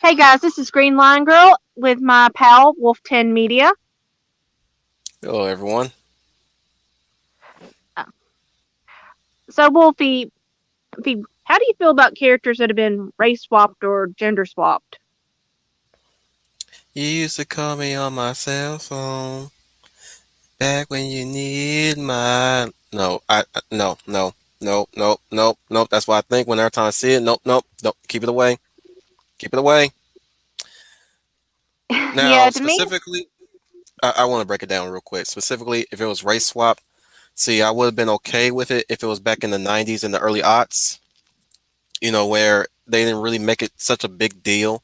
Hey guys, this is Green Line Girl with my pal Wolf 10 Media. Hello, everyone. Uh, So Wolfie, how do you feel about characters that have been race swapped or gender swapped? You used to call me on my cell phone back when you need my. No, nope. That's what I think when every time I see it. Nope. Keep it away. Keep it away. Now, Yeah, to me, specifically, I want to break it down real quick. Specifically, if it was race swap, see, I would have been okay with it if it was back in the '90s and the early aughts. Where they didn't really make it such a big deal.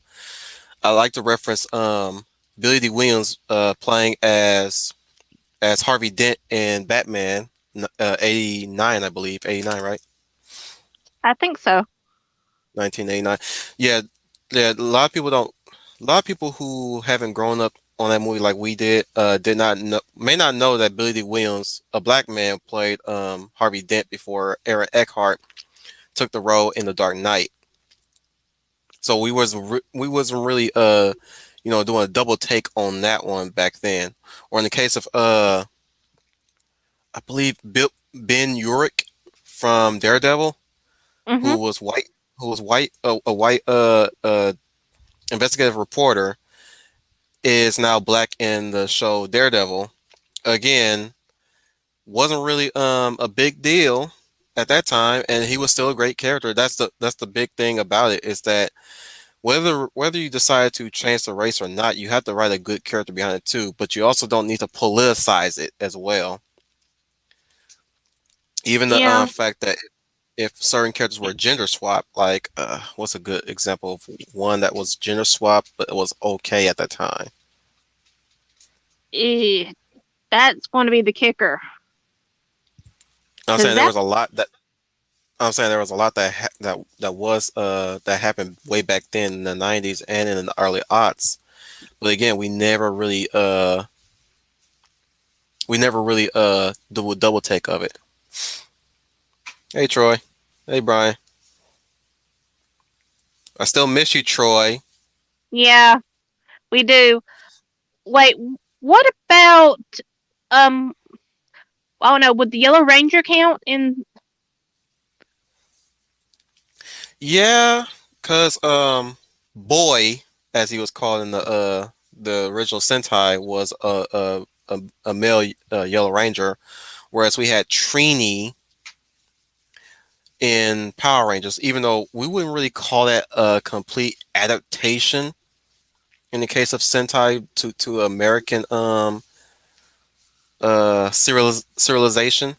I like to reference Billy D. Williams playing as Harvey Dent in Batman, 89, I believe. 89, right? I think so. 1989. Yeah, yeah. A lot of people who haven't grown up on that movie like we did, did not know, may not know that Billy D. Williams, a black man, played Harvey Dent before Aaron Eckhart took the role in The Dark Knight. So we wasn't really doing a double take on that one back then. Or in the case of I believe Ben Urich from Daredevil, Mhm. who was white, a white investigative reporter, is now black in the show Daredevil. Again, wasn't really a big deal at that time, and he was still a great character. That's the big thing about it is that whether you decide to change the race or not, you have to write a good character behind it too. But you also don't need to politicize it as well. Even the Yeah. fact that if certain characters were gender swapped, like what's a good example of one that was gender swapped but it was okay at that time? eh, that's going to be the kicker. I'm Cuz saying there that was a lot that I'm saying there was a lot that happened way back then in the '90s and in the early aughts. But again, we never really do a double take of it. Hey Troy, hey Brian, I still miss you, Troy. yeah, we do. Wait, what about um oh no, would the Yellow Ranger count in Yeah, cause boy, as he was called in the original Sentai, was a male Yellow Ranger, whereas we had Trini in Power Rangers. Even though we wouldn't really call that a complete adaptation in the case of Sentai to American serialization,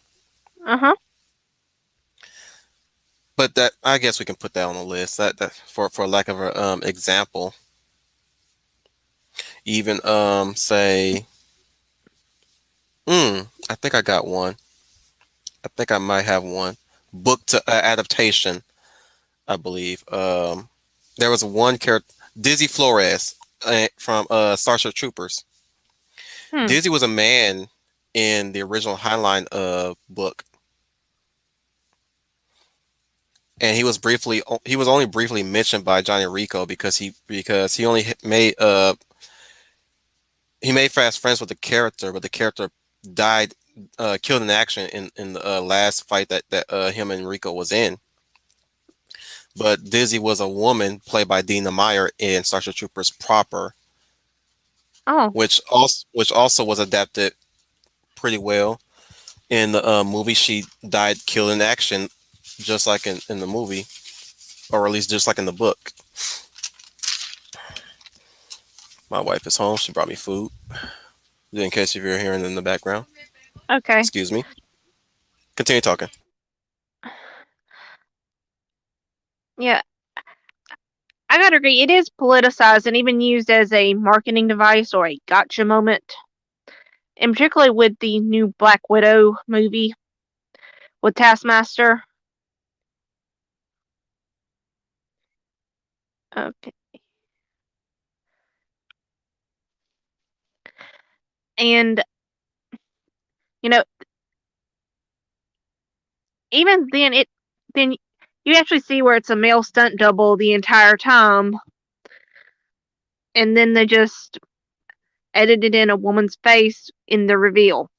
Uh-huh. but that I guess we can put that on the list. That for lack of a example, even say, I think I got one. I think I might have one. Book to adaptation, I believe. There was one character, Dizzy Flores, from Starship Troopers. Hmm. Dizzy was a man in the original Heinlein book, and he was only briefly mentioned by Johnny Rico because he only made fast friends with the character, but the character died, killed in action in the last fight that him and Rico was in. But Dizzy was a woman played by Dina Meyer in Starship Troopers proper, Oh. which also was adapted pretty well in the movie. She died killed in action, just like in the movie, or at least just like in the book. My wife is home. She brought me food. In case if you're hearing in the background, Okay. excuse me. Continue talking. Yeah, I gotta agree. It is politicized and even used as a marketing device or a gotcha moment, and particularly with the new Black Widow movie with Taskmaster. Okay, and you know, even then you actually see where it's a male stunt double the entire time, and then they just edited in a woman's face in the reveal.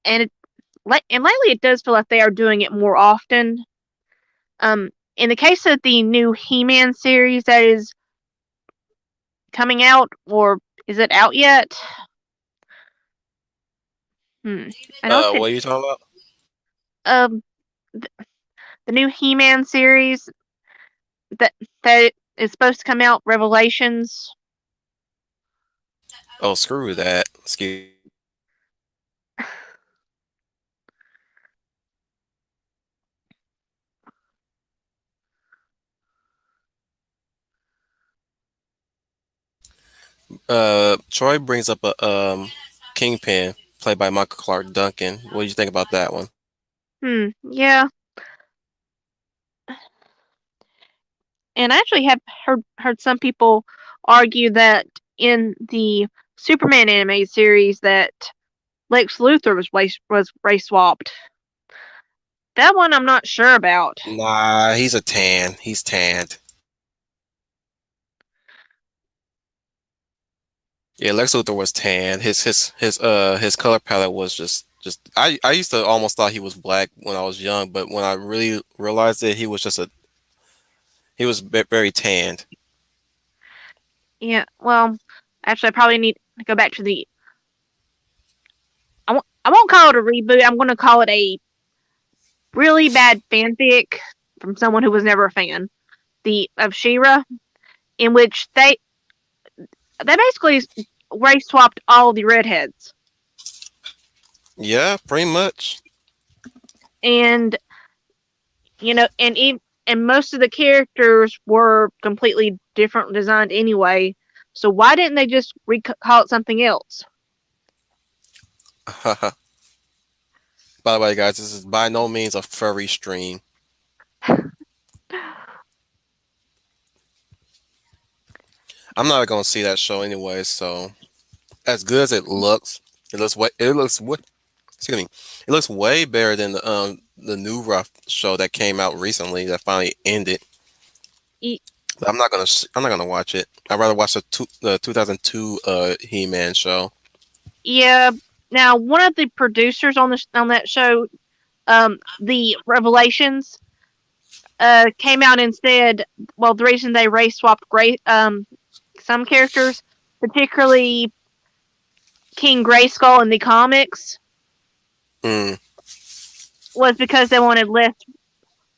And lately it does feel like they are doing it more often. In the case of the new He-Man series that is coming out, or is it out yet? I don't What think are you talking about? um the new He-Man series that that is supposed to come out, Revelations. Oh, screw that. Excuse. Troy brings up a Kingpin played by Michael Clark Duncan. What do you think about that one? Yeah. And I actually have heard some people argue that in the Superman anime series that Lex Luthor was race swapped. That one I'm not sure about. Nah, he's a tan. He's tanned. Yeah, Lex Luthor was tan. His color palette was just. I used to almost thought he was black when I was young, but when I really realized it, he was very tanned. Yeah, well, actually, I probably need to go back to the. I won't call it a reboot. I'm going to call it a really bad fanfic from someone who was never a fan. The of She-Ra, in which they basically race swapped all the redheads, Yeah, pretty much. and and most of the characters were completely different designed anyway. So why didn't they just call it something else? By the way, guys, this is by no means a furry stream. I'm not gonna see that show anyway. So, as good as it looks what excuse me, it looks way better than the new rough show that came out recently that finally ended. But I'm not gonna watch it. I'd rather watch the 2002 He-Man show. Yeah. Now, one of the producers on that show, the Revelations, came out and said, well, the reason they race swapped some characters, particularly King Grayskull in the comics, Mm. was because they wanted less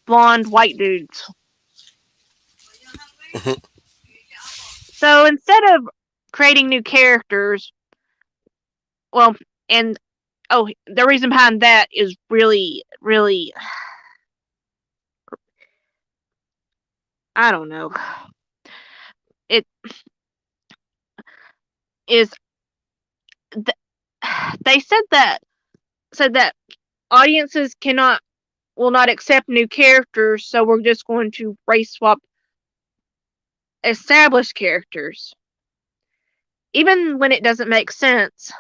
blonde white dudes. So instead of creating new characters, well, and oh, the reason behind that is really, really, I don't know. It is th- they said that audiences cannot will not accept new characters, so we're just going to race swap established characters, even when it doesn't make sense.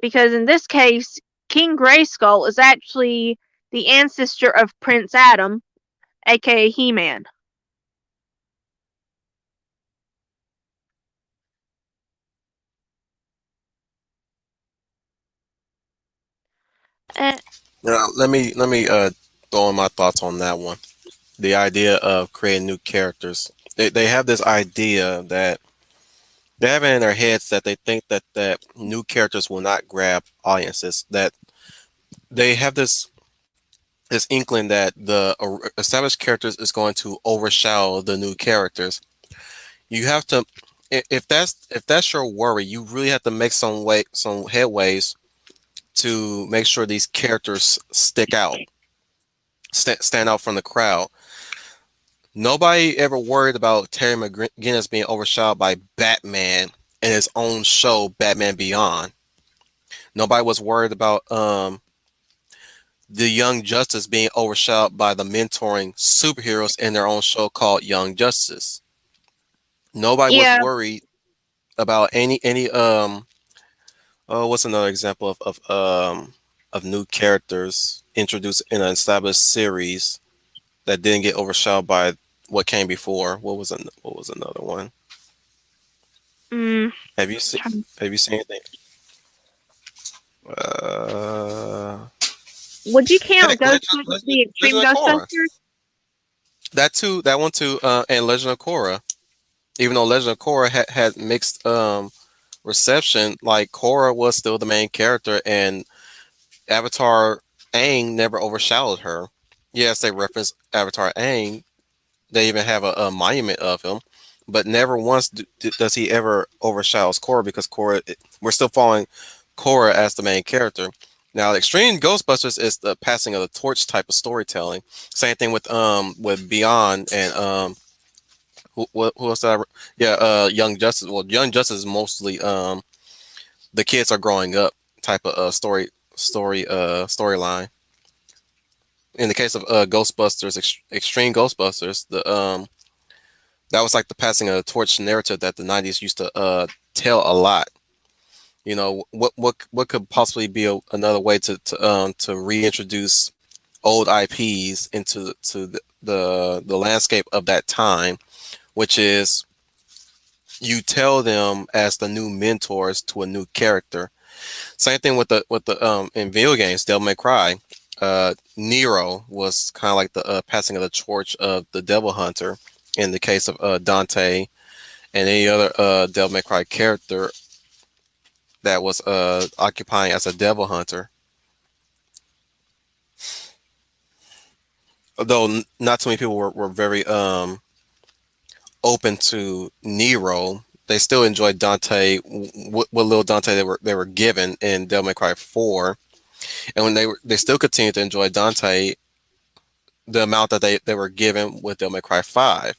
Because in this case, King Grayskull is actually the ancestor of Prince Adam, aka He-Man. Uh, Now, let me throw in my thoughts on that one. The idea of creating new characters. They have this idea that they have it in their heads that they think that new characters will not grab audiences. That they have this inkling that the established characters is going to overshadow the new characters. You have to, if that's your worry, you really have to make some headways to make sure these characters stick out, stand out from the crowd. Nobody ever worried about Terry McGinnis being overshadowed by Batman in his own show, Batman Beyond. Nobody was worried about the Young Justice being overshadowed by the mentoring superheroes in their own show called Young Justice. Nobody was yeah, worried about any oh, what's another example of new characters introduced in an established series that didn't get overshadowed by what came before? What was another one? Mm, Have you seen trying- Have you seen anything? Uh, would you count Heck, Ghostbusters, the Extreme Legend of Korra. Ghostbusters? That too. That one too. And Legend of Korra. Even though Legend of Korra had mixed reception, like Korra was still the main character, and Avatar Aang never overshadowed her. Yes, they reference Avatar Aang. They even have a monument of him, but never once does he ever overshadows Korra because we're still following Korra as the main character. Now, Extreme Ghostbusters is the passing of the torch type of storytelling. Same thing with Beyond and who else did yeah, Young Justice. Well, Young Justice is mostly the kids are growing up type of storyline. In the case of Ghostbusters, Extreme Ghostbusters, the that was like the passing of the torch narrative that the '90s used to tell a lot. You know, what could possibly be another way to reintroduce old IPs into the landscape of that time, which is you tell them as the new mentors to a new character. Same thing with the in video games, Devil May Cry. Nero was kind of like the passing of the torch of the Devil Hunter in the case of Dante and any other Devil May Cry character that was occupying as a Devil Hunter. Although not too many people were very open to Nero, they still enjoyed Dante. What little Dante they were given in Devil May Cry 4, and when they still continue to enjoy Dante the amount that they were given with Devil May Cry 5.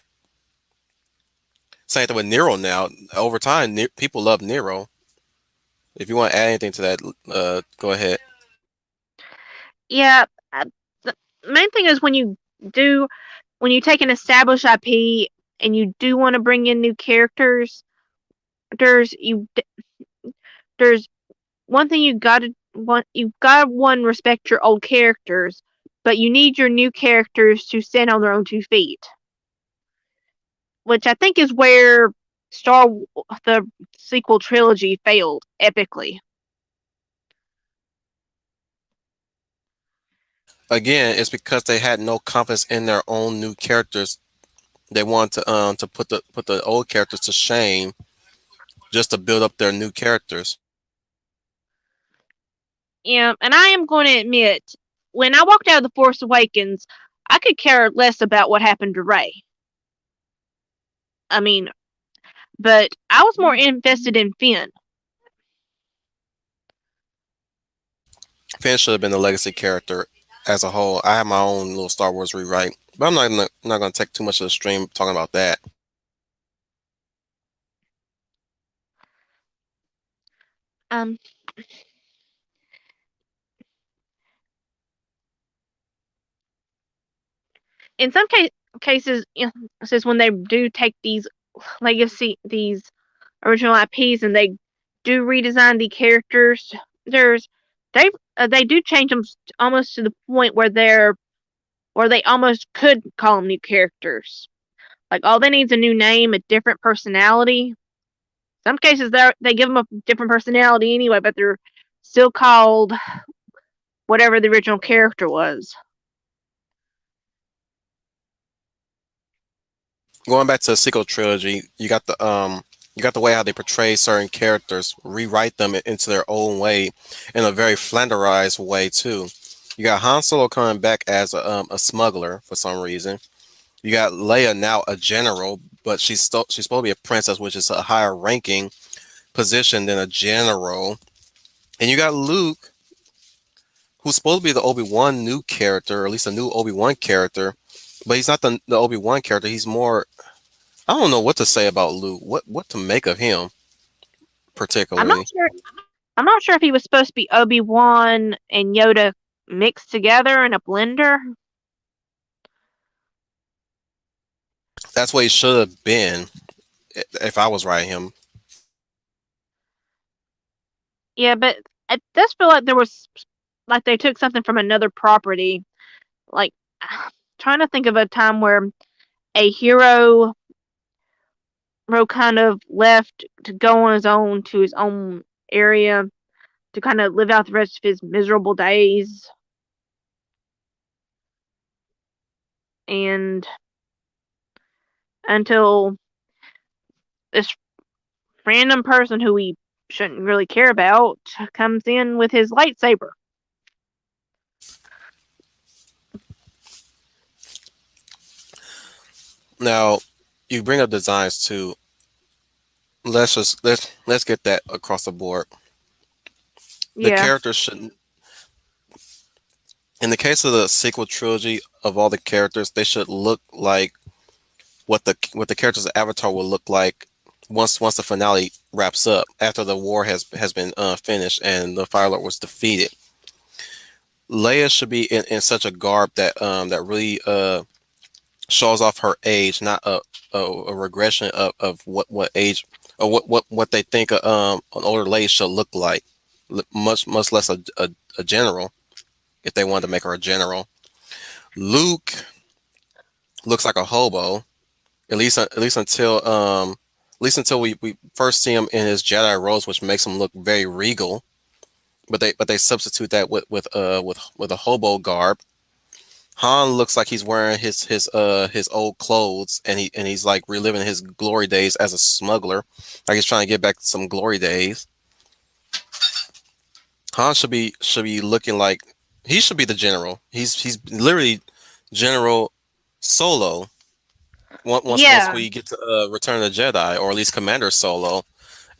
Same thing with Nero now. Over time, people love Nero. If you want to add anything to that, go ahead. Yeah. The main thing is do when you take an established IP and you do want to bring in new characters, there's you there's one thing you've got to one respect your old characters, but you need your new characters to stand on their own 2 feet, which I think is where the sequel trilogy failed epically. Again, it's because they had no confidence in their own new characters. They wanted to put the old characters to shame just to build up their new characters. Yeah, and I am going to admit, when I walked out of The Force Awakens, I could care less about what happened to Rey. I mean, but I was more invested in Finn. Finn should have been the legacy character as a whole. I have my own little Star Wars rewrite, but not going to take too much of the stream talking about that. Um, in some cases, says when they do take these original IPs and they do redesign the characters, there's they do change them almost to the point where they almost could call them new characters. Like all they need is a new name, a different personality. Some cases they give them a different personality anyway, but they're still called whatever the original character was. Going back to the sequel trilogy, you got the way how they portray certain characters, rewrite them into their own way, in a very Flanderized way too. You got Han Solo coming back as a smuggler for some reason. You got Leia now a general, but she's supposed to be a princess, which is a higher ranking position than a general. And you got Luke, who's supposed to be the Obi-Wan new character, or at least a new Obi-Wan character, but he's not the Obi-Wan character. He's more, I don't know what to say about Luke. What to make of him I'm not particularly. sure. I'm not sure if he was supposed to be Obi-Wan and Yoda mixed together in a blender. That's what he should have been if I was writing him. Yeah, but it does feel like there was like they took something from another property. Like trying to think of a time where a hero kind of left to go on his own to his own area to kind of live out the rest of his miserable days, and until this random person who we shouldn't really care about comes in with his lightsaber. Now, you bring up designs too. Let's get that across the board. The Yeah. characters should, in the case of the sequel trilogy of all the characters, they should look like what the characters of Avatar will look like once the finale wraps up after the war has been finished and the Fire Lord was defeated. Leia should be in such a garb that really shows off her age, not a regression of what age or what they think an older Leia should look like. Much less a general if they wanted to make her a general. Luke looks like a hobo at least until we first see him in his Jedi robes, which makes him look very regal. But they substitute that with a hobo garb. Han looks like he's wearing his old clothes, and he's like reliving his glory days as a smuggler, like he's trying to get back some glory days. Han should be looking like he should be the general. He's literally General Solo. Once Yeah. we get to Return of the Jedi, or at least Commander Solo,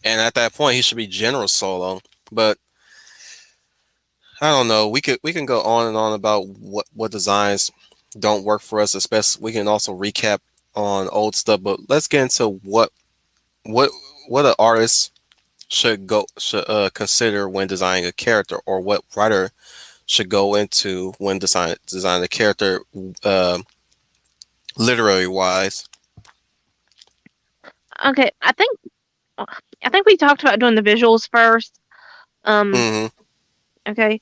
and at that point he should be General Solo. But I don't know. We can go on and on about what designs don't work for us. Especially, we can also recap on old stuff. But let's get into what what an artist should consider when designing a character, or what writer should go into when designing a character, uh, literary wise. Okay. I think we talked about doing the visuals first. Um. Hmm. Okay.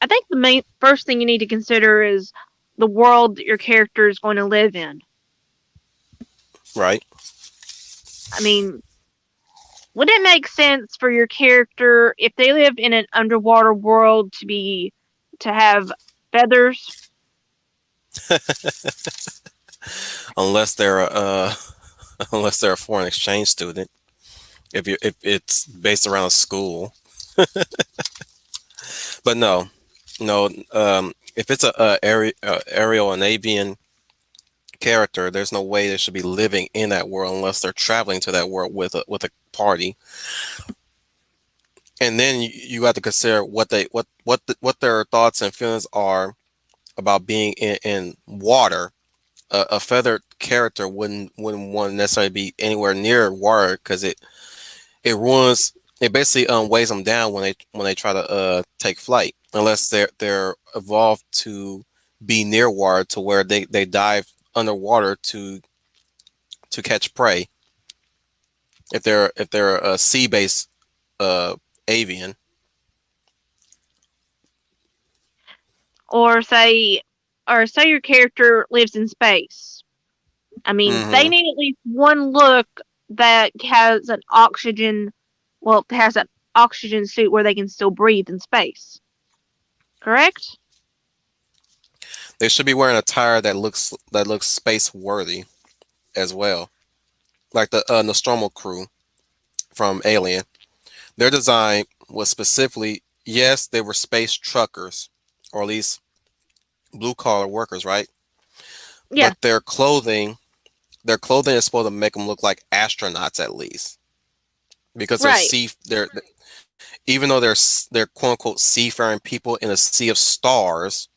I think the main first thing you need to consider is the world that your character is going to live in. Right. I mean, would it make sense for your character if they live in an underwater world to have feathers? Unless they're unless they're a foreign exchange student. If it's based around a school, but no, no. If it's a aerial and avian character, there's no way they should be living in that world unless they're traveling to that world with a party. And then you have to consider what their thoughts and feelings are about being in water. A feathered character wouldn't want to necessarily be anywhere near water because it basically weighs them down when they try to take flight, unless they're evolved to be near water to where they dive underwater to catch prey, if they're a sea based uh avian. Or say your character lives in space. I mean, they Hmm. need at least one look that has an oxygen suit where they can still breathe in space. Correct? They should be wearing attire that looks space worthy as well, like the Nostromo crew from Alien. Their design was specifically, yes, they were space truckers, or at least blue collar workers, right? Yeah, But their clothing is supposed to make them look like astronauts at least, because right. they're even though they're quote unquote seafaring people in a sea of stars.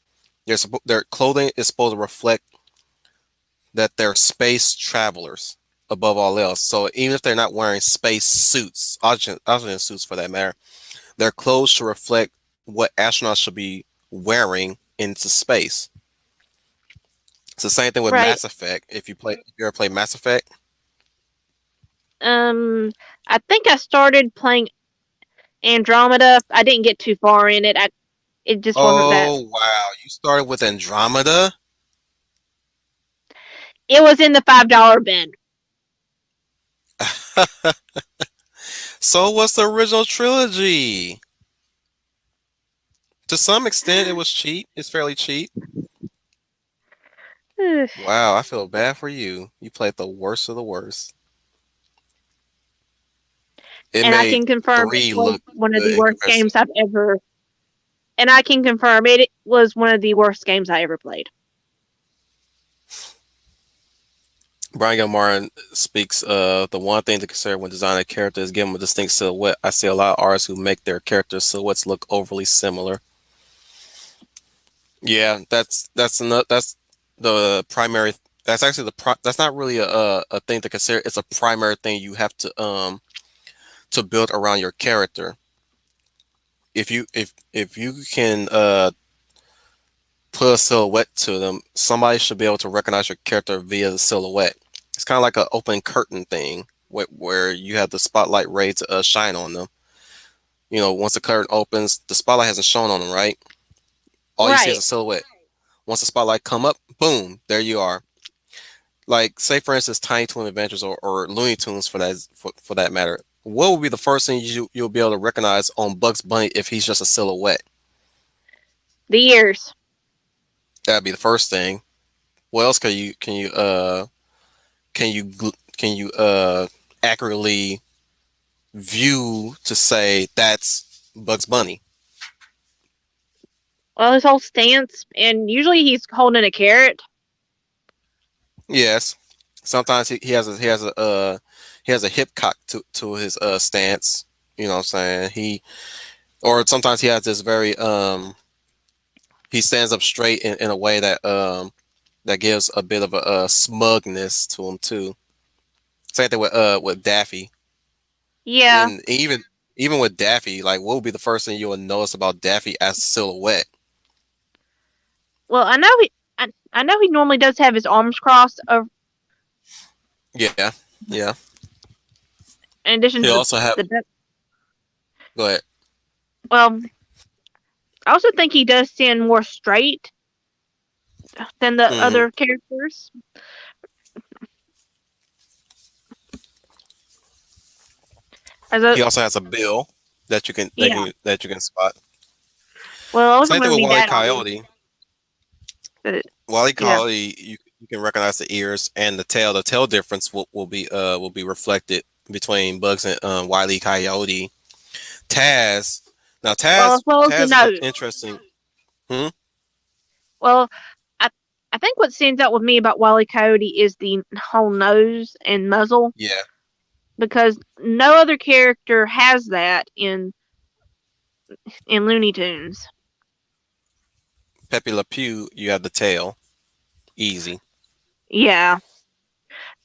Their clothing is supposed to reflect that they're space travelers above all else. So even if they're not wearing space suits, oxygen suits for that matter, their clothes should reflect what astronauts should be wearing into space. It's the same thing with Right. Mass Effect. If you ever play Mass Effect, Um I think I started playing Andromeda, I didn't get too far in it. It just wasn't that. Oh wow, you started with Andromeda. It was in the $5 bin. So what's the original trilogy? To some extent, it was cheap. It's fairly cheap. And Wow, I feel bad for you. You played the worst of the worst. It I made can confirm it three was look one of good the in worst comparison. games I've ever. And I can confirm it was one of the worst games I ever played. Brian Gilmartin speaks of the one thing to consider when designing a character is give them a distinct silhouette. I see a lot of artists who make their character silhouettes look overly similar. Yeah, that's the primary. That's actually that's not really a thing to consider. It's a primary thing you have to build around your character. If you can put a silhouette to them, somebody should be able to recognize your character via the silhouette. It's kind of like an open curtain thing where you have the spotlight ready to shine on them. You know, once the curtain opens, the spotlight hasn't shown on them, right? All you see is Right. a silhouette. Once the spotlight come up, boom, there you are. Like, say for instance, Tiny Toon Adventures or Looney Tunes for that matter. What would be the first thing you'll be able to recognize on Bugs Bunny if he's just a silhouette? The years. That'd be the first thing. What else can you accurately view to say that's Bugs Bunny? Well, his whole stance, and usually he's holding a carrot. Yes. Sometimes he has a hip cock to his stance. You know what I'm saying? Or sometimes he has this very he stands up straight in a way that gives a bit of a smugness to him too. Same thing with Daffy. Yeah. And even with Daffy, like what would be the first thing you would notice about Daffy as a silhouette? Well, I know he normally does have his arms crossed. Yeah, yeah. In addition He to also have the go ahead. well, I also think he does stand more straight than the Hmm. other characters. As a He also has a bill that yeah. that you can spot. Well, I wasn't Same thing going to with be Wally that obvious. Coyote. But Wally yeah. Coyote, you can recognize the ears and the tail. The tail difference will be reflected between Bugs and Wily Coyote. Taz. Now Well, as well as the Taz is an nose. interesting. Hmm? Well, I I think what stands out with me about Wile E. Coyote is the whole nose and muzzle Yeah. because no other character has that in Looney Tunes. Pepe Le Pew, you have the tail. Easy. Yeah,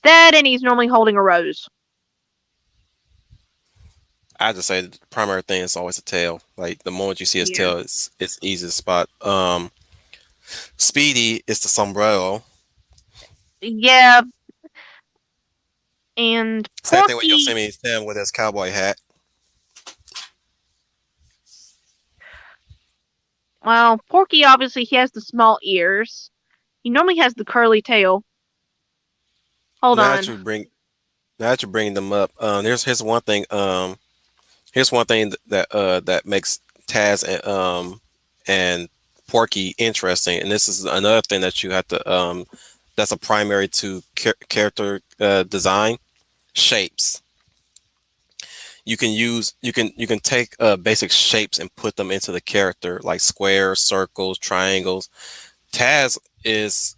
that and he's normally holding a rose. I just say the primary thing is always the tail. Like the moment you see his Yeah. tail, it's easy to spot. Speedy is the sombrero. Yeah, and Same thing with Porky. Yosemite Sam with his cowboy hat. Well, Porky obviously he has the small ears. He normally has the curly tail. Hold Now that on. you bring now that you're bringing them up, here's one thing. Here's one thing that makes Taz and Porky interesting, and this is another thing that you have to that's a primary to character design shapes. You can take basic shapes and put them into the character like squares, circles, triangles. Taz is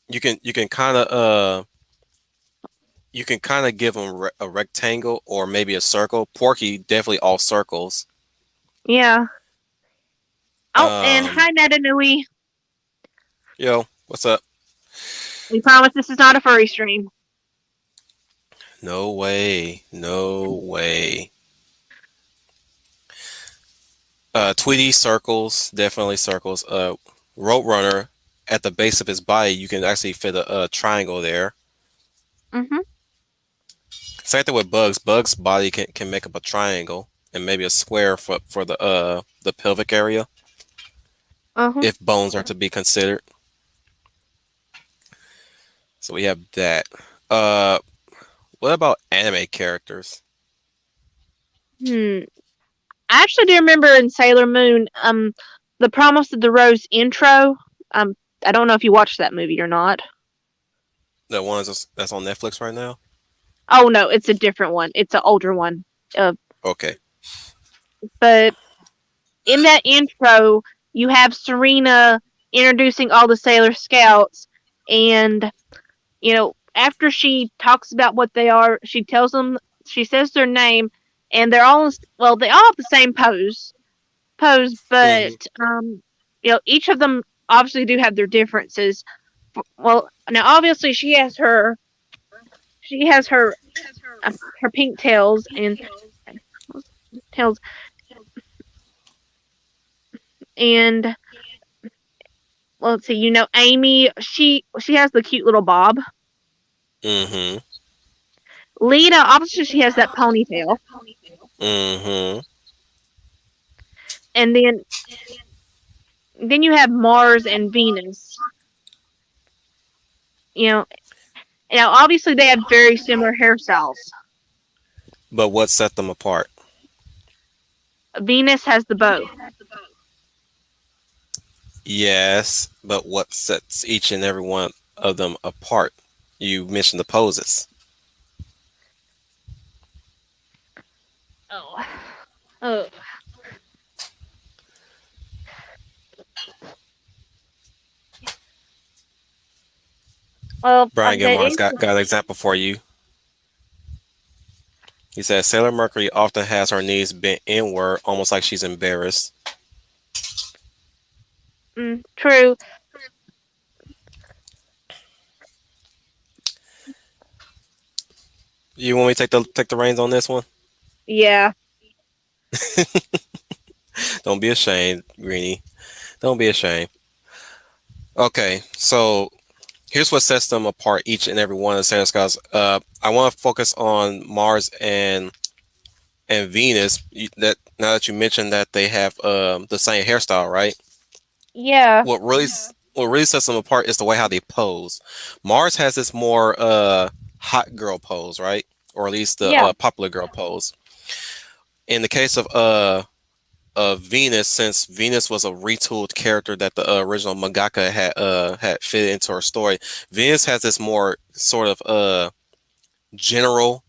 you can kind of you can kind of give him a rectangle or maybe a circle. Porky definitely all circles. Yeah. Oh, and Um, hi Nadanui. yo, what's up? We promise this is not a furry stream. No way, no way. Tweety circles, definitely circles. Roadrunner at the base of his body, you can actually fit a triangle there. Mhm. Same thing with Bugs. Bugs' body can make up a triangle. and maybe a square for the pelvic area Uh-huh. if bones are to be considered. So we have that. Uh, what about anime characters? Hmm. I actually do remember in Sailor Moon, the Promise of the Rose intro. Um, I don't know if you watched that movie or not. The ones that's on Netflix right now. Oh no, it's a different one. It's an older one. Uh, Okay. but in that intro, you have Serena introducing all the Sailor Scouts, and after she talks about what they are, she tells them, she says their name, and they're all well, they all have the same pose, but Hmm. each of them obviously do have their differences. Well, now obviously she has her pink tails and tails, and well, let's see, Amy, she has the cute little bob. Hmm. Lita, obviously she has that ponytail, Hmm. and then you have Mars and Venus. You know, now obviously they have very similar hairstyles. But what set them apart? Venus has the bow. Yes, but what sets each and every one of them apart? You mentioned the poses. Oh, oh. Well, like Brian I said, Gilmore's got an example for you. He says Sailor Mercury often has her knees bent inward, almost like she's embarrassed. true. You want me to take the reins on this one? Yeah. Don't be ashamed, Greenie. Don't be ashamed. Okay, so here's what sets them apart, each and every one of the Sailor Scouts. I want to focus on Mars and Venus. That now that you mentioned that they have the same hairstyle, right? Yeah. What really sets them apart is the way how they pose. Mars has this more hot girl pose, right? Or at least the Yeah. popular girl pose. In the case of Venus, since Venus was a retooled character that the original mangaka had fit into her story, Venus has this more sort of general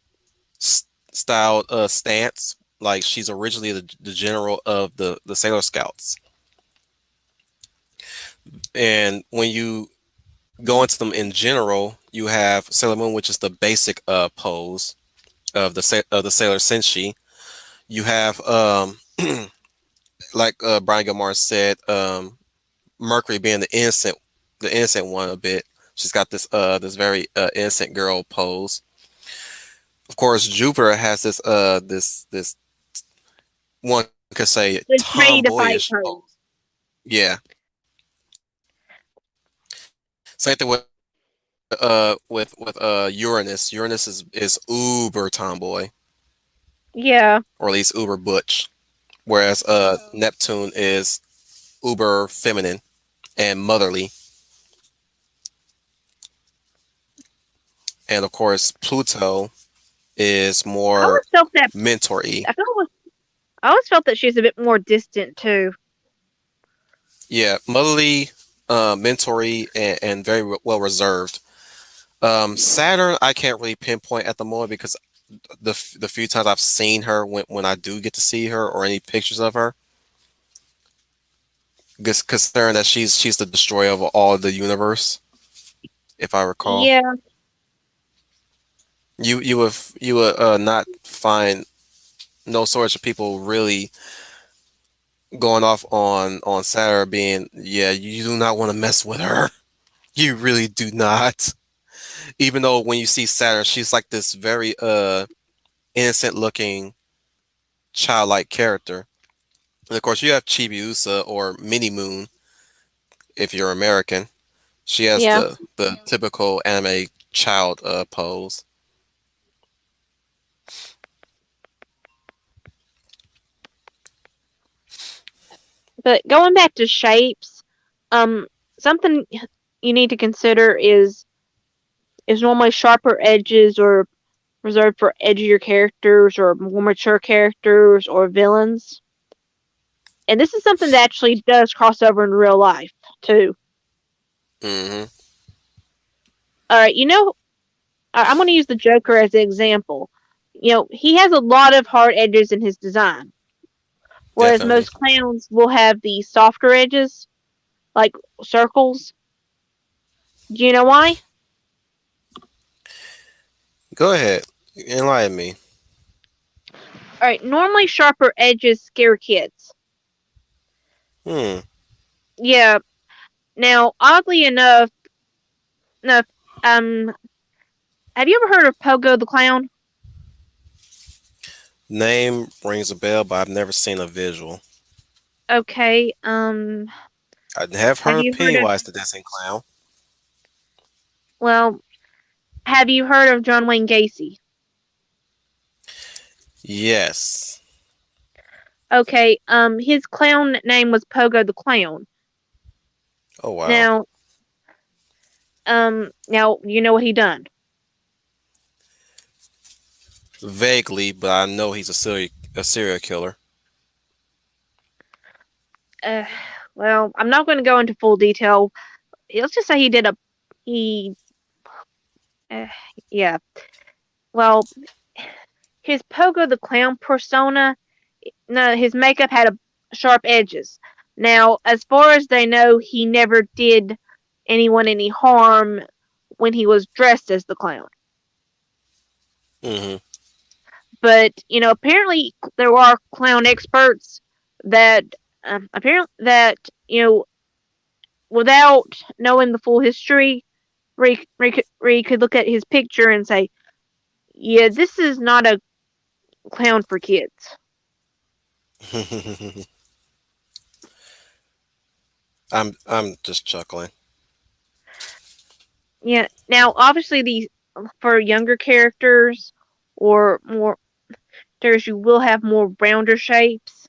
styled stance. Like she's originally the general of the Sailor Scouts, and when you go into them in general, you have Sailor Moon, which is the basic pose of the Sailor Senshi. You have like Brian Gilmore said, Mercury being the innocent one a bit. She's got this very innocent girl pose. Of course, Jupiter has this one could say It's ready to fight tomboyish pose. pose. Yeah. Same thing with Uranus. Uranus is uber tomboy, Yeah. or at least uber butch. Whereas Neptune is uber feminine and motherly. And of course Pluto is I more always felt that mentor-y. I always felt that she's a bit more distant too. Yeah, motherly, mentor-y, and very well reserved. Saturn, I can't really pinpoint at the moment because the few times I've seen her, when I do get to see her or any pictures of her, just considering that she's the destroyer of all the universe, if I recall. Yeah. You would not find no sorts of people really going off on Saturn being, yeah, you do not want to mess with her. You really do not. Even though when you see Saturn, she's like this very innocent looking childlike character. And of course, you have Chibiusa or Mini Moon if you're American. She has Yeah. the typical anime child pose. But going back to shapes, um, something you need to consider is normally sharper edges or reserved for edgier characters or more mature characters or villains. And this is something that actually does cross over in real life too. Hmm. All right, I'm going to use the Joker as an example. He has a lot of hard edges in his design, whereas Definitely. most clowns will have the softer edges, like circles. Do you know why? Go ahead. Enlighten me. All right, normally sharper edges scare kids. Hmm. Yeah. Now, oddly enough, um, have you ever heard of Pogo the Clown? Name rings a bell, but I've never seen a visual. Okay. I have Have heard you heard of? Pennywise the Dancing Clown. Well, have you heard of John Wayne Gacy? Yes. Okay. His clown name was Pogo the Clown. Oh wow. Now, now you know what he done. Vaguely, but I know he's a serial killer. Uh, well, I'm not going to go into full detail. Let's just say he, uh, yeah. Well, his Pogo the Clown persona, no, his makeup had sharp edges. Now, as far as they know, he never did anyone any harm when he was dressed as the clown. Hmm. But apparently there are clown experts that apparently that without knowing the full history, Ree could look at his picture and say, "Yeah, this is not a clown for kids." I'm just chuckling. Yeah. Now, obviously, these for younger characters or more characters, you will have more rounder shapes,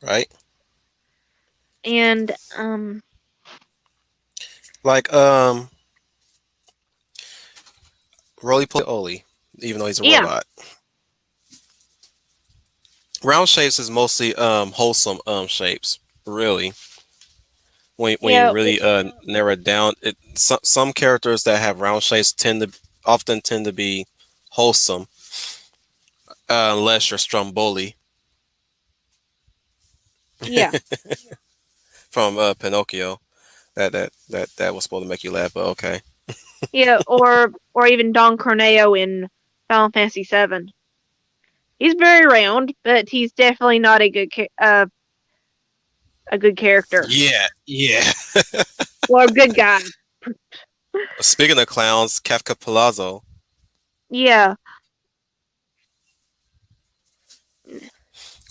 Right? and Like Roly Poly Oly, even though he's a yeah, robot. Round shapes is mostly wholesome shapes. Really, when you yeah, really narrow it down, some characters that have round shapes tend to be wholesome, unless you're Stromboli yeah, from Pinocchio. That was supposed to make you laugh, but okay. yeah, or even Don Corneo in Final Fantasy VII. He's very round, but he's definitely not a good character Yeah, yeah. or a good guy. Speaking of clowns, Kafka Palazzo, Yeah,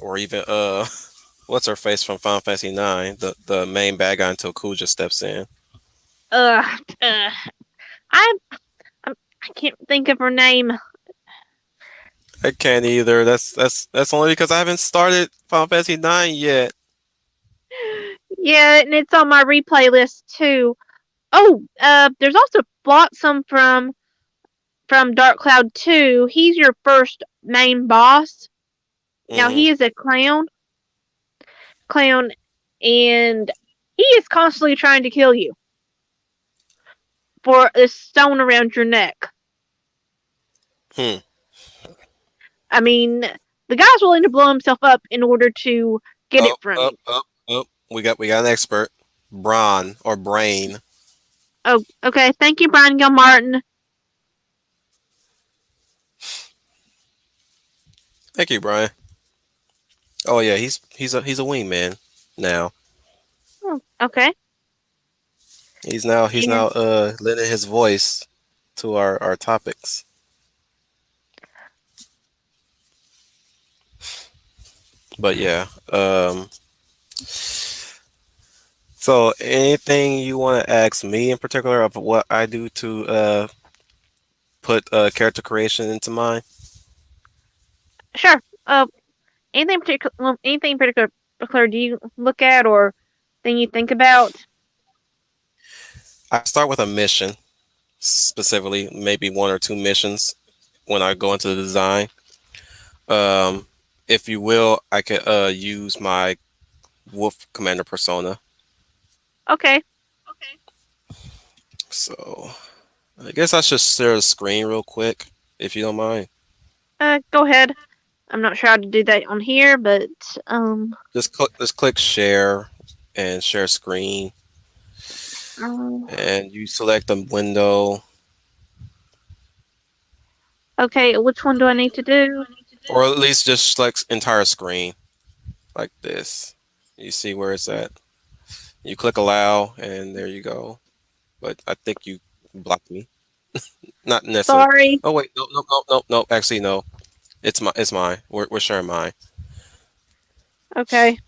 or even what's her face from Final Fantasy Nine, the main bad guy until Kuja steps in. uh, uh I I can't think of her name. I can't either. That's only because I haven't started Final Fantasy Nine yet. Yeah, and it's on my replay list too. Oh, there's also Flotsam from Dark Cloud 2. He's your first main boss. Now Hmm. he is a clown, and he is constantly trying to kill you for a stone around your neck. Hmm. I mean, the guy's willing to blow himself up in order to get it Up, from up, you. up, up. We got an expert, Braun or Brain. Oh, okay. Thank you, Brian Gilmartin. Thank you, Brian. Oh yeah, he's a wingman now. Oh, okay. He's now And lending his voice to our topics. But yeah, so anything you want to ask me in particular of what I do to put character creation into mine? sure. Anything particular do you look at or thing you think about? I start with a mission, specifically, maybe one or two missions when I go into the design. Um, if you will, I could use my Wolf Commander persona. Okay. So I guess I should share the screen real quick, if you don't mind. Go ahead. I'm not sure how to do that on here, but Just click share and share screen, um, and you select the window, okay. Which one do I need to do? or at least just select entire screen like this. You see where it's at. You click allow, and there you go. But I think you blocked me. Not necessarily. Sorry. Oh wait, no, no, no, no, no. Actually, no. It's mine. We're sharing mine. Okay.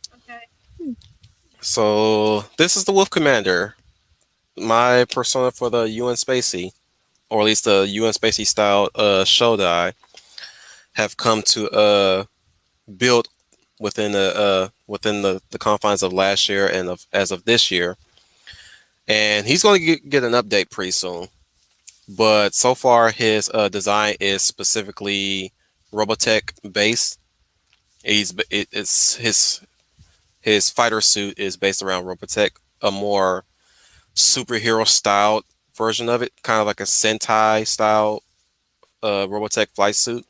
So this is the Wolf Commander, my persona for the UN Spacey, or at least the UN Spacey style Shodai, have come to build within the confines of last year and as of this year. And he's going to get an update pretty soon. But so far, his design is specifically Robotech based. It's his fighter suit is based around Robotech, a more superhero styled version of it, kind of like a Sentai style Robotech flight suit.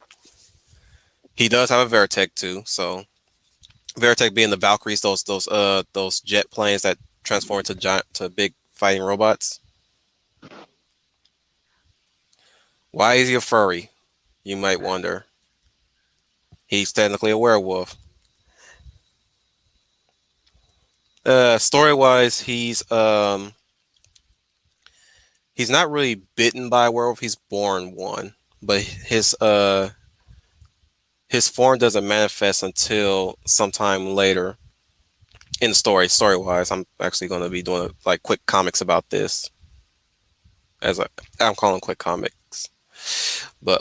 He does have a Veritech too, so Veritech being the Valkyries, those jet planes that transform into giant to big fighting robots. Why is he a furry? You might wonder. He's technically a werewolf. Story wise, he's not really bitten by a werewolf. He's born one, but his form doesn't manifest until sometime later in the story. Story wise, I'm actually going to be doing like quick comics about this. I'm calling quick comics, but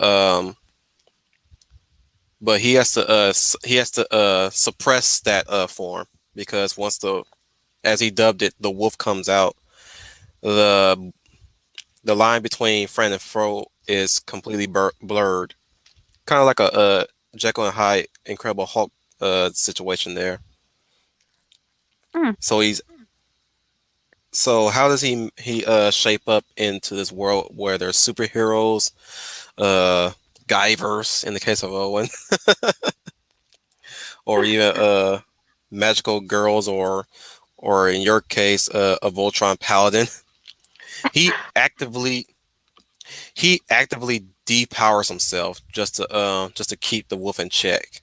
he has to suppress that form because once the as he dubbed it, the wolf comes out. The the line between friend and foe is completely blurred, kind of like a Jekyll and Hyde Incredible Hulk situation there. Hmm. So he's so how does he shape up into this world where there's superheroes, uh Guyvers in the case of Owen, or even magical girls, or in your case a Voltron paladin. He actively he actively depowers himself just to keep the wolf in check.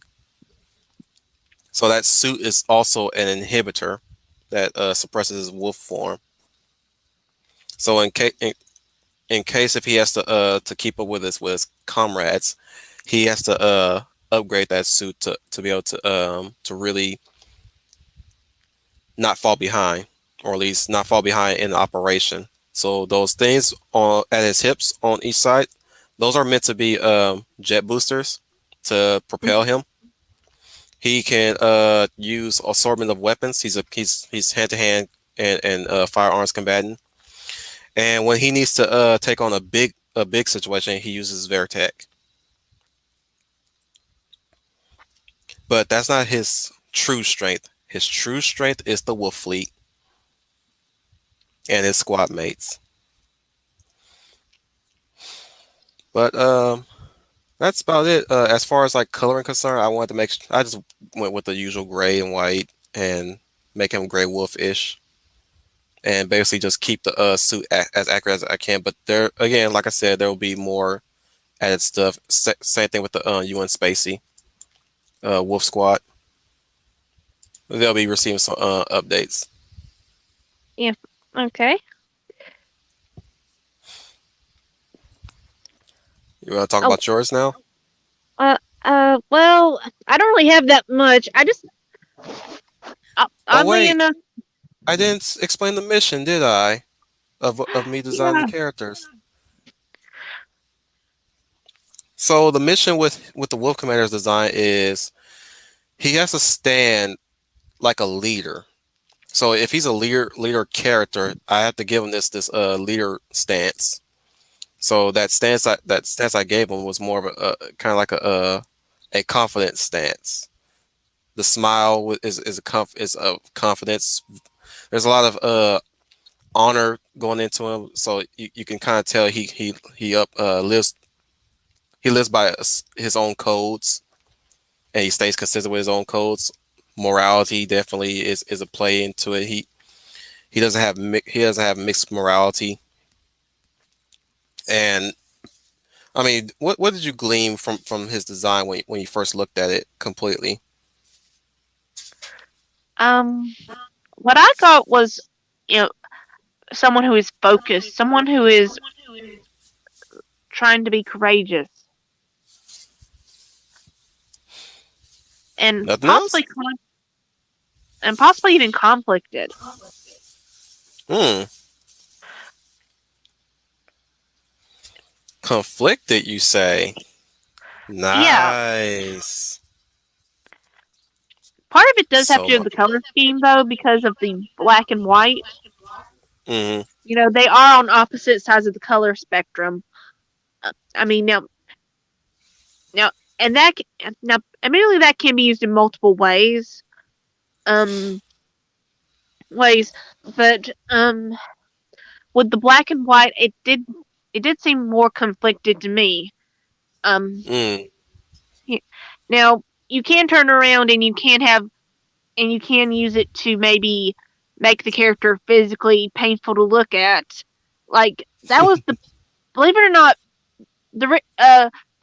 So that suit is also an inhibitor that suppresses his wolf form. So in case if he has to keep up with his comrades, he has to upgrade that suit to be able to really not fall behind, or at least not fall behind in the operation. So those things on at his hips on each side, those are meant to be jet boosters to propel him. He can use assortment of weapons. He's hand to hand and firearms combatant. And when he needs to take on a big situation, he uses Veritech. But that's not his true strength. His true strength is the Wolf Fleet and his squad mates. But that's about it. As far as like coloring concerned, I just went with the usual gray and white and make him gray wolf ish, and basically just keep the suit as accurate as I can. But there again, like I said, there will be more added stuff. Same thing with the UN Spacey Wolf Squad. They'll be receiving some updates. Yeah. Okay. You want to talk Oh. about yours now? Well, I don't really have that much. I just Oh oddly wait, enough, I didn't explain the mission, did I? Of me designing the yeah. characters. So the mission with the Wolf Commander's design is he has to stand like a leader. So if he's a leader character, I have to give him this leader stance. So that stance I gave him was more of a kind of like a confident stance. The smile is a confidence. There's a lot of honor going into him, so you can kind of tell he up lives he lives by his own codes, and he stays consistent with his own codes. Morality definitely is a play into it. He doesn't have mixed morality. And I mean, what did you glean from his design when you first looked at it completely? Um, what I got was, you know, someone who is focused, someone who is trying to be courageous, and Nothing else? possibly even conflicted. Hmm. Conflicted, you say? Yeah, Nice. part of it does have to So do with the color scheme, though, because of the black and white. hmm You know, they are on opposite sides of the color spectrum. I mean, now, and now, admittedly, that can be used in multiple ways. Um, ways, but with the black and white, it did seem more conflicted to me. Um, mm, now you can turn around and you can use it to maybe make the character physically painful to look at. Like that was the believe it or not the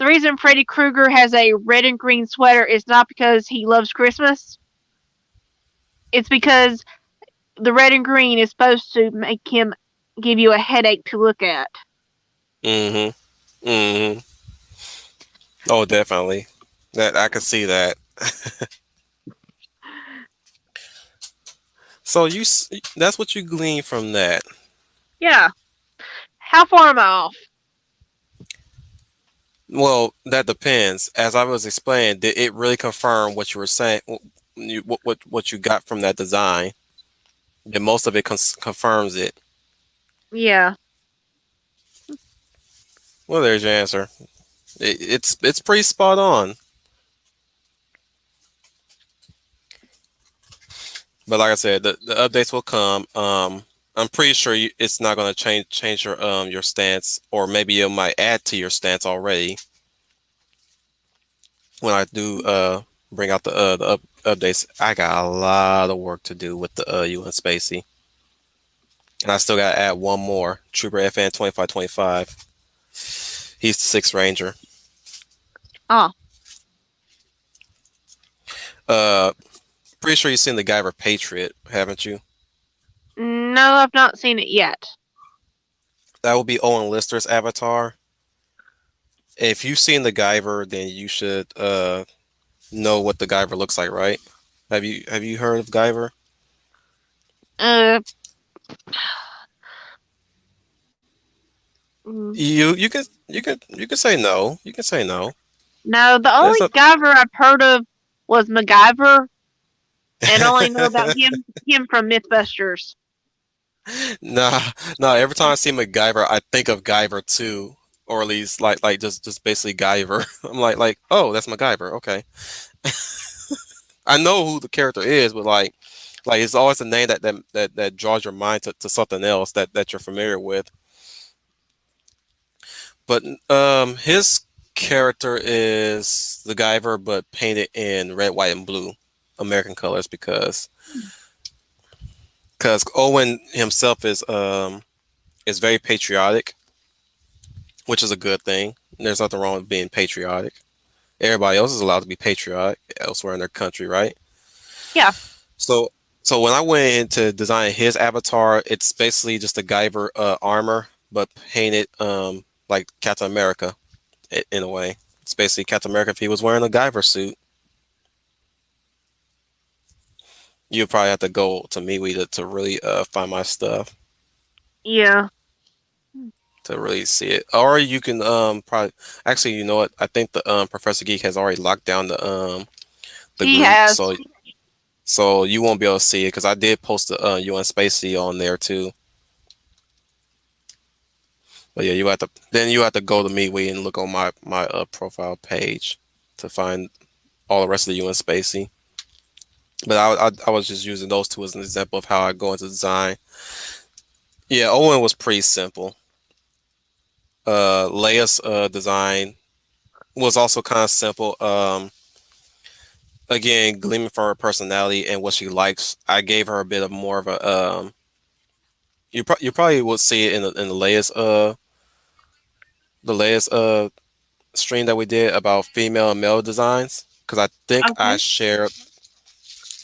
reason Freddy Krueger has a red and green sweater is not because he loves Christmas. It's because the red and green is supposed to make him give you a headache to look at. hmm hmm Oh, definitely. That I can see that. So that's what you glean from that. Yeah. How far am I off? Well, that depends. As I was explaining, did it really confirm what you were saying? What you got from that design? Did most of it confirms it? Yeah. Well, there's your answer. It's pretty spot on. But like I said, the updates will come. I'm pretty sure it's not going to change your stance, or maybe it might add to your stance already when I do bring out the updates. I got a lot of work to do with the UN Spacey, and I still got to add one more Trooper FN 2525. He's the sixth Ranger. Oh. Uh, Pretty sure you've seen the Guyver Patriot, haven't you? No, I've not seen it yet. That would be Owen Lister's avatar. If you've seen the Guyver, then you should know what the Guyver looks like, right? Have you heard of Guyver? Uh, mm, You can say no. You can say no. no, the There's only a Guyver I've heard of was MacGyver, and only know about him from MythBusters. nah, nah. Every time I see MacGyver, I think of Guyver too, or at least like just basically Guyver. I'm like oh, that's MacGyver. Okay, I know who the character is, but like it's always a name that draws your mind to something else that you're familiar with. But his character is the Guyver, but painted in red, white, and blue, American colors, because Owen himself is very patriotic, which is a good thing. There's nothing wrong with being patriotic. Everybody else is allowed to be patriotic elsewhere in their country, right? Yeah. So so when I went into designing his avatar, it's basically just a Guyver armor, but painted like Captain America in a way. It's basically Captain America if he was wearing a Guyver suit. You probably have to go to MeWe to really find my stuff Yeah. to really see it. Or you can probably actually, you know what? I think the Professor Geek has already locked down the He group, has. so you won't be able to see it because I did post the UN Spacey on there too. But yeah, you have to go to MeWe and look on my profile page to find all the rest of the UN Spacey. But I was just using those two as an example of how I go into design. Yeah, Owen was pretty simple. Leia's design was also kind of simple. Again, gleaming from her personality and what she likes, I gave her a bit of more of a you probably would see it in the latest stream that we did about female and male designs because Okay.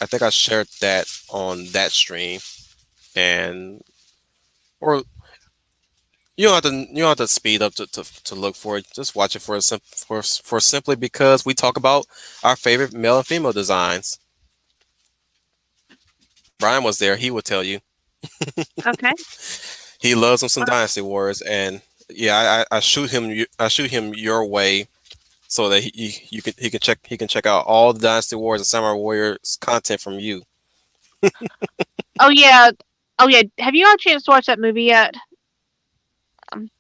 I think I shared that on that stream and or you don't have to speed up to look for it. Just watch it for simply because we talk about our favorite male and female designs. Brian was there; he would tell you Okay. he loves him some Uh, Dynasty Wars, and yeah, I shoot him your way so that he can check out all the Dynasty Wars and Samurai Warriors content from you. oh yeah. Oh yeah. Have you had a chance to watch that movie yet?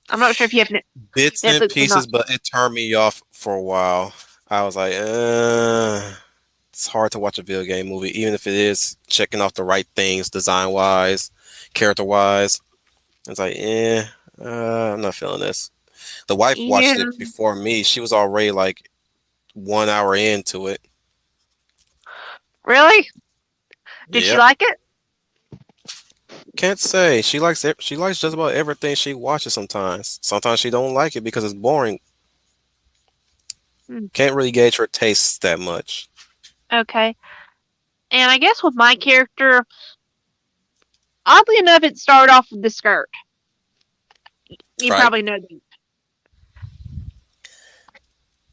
I'm not sure if you have Bits and Netflix or not. pieces, but it turned me off for a while. I was like, it's hard to watch a video game movie, even if it is checking off the right things, design wise, character wise. It's like, I'm not feeling this. The wife Yeah. watched it before me. She was already like 1 hour into it. Really? Did she Yep. like it? Can't say she likes just about everything she watches. Sometimes she don't like it because it's boring. Hmm. Can't really gauge her tastes that much. Okay. And I guess with my character, oddly enough, it started off with the skirt. You Right. probably know that.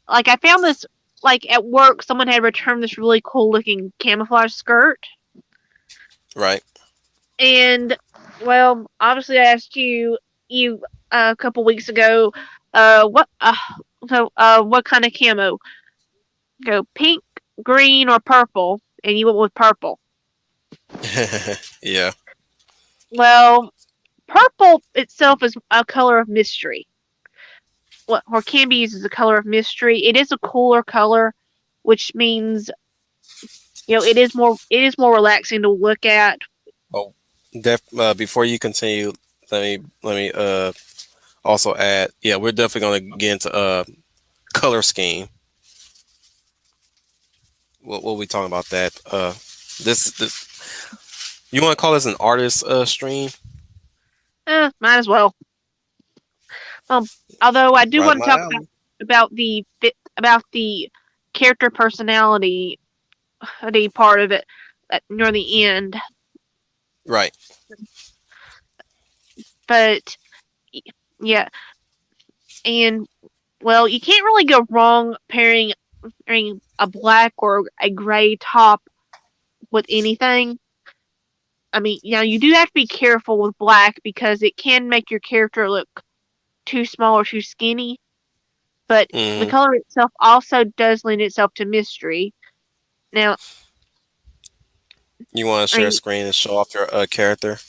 Like I found this like at work, someone had returned this really cool looking camouflage skirt, Right. and well, obviously I asked you a couple weeks ago, what what kind of camo? Go pink, green, or purple, and you went with purple. Yeah. Well, purple itself is a color of mystery. What or can be used as a color of mystery. It is a cooler color, which means it is more relaxing to look at. Oh, before you continue, let me also add. Yeah, we're definitely gonna get into color scheme. We'll be talking about that. This you want to call this an artist stream? Might as well. Um, although I do Right up want to my talk alley. about the character personality, the part of it near the end. Right. But yeah, and well, you can't really go wrong pairing a black or a gray top with anything. I mean, you do have to be careful with black because it can make your character look too small or too skinny. But the Hmm. color itself also does lend itself to mystery. Now, You want to I share a mean, screen and show off your character?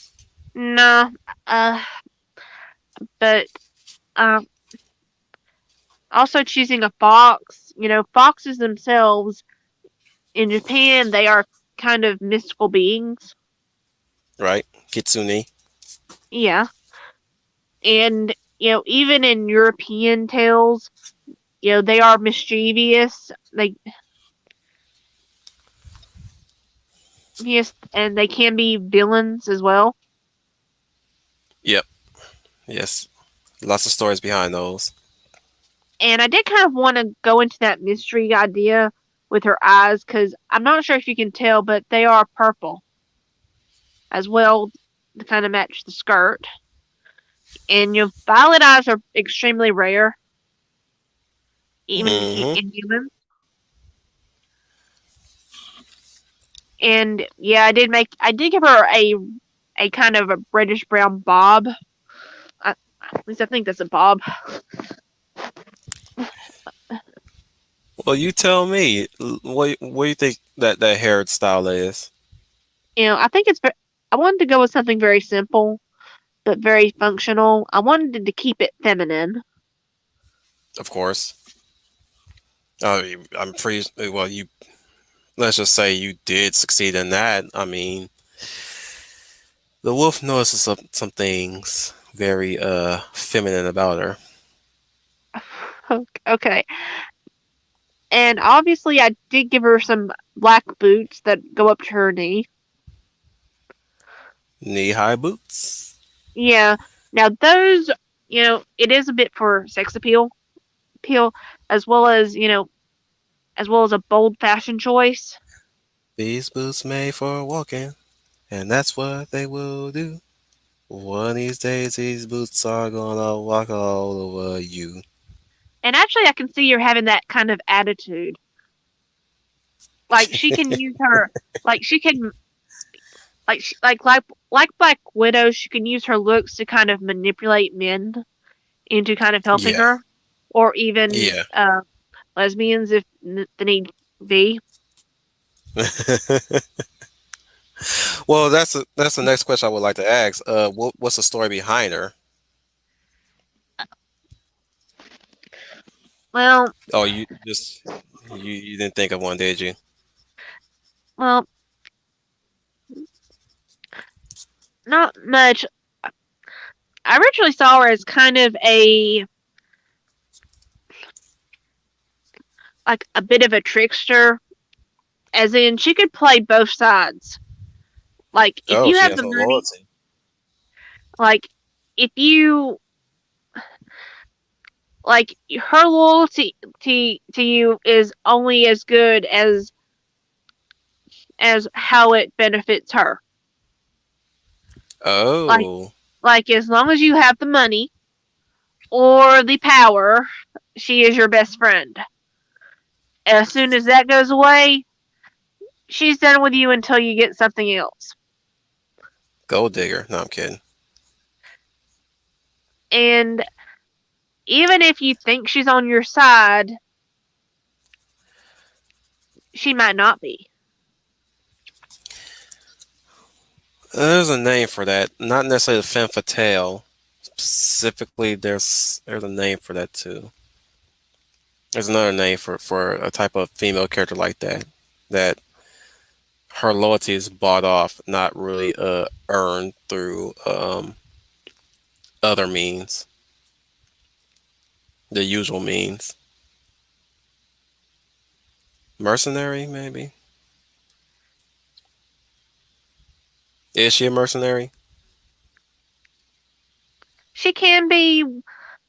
nah, uh, but um, also choosing a fox. Foxes themselves in Japan they are kind of mystical beings. Right. Kitsune. Yeah, and even in European tales, they are mischievous. Yes, and they can be villains as well. Yep. Yes. Lots of stories behind those. And I did kind of want to go into that mystery idea with her eyes because I'm not sure if you can tell, but they are purple as well to kind of match the skirt. And violet eyes are extremely rare, even Hmm. in humans. And yeah, I did give her a kind of a reddish brown bob. At least I think that's a bob. Well, you tell me. What do you think that hairstyle is? I think I wanted to go with something very simple but very functional. I wanted to keep it feminine. Of course. I'm pretty well. You let's just say you did succeed in that. I mean, the wolf notices some things very feminine about her. Okay. And obviously, I did give her some black boots that go up to her knee. Knee high boots. Yeah. Now, those, it is a bit for sex appeal, as well as, as well as a bold fashion choice. These boots made for walking, and that's what they will do. One of these days, these boots are gonna walk all over you. And actually, I can see her having that kind of attitude. Like she can use her, like she can, like Black Widow, she can use her looks to kind of manipulate men into kind of helping Yeah, her, or even yeah. lesbians if the need be. Well, that's the next question I would like to ask. What's the story behind her? Well, Oh, you didn't think of one, did you? well, not much. I originally saw her as kind of a bit of a trickster, as in she could play both sides. Like if Oh, you she have has the no money, loyalty. like if you like her loyalty to you is only as good as how it benefits her. Like Oh, like as long as you have the money or the power, she is your best friend. As soon as that goes away, she's done with you until you get something else. gold digger. No, I'm kidding. And even if you think she's on your side, she might not be. There's a name for that. Not necessarily the femme fatale. Specifically, there's a name for that too. There's another name for a type of female character like that. That her loyalty is bought off, not really earned through other means, the usual means. Mercenary, maybe. Is she a mercenary? She can be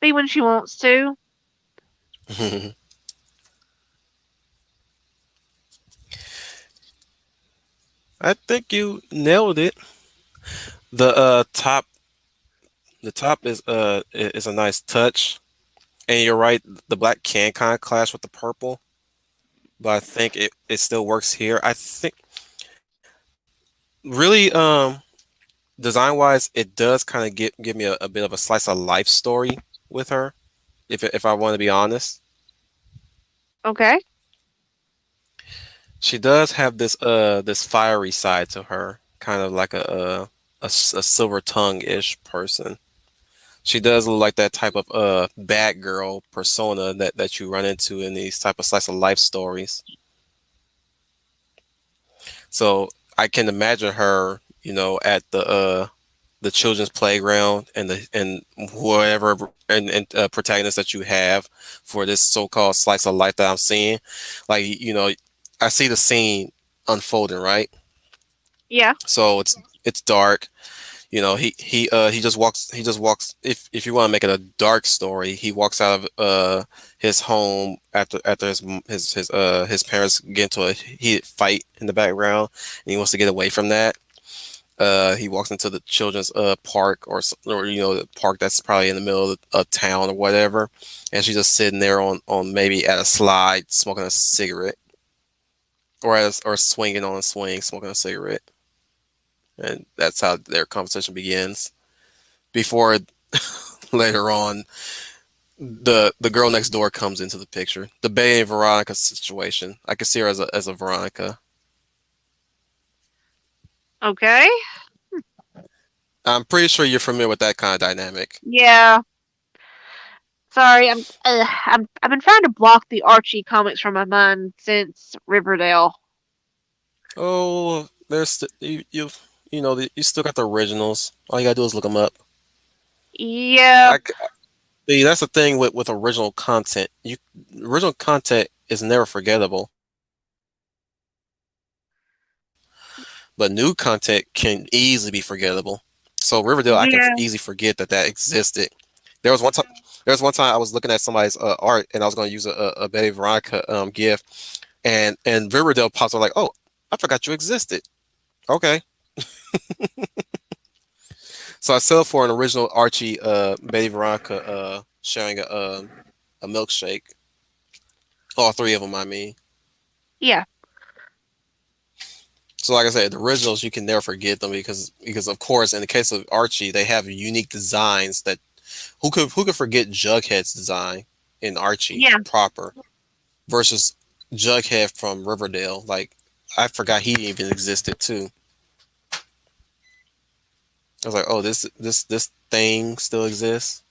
when she wants to. I think you nailed it. The the top is a nice touch, and you're right. The black can kind of clash with the purple, but I think it still works here. I think really design wise, it does kind of give me a bit of a slice of life story with her. If I want to be honest, Okay. she does have this fiery side to her, kind of like a silver tongue ish person. She does look like that type of bad girl persona that you run into in these type of slice of life stories. So I can imagine her, at the children's playground and whatever and protagonist that you have for this so-called slice of life that I'm seeing. Like, I see the scene unfolding, right? Yeah. So it's dark. He just walks if you want to make it a dark story, he walks out of his home after his parents get into a heated fight in the background, and he wants to get away from that. He walks into the children's park or the park that's probably in the middle of town or whatever, and she's just sitting there on maybe at a slide smoking a cigarette, or swinging on a swing smoking a cigarette, and that's how their conversation begins before later on the girl next door comes into the picture. The Bay and Veronica situation. I could see her as a Veronica. Okay. I'm pretty sure you're familiar with that kind of dynamic. Yeah. Sorry, I've been trying to block the Archie comics from my mind since Riverdale. Oh, you know you still got the originals. All you gotta do is look them up. Yeah. I see that's the thing with original content. Original content is never forgettable, but new content can easily be forgettable. So Riverdale, I can Yeah. easily forget that existed. There was one time. There was one time I was looking at somebody's art and I was going to use a Betty Veronica gif, and Riverdale pops up like, "Oh, I forgot you existed." Okay, so I settled for an original Archie Betty Veronica sharing a milkshake. All three of them, I mean. Yeah. So like I said, the originals you can never forget them because of course in the case of Archie they have unique designs that who could forget Jughead's design in Archie Yeah. proper versus Jughead from Riverdale. Like I forgot he even existed too. I was like, oh, this thing still exists.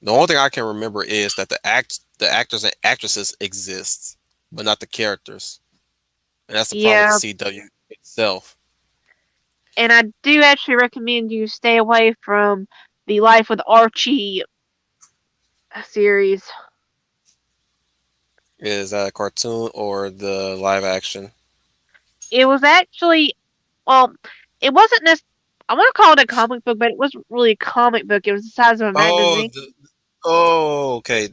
The only thing I can remember is that the actors and actresses exist, but not the characters, and that's the problem with the Yeah. CW itself. And I do actually recommend you stay away from the Life with Archie series. Is that a cartoon or the live action? It was actually, well, it wasn't this. I want to call it a comic book, but it wasn't really a comic book. It was the size of a Oh, magazine. okay.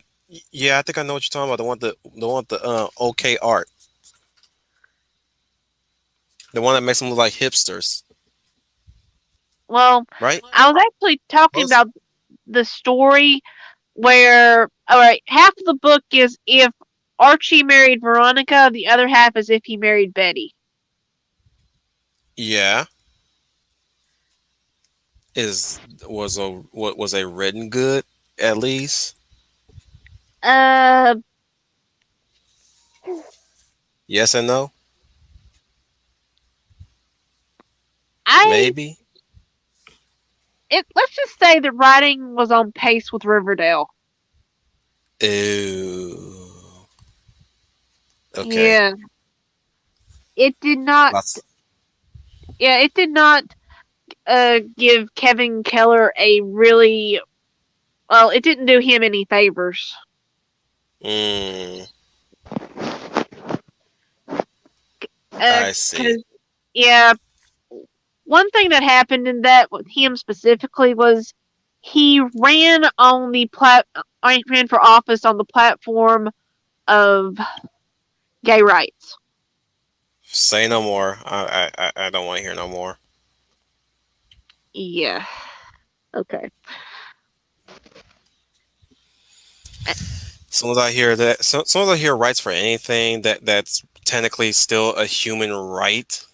Yeah, I think I know what you're talking about. The one with the okay art, the one that makes them look like hipsters, Well, right? I was actually talking Those. about the story where, all right, half of the book is if Archie married Veronica, the other half is if he married Betty. Yeah, is was a written good at least? Uh, Yes and no, I maybe. let's just say the writing was on pace with Riverdale. Ooh, okay. Yeah, it did not. Lots. Yeah, it did not give Kevin Keller a really well. It didn't do him any favors. Mm, I see. Because yeah, one thing that happened in that with him specifically was he ran on the ran for office on the platform of gay rights. Say no more. I don't want to hear no more. Yeah. Okay. Uh, Soon as I hear that, soon as I hear rights for anything that's technically still a human right,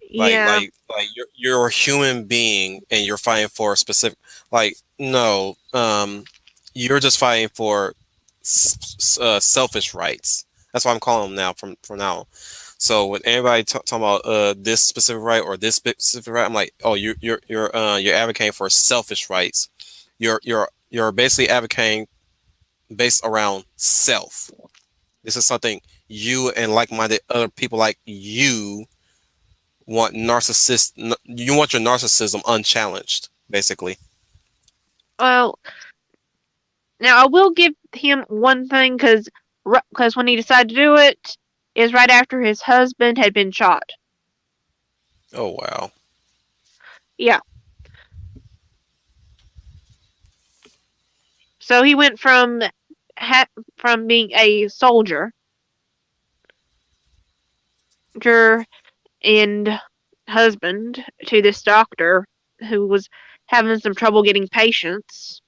Yeah. like you're a human being and you're fighting for a specific, like no, you're just fighting for selfish rights. That's what I'm calling them now from now on. So when anybody talking about this specific right or this specific right, I'm like, oh, you're advocating for selfish rights. You're basically advocating based around self. This is something you and like-minded other people like you want you want your narcissism unchallenged, basically. Well, now I will give him one thing because when he decided to do it is right after his husband had been shot. Oh wow. Yeah. So he went from being a soldier and husband to this doctor who was having some trouble getting patients.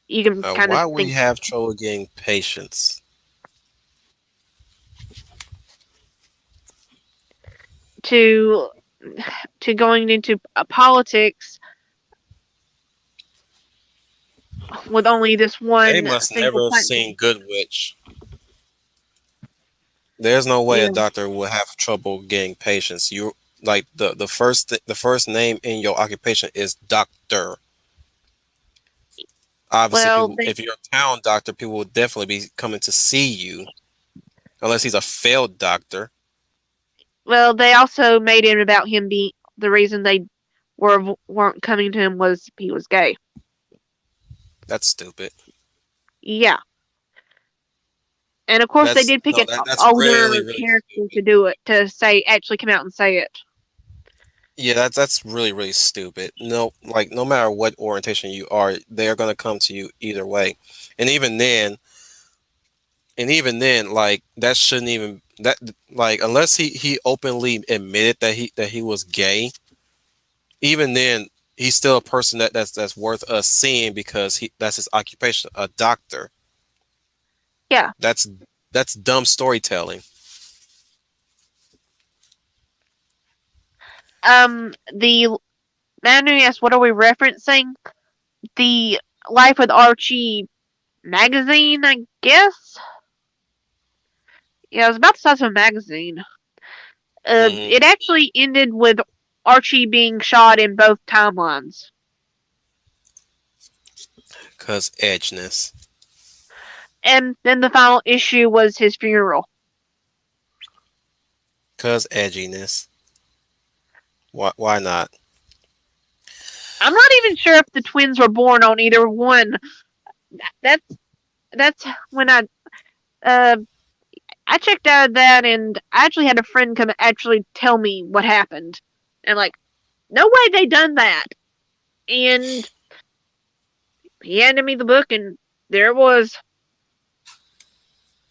You can kind of Why would think you have trouble getting patience? to to going into politics with only this They one must single never have platform. seen Good Witch. There's no way a Yeah. doctor would have trouble getting patients. You like the first name in your occupation is doctor. Obviously, Well, people, they if you're a town doctor, people will definitely be coming to see you, unless he's a failed doctor. they also made it about him being the reason they weren't coming to him was he was gay. That's stupid. Yeah. And of course, they That's did pick no, an that's really older really character stupid. to do it, to say, actually come out and say it. Yeah, that's really really stupid. No, like no matter what orientation you are, they are gonna come to you either way, and even then, like that shouldn't even that like unless he openly admitted that he was gay, even then he's still a person that's worth us seeing because he that's his occupation, a doctor. Yeah. That's dumb storytelling. The Manu asked, what are we referencing? The Life with Archie magazine, I guess? Yeah, it was about the size of a magazine. Hmm. It actually ended with Archie being shot in both timelines. Cause edgeness. And then the final issue was his funeral. Cause edginess. Why not? I'm not even sure if the twins were born on either one. That's that's when uh I checked out of that, and I actually had a friend come actually tell me what happened. And like, no way they done that. And he handed me the book, and there it was.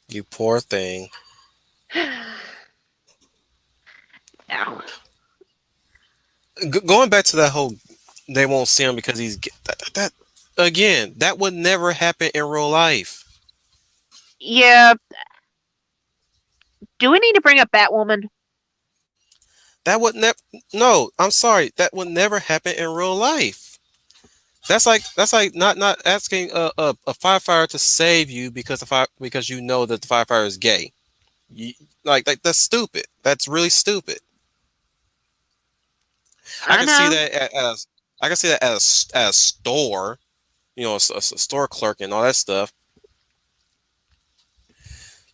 You poor thing. Ow. Going back to that whole they won't see him because that again, that would never happen in real life. Yeah, do we need to bring up Batwoman? That would never. No, I'm sorry. That would never happen in real life. That's like not asking a firefighter to save you because because you know that the firefighter is gay. You, that's stupid. That's really stupid. I I can see know. that as I can see that as a store, you know, a store clerk and all that stuff,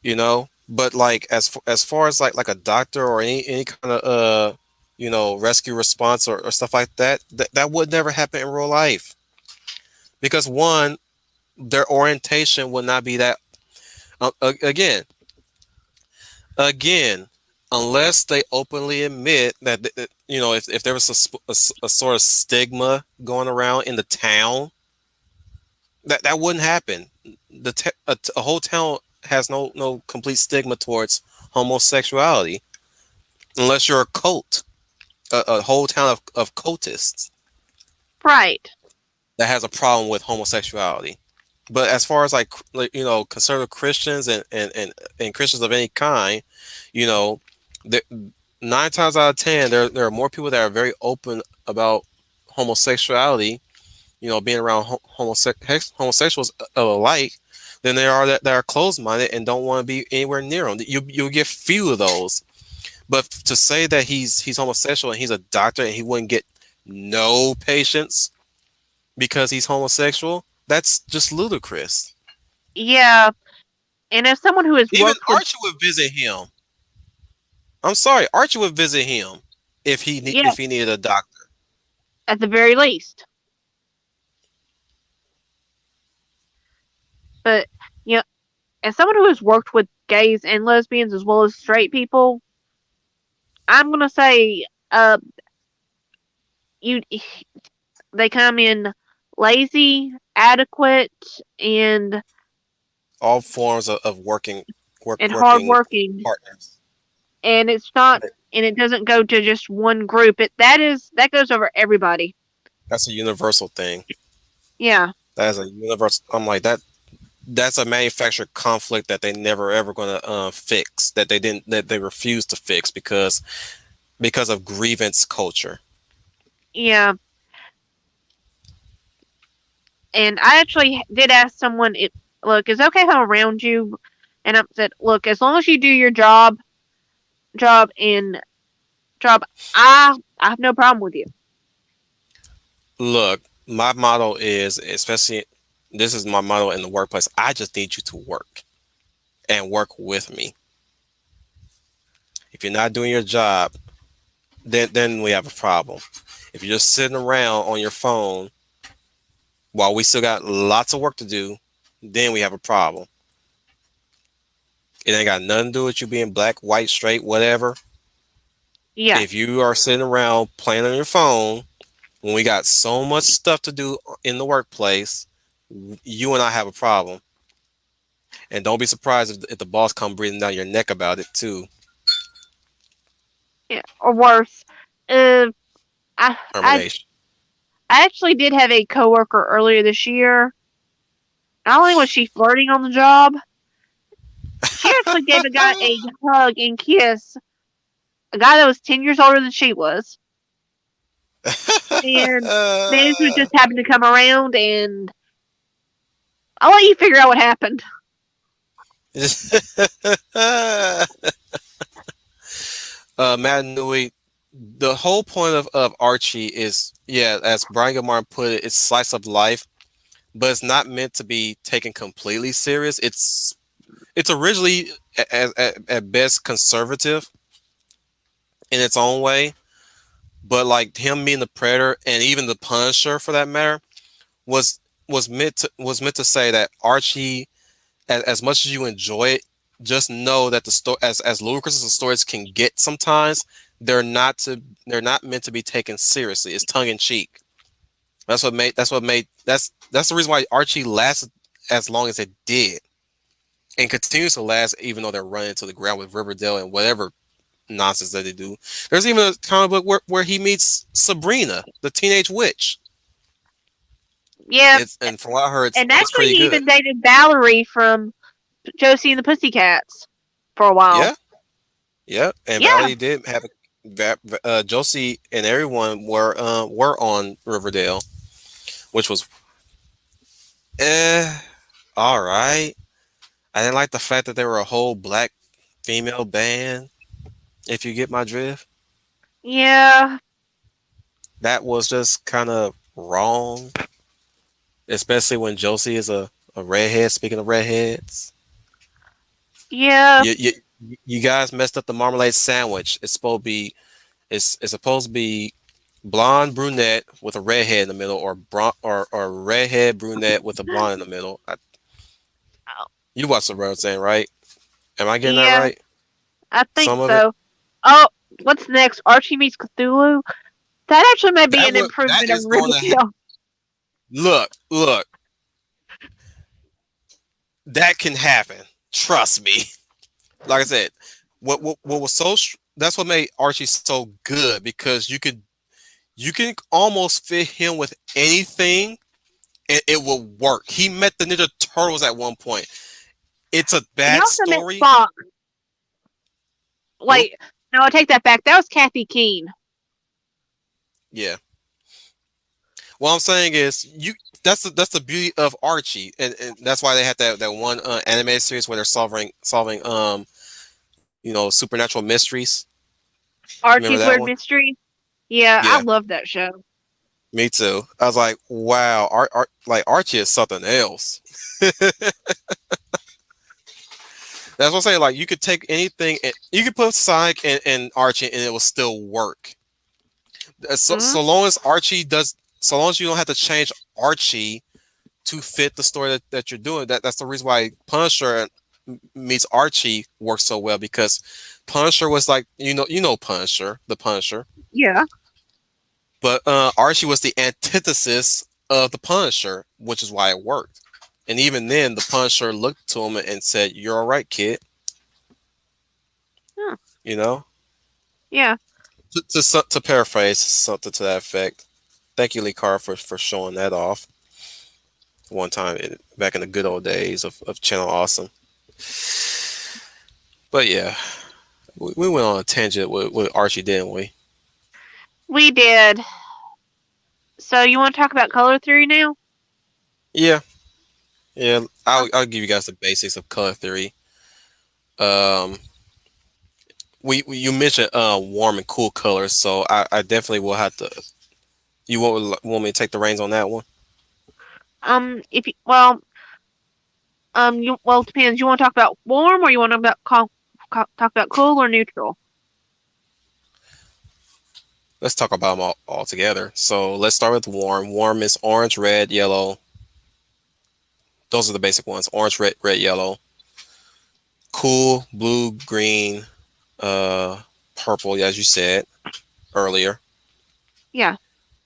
you know. But like as far as like a doctor or any kind of you know rescue response or stuff like that, that would never happen in real life because one, their orientation would not be that. Again, again, unless they openly admit that you know if there was a sort of stigma going around in the town, that wouldn't happen. A whole town has no complete stigma towards homosexuality unless you're a cult, a whole town of cultists Right. that has a problem with homosexuality. But as far as like you know conservative Christians and Christians of any kind, you know, the, 9 times out of 10 there are more people that are very open about homosexuality, you know, being around homosexuals alike than there are that are closed minded and don't want to be anywhere near them. You'll get few of those. But to say that he's homosexual and he's a doctor and he wouldn't get no patients because he's homosexual, that's just ludicrous. Yeah. And as someone who has Even worked with, Archie would visit him. I'm sorry, Archie would visit him yeah, if he needed a doctor. at the very least. But, you know, as someone who has worked with gays and lesbians as well as straight people, I'm going to say, you they come in lazy, adequate, and All forms of working hardworking, partners. and it's not, and it doesn't go to just one group. That goes over everybody. That's a universal thing. Yeah, That is a universal. I'm like that. That's a manufactured conflict that they never ever gonna fix. That they didn't. That they refuse to fix because of grievance culture. yeah. And I actually did ask someone, look, is it okay if I'm around you? And I said, look, as long as you do your job and job, I have no problem with you. Look, my motto is, especially this is my motto in the workplace. I just need you to work and work with me. If you're not doing your job, then we have a problem. If you're just sitting around on your phone while we still got lots of work to do, then we have a problem. It ain't got nothing to do with you being black, white, straight, whatever. Yeah, If you are sitting around playing on your phone when we got so much stuff to do in the workplace, you and I have a problem. And don't be surprised if the boss come breathing down your neck about it too. yeah, or worse. Uh, I, I, Termination. I actually did have a coworker earlier this year. Not only was she flirting on the job, she actually gave a guy a hug and kiss, a guy that was 10 years older than she was. And management just happened to come around, and I'll let you figure out what happened. Matt Nui, the whole point of Archie is, yeah, as Brian Gilmar put it, it's slice of life, but it's not meant to be taken completely serious. It's originally at best conservative in its own way, but like him being the Predator and even the Punisher for that matter was was meant to say that Archie, as much as you enjoy it, just know that the story, as ludicrous as the stories can get sometimes, they're not meant to be taken seriously. It's tongue in cheek. That's the reason why Archie lasted as long as it did and continues to last even though they're running to the ground with Riverdale and whatever nonsense that they do. There's even a comic book where he meets Sabrina, the teenage witch. Yeah, And from what I heard, and it's actually, pretty he good. even dated Valerie from Josie and the Pussycats for a while. Yeah, yeah. And Yeah, Valley did have Josie and everyone were on Riverdale, which was eh all right. I didn't like the fact that they were a whole black female band. If you get my drift, yeah, that was just kind of wrong, especially when Josie is a redhead. Speaking of redheads, yeah. you, you you guys messed up the marmalade sandwich. It's supposed to be blonde brunette with a redhead in the middle, or redhead brunette with a blonde in the middle. You watched the road saying right? Am I getting that Yeah, right? I think Some of it. so. Oh, what's next? Archie meets Cthulhu? That actually might be an That improvement is on going to Riverdale. look. That can happen. Trust me. Like I said, what was that's what made Archie so good because you can almost fit him with anything and it will work. He met the Ninja Turtles at one point. It's a He bad also met story. Spock. Who? Wait, no, I take that back. That was Kathy Keene. Yeah. What I'm saying is that's the beauty of Archie, and that's why they had that one animated series where they're solving supernatural mysteries. Remember Archie's that Weird one? Mystery. Yeah, I Yeah, love that show. me too. I was like, wow, like Archie is something else. That's what I'm saying. Like you could take anything and you could put Sonic and Archie and it will still work. Hmm. So long as you don't have to change Archie to fit the story that you're doing. That's the reason why Punisher meets Archie works so well because Punisher was like Punisher, the Punisher, Yeah. but Archie was the antithesis of the Punisher, which is why it worked. And even then, the Punisher looked to him and said, "You're all right, kid." Huh. You know, Yeah. to paraphrase something to that effect. Thank you, Lee Carr, for showing that off one time back in the good old days of Channel Awesome. But yeah, we went on a tangent with Archie, didn't we? We did. So you want to talk about color theory now? Yeah, yeah. Um, I'll give you guys the basics of color theory. Um, you mentioned warm and cool colors, so I definitely will have to. You want me to take the reins on that one? if you, well, it depends. You want to talk about warm or you want to talk about cool or neutral? Let's talk about them all together. So let's start with warm. Warm is orange, red, yellow. Those are the basic ones. Orange, red, yellow. Cool, blue, green, uh, purple, as you said earlier. Yeah,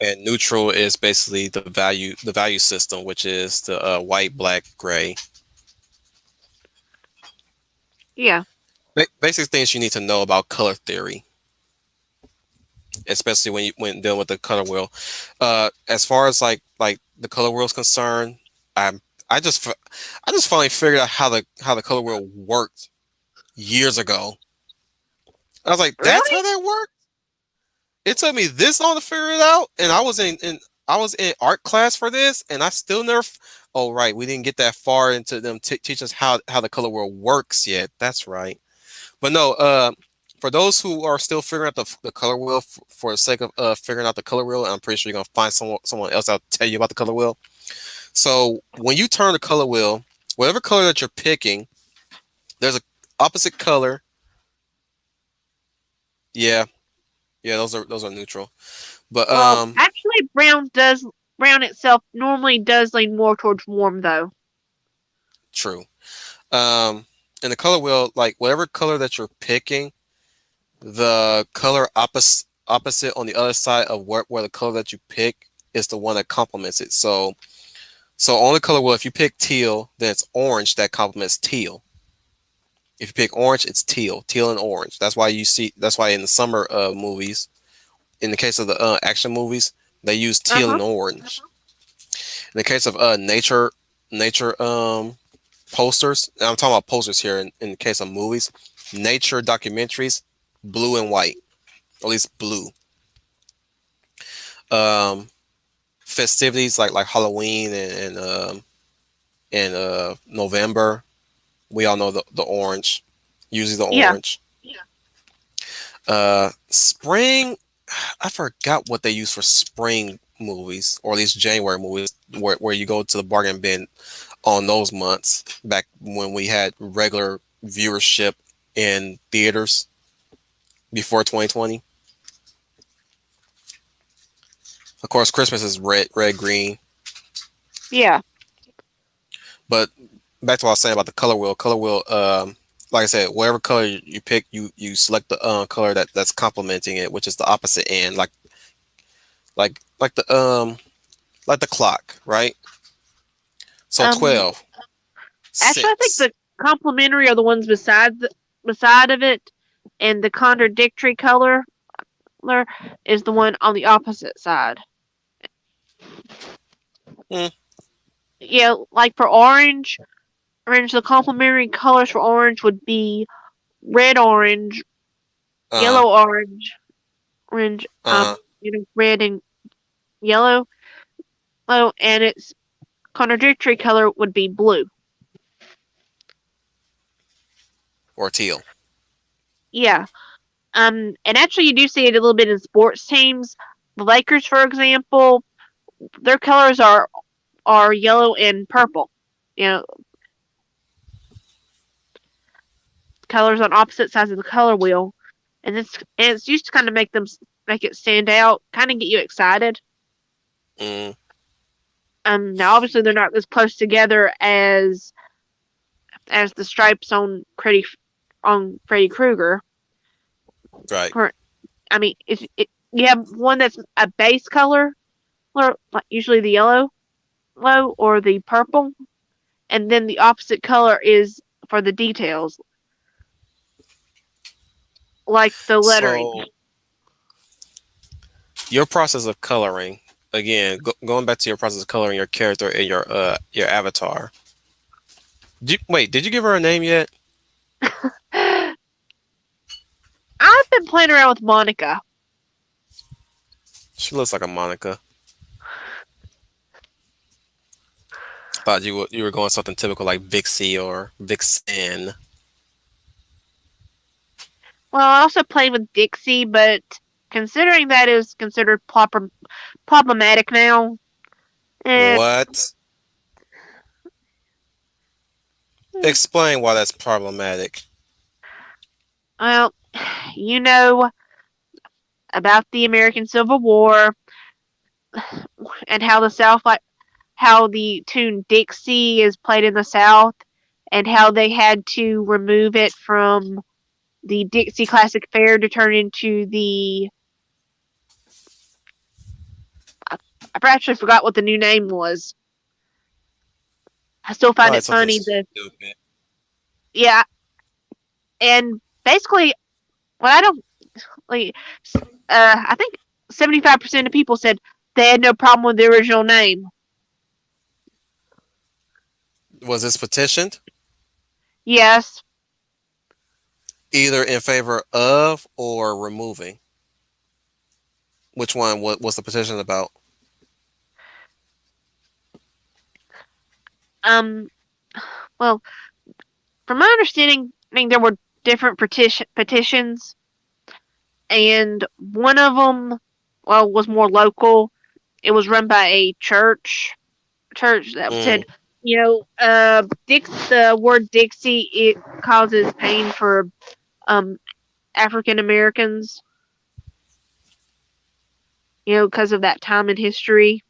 And neutral is basically the value system, which is the white, black, gray. yeah. Basic things you need to know about color theory, especially when dealing with the color wheel. As far as like the color wheel is concerned, I'm I just I just finally figured out how the color wheel worked years ago. I was like, that's Really? how that worked. It took me this long to figure it out, and I was in art class for this, and I still never. Oh right, we didn't get that far into them teach us how the color wheel works yet. That's right. But no, for those who are still figuring out the color wheel for the sake of figuring out the color wheel, I'm pretty sure you're gonna find someone else out to tell you about the color wheel. So when you turn the color wheel, whatever color that you're picking, there's a opposite color. Yeah, yeah, those are neutral. But Well, actually, brown itself normally does lean more towards warm though. true. Um, in the color wheel, like whatever color that you're picking, the color opposite on the other side of where the color that you pick is the one that complements it. So on the color wheel, if you pick teal, then it's orange that complements teal. If you pick orange, it's teal and orange. That's why you see. That's why in the summer movies, in the case of the action movies, they use Uh teal huh. and orange. In the case of nature posters, and I'm talking about posters here. In the case of movies, nature documentaries, blue and white, or at least blue. Um, Festivities like Halloween and November, we all know the orange, usually the Yeah. orange. Spring, I forgot what they use for spring movies, or at least January movies, where you go to the bargain bin on those months back when we had regular viewership in theaters before 2020. Of course, Christmas is red, green. Yeah. But back to what I was saying about the color wheel. Color wheel, like I said, whatever color you pick, you select the color that's complementing it, which is the opposite end, like like the um like the clock, right? So Um. 12, Actually, I think 6. the complementary are the ones beside of it, and the contradictory color is the one on the opposite side. Hmm, Yeah, like for orange, the complementary colors for orange would be red orange, uh, yellow orange, uh, red and yellow. Oh, and its contradictory color would be blue. or teal. Yeah. And actually, you do see it a little bit in sports teams. The Lakers, for example, their colors are yellow and purple. You know, colors on opposite sides of the color wheel, and it's used to kind of make it stand out, kind of get you excited. Mm, Now obviously they're not as close together as the stripes on Freddy Krueger. right. For I mean, you have one that's a base color, like usually the yellow, or the purple, and then the opposite color is for the details, like the lettering. So your process of coloring, again, going back to your process of coloring your character and your avatar. Wait, did you give her a name yet? I've been playing around with Monica. She looks like a Monica. thought you were going something typical like Vixie or Vixen. Well, I also played with Dixie, but considering that is considered problematic now, eh, What? Explain why that's problematic. well, you know about the American Civil War and how the South, like how the tune Dixie is played in the South, and how they had to remove it from the Dixie Classic Fair to turn into the. I actually forgot what the new name was. I still find Probably it something funny that stupid. yeah, and basically, what I don't like, I think 75% of people said they had no problem with the original name. Was this petitioned? Yes, Either in favor of or removing? Which one? What was the petition about? um, well, from my understanding, I mean, there were different petitions, and one of them, well, was more local. It was run by a church that Mm, said, the word Dixie it causes pain for um African Americans, because of that time in history.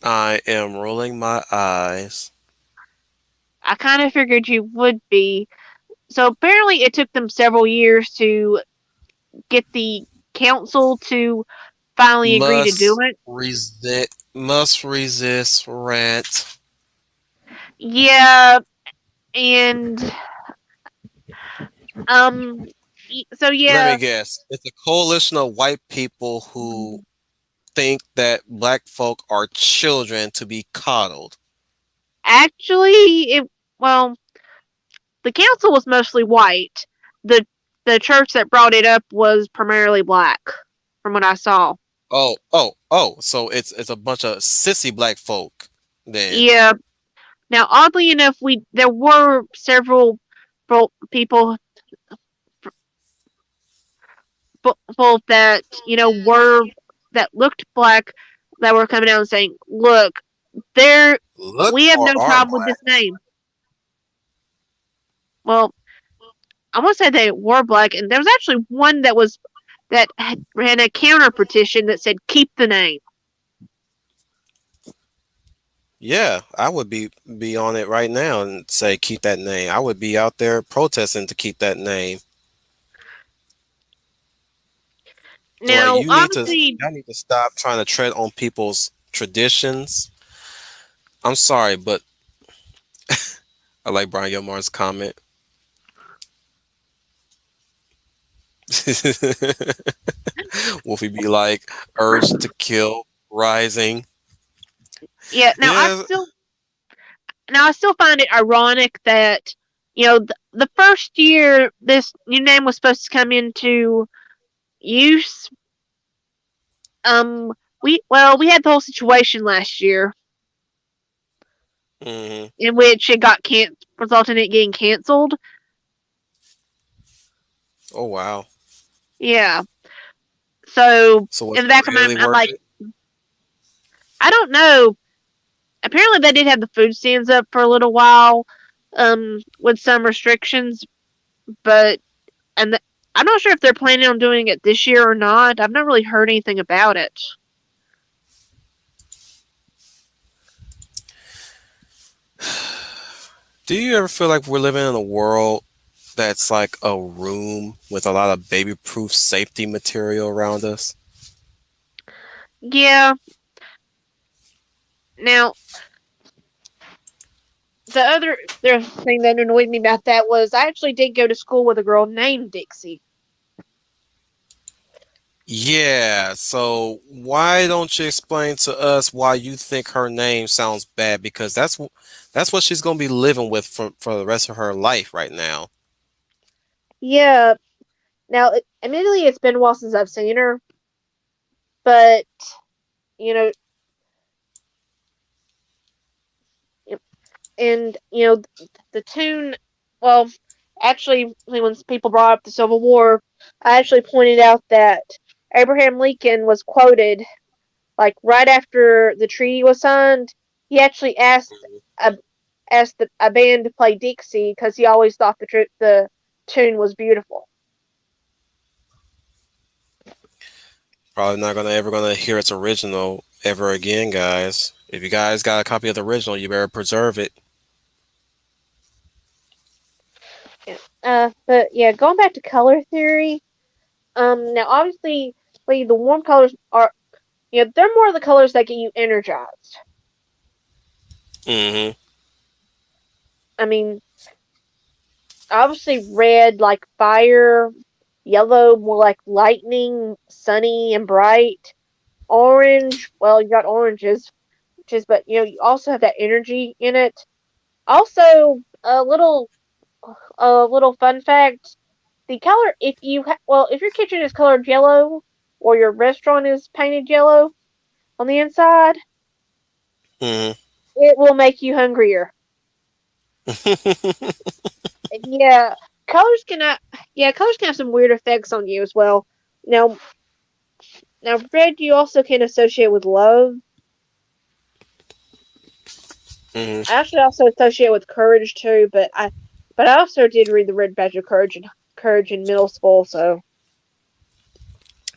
I am rolling my eyes. I kind of figured you would be. So apparently, it took them several years to get the council to finally agree to do it. Must resist rant. Yeah, and um, so Let yeah, me guess. It's a coalition of white people who think that black folk are children to be coddled. actually, well, the council was mostly white. the The church that brought it up was primarily black, from what I saw. Oh. So it's a bunch of sissy black folk then. Yeah. Now, oddly enough, we there were several people both that were that looked black that were coming out and saying, "Look, there Look we have no or are problem with black. this name." Well, I want to say they were black, and there was actually one that ran a counter petition that said, "Keep the name." Yeah, I would be on it right now and say keep that name. I would be out there protesting to keep that name. Like Now, obviously, y'all need to stop trying to tread on people's traditions. I'm sorry, but I like Brian Gilmore's comment. Wolfie be like, urge to kill rising. yeah. Yeah, Now I still find it ironic that the first year this new name was supposed to come into use. Um, we had the whole situation last year hmm. in which it got resulted in it getting canceled. Oh wow. Yeah. So So was in the it back of my really mind, I'm worth like, it? I don't know. Apparently, they did have the food stands up for a little while, with some restrictions, but and the, I'm not sure if they're planning on doing it this year or not. I've not really heard anything about it. Do you ever feel like we're living in a world that's like a room with a lot of baby-proof safety material around us? Yeah. Now, the other thing that annoyed me about that was I actually did go to school with a girl named Dixie. Yeah, so why don't you explain to us why you think her name sounds bad? Because that's what she's gonna be living with for the rest of her life right now. Yeah. Now, admittedly, it's been a while since I've seen her, but you know, And the tune. Well, actually, when people brought up the Civil War, I actually pointed out that Abraham Lincoln was quoted like right after the treaty was signed. He actually a a band to play Dixie because he always thought the tune was beautiful. Probably not gonna hear its original ever again, guys. If you guys got a copy of the original, you better preserve it. But yeah, going back to color theory. Now obviously, the warm colors are they're more the colors that get you energized. Hmm. I mean, obviously red like fire, yellow more like lightning, sunny and bright. Orange, well, you got oranges, but you also have that energy in it. Also, a little fun fact: the color if your kitchen is colored yellow or your restaurant is painted yellow on the inside, Hmm. it will make you hungrier. Yeah, colors can uh, colors can have some weird effects on you as well. Now, red you also can associate with love. Hmm. I actually also associate with courage too, but I also did read the Red Badge of Courage in middle school, so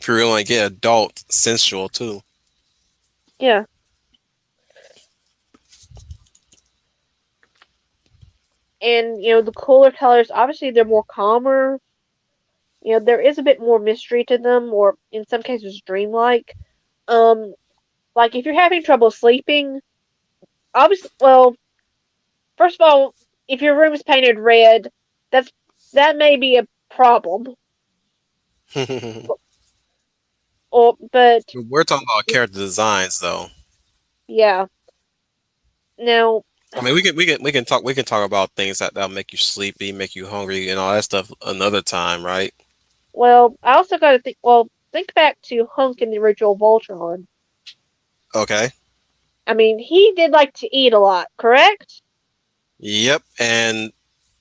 If you really want to get adult, sensual too. yeah. And the cooler colors, obviously they're more calmer. There is a bit more mystery to them, or in some cases dreamlike. Um, like if you're having trouble sleeping, obviously, well, first of all, if your room is painted red, that's that may be a problem. Or but We're talking about character designs, though. yeah. Now, I mean, we can talk about things that'll make you sleepy, make you hungry, and all that stuff another time, right? well, I also got to think. Well, think back to Hunk in the original Voltron. Okay. I mean, he did like to eat a lot, correct? Yep. And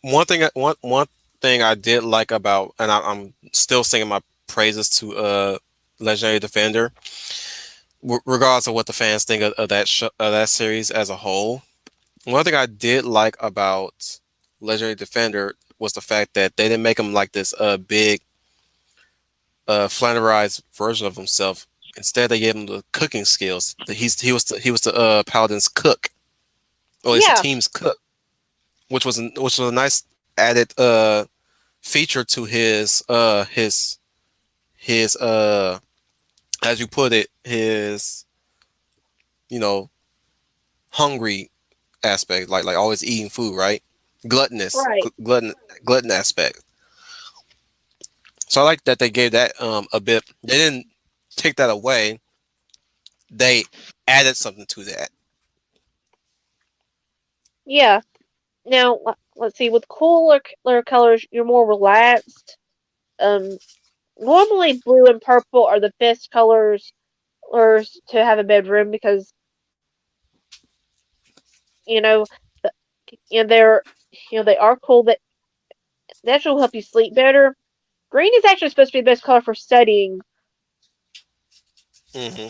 one thing I did like about, and I'm still singing my praises to Legendary Defender, regardless of what the fans think of that series as a whole. One thing I did like about Legendary Defender was the fact that they didn't make him like this big flannerized version of himself. Instead, they gave him the cooking skills. He was the paladin's cook, or at least the Yeah, team's cook, which was a nice added feature to his as you put it, his you know hungry aspect, like always eating food, right? Gluttonous, right. glutton aspect. So I like that they gave that a bit. They didn't take that away. They added something to that. Yeah. Now, let's see. With cooler colors, you're more relaxed. Um, Normally blue and purple are the best colors to have a bedroom because you know, the, they're they are cool. That should help you sleep better. Green is actually supposed to be the best color for studying. Hmm.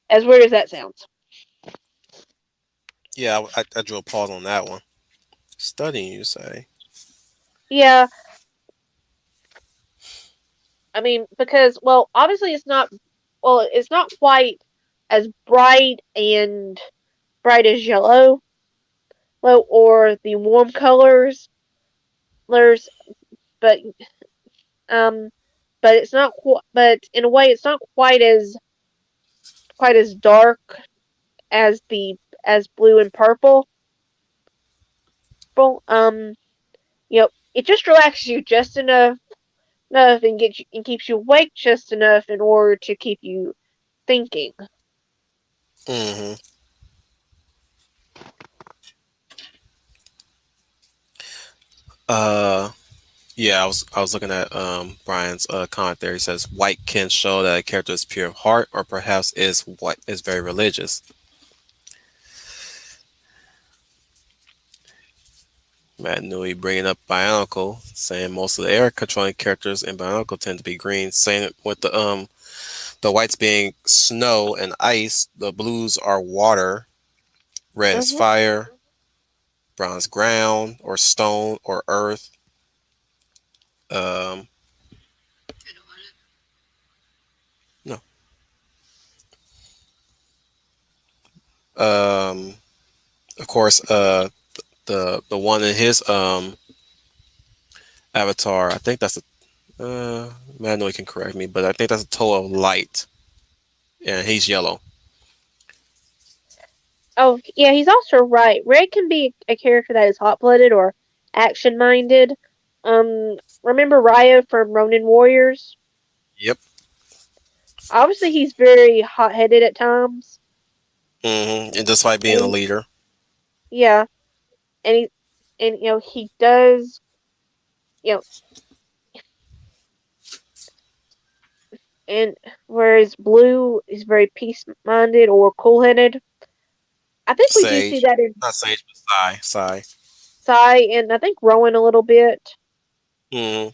As weird as that sounds. Yeah, I drew a pause on that one. Studying, you say? Yeah, I mean because obviously it's not quite as bright as yellow, or the warm colors, but um, but it's not but in a way it's not quite as dark as the as blue and purple. Um, it just relaxes you just enough and keeps you awake just enough in order to keep you thinking. Hmm. Uh, yeah, I was looking at Brian's comment there. He says white can show that a character is pure of heart, or perhaps is very religious. Matt Nui bringing up Bionicle, saying most of the air controlling characters in Bionicle tend to be green. Saying it with the whites being snow and ice, the blues are water, red is Hmm. fire, brown is ground or stone or earth. Um, no. Um, of course, the one in his avatar, I think that's a Matt Nui can correct me, but I think that's a total of light, and he's yellow. Oh, yeah, he's also right. Red can be a character that is hot-blooded or action-minded. Remember Ryo from Ronin Warriors? Yep. Obviously, he's very hot-headed at times, And despite and being a leader, yeah, and he does, you know, and whereas Blue is very peace-minded or cool-headed. I think we do see Sage, that in not Sage, but Sai, Sai. Sai and I think Rowan a little bit. hmm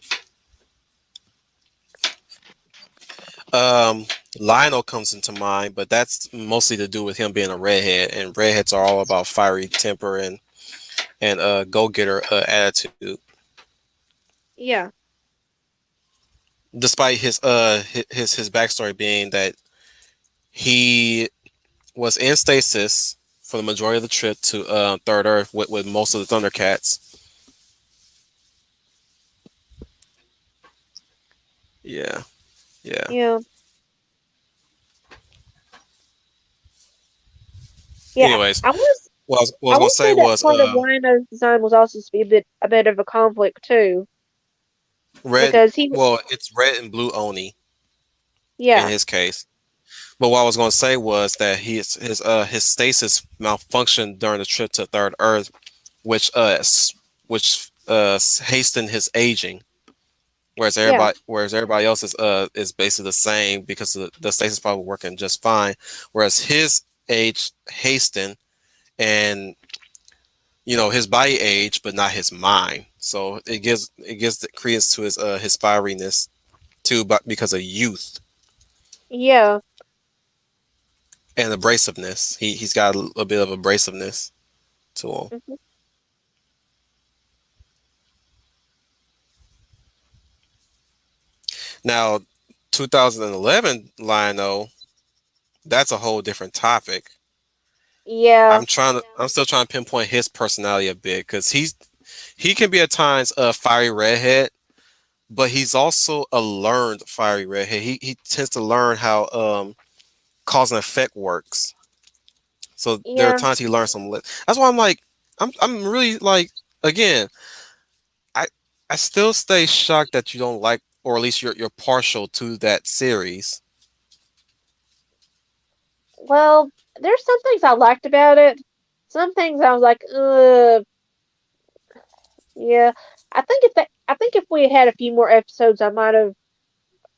Um, Lionel comes into mind, but that's mostly to do with him being a redhead, and redheads are all about fiery temper and go getter attitude. Yeah, Despite his backstory being that he was in stasis for the majority of the trip to Third Earth with most of the Thundercats. Yeah, yeah. yeah, yeah. Anyways, I was what I I was gonna will say say that was part of Rhino's design was also to be a bit of a conflict too, red. because he Well, it's red and blue Oni in yeah his case. But what I was going to say was that his stasis malfunctioned during the trip to Third Earth, which hastened his aging. yeah Whereas everybody else is basically the same because the stasis pod was working just fine. Whereas his age hastened, and his body aged, but not his mind. So it gives the credence to his fieriness too, but because of youth yeah. and abrasiveness. He's got a bit of abrasiveness to him. Hmm. Now, 2011 Lionel, that's a whole different topic. Yeah, I'm still trying to pinpoint his personality a bit because he can be at times a fiery redhead, but he's also a learned fiery redhead. He tends to learn how cause and effect works. So there are yeah. times he learns That's why I'm like, I'm really like, again, I I still stay shocked that you don't like, or at least you're partial to that series. Well, there's some things I liked about it. Some things I was like, yeah. I think if we had had a few more episodes, I might have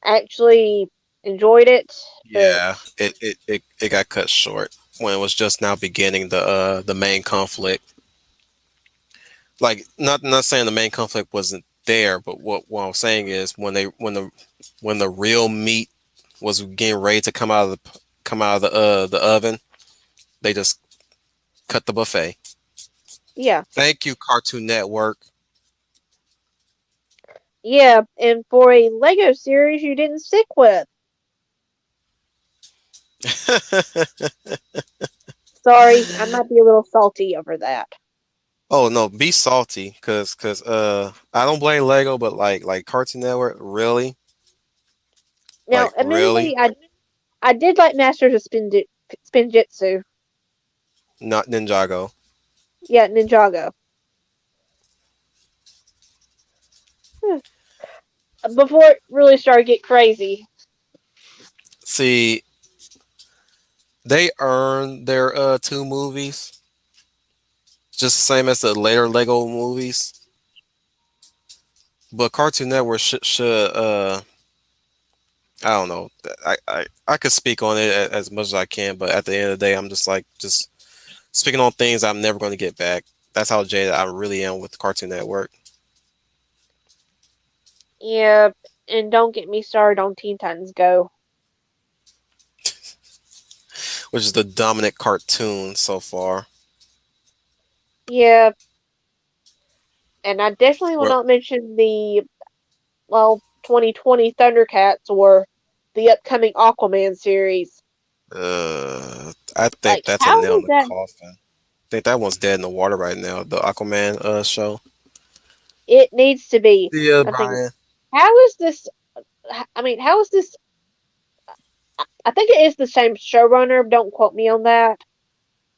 actually enjoyed it. But Yeah, it got cut short when it was just now beginning the main conflict. Like, not saying the main conflict wasn't there, but what I'm saying is when the real meat was getting ready to come out of the oven, they just cut the buffet. yeah, Thank you, Cartoon Network. yeah. And for a Lego series you didn't stick with. Sorry, I might be a little salty over that. Oh no, be salty, cause I don't blame Lego, but like Cartoon Network, really, Now, like really, admittedly, I did like Masters of Spinjitzu. not Ninjago. Yeah, Ninjago. Hmm. Before it really started to get crazy. See, they earned their two movies, just the same as the later Lego movies. But Cartoon Network should I don't know. I could speak on it as much as I can, but at the end of the day, I'm just like just speaking on things I'm never going to get back. that's how jaded I really am with Cartoon Network, Yeah, and don't get me started on Teen Titans Go. which is the dominant cartoon so far. Yeah, and I definitely will Well, not mention the, well, 2020 Thundercats or the upcoming Aquaman series. I think Like, that's a how nail in is the that? coffin. I think that one's dead in the water right now. The Aquaman show. It needs to be. Yeah, I think, Brian. how is this? I mean, how is this? I think it is the same showrunner. Don't quote me on that.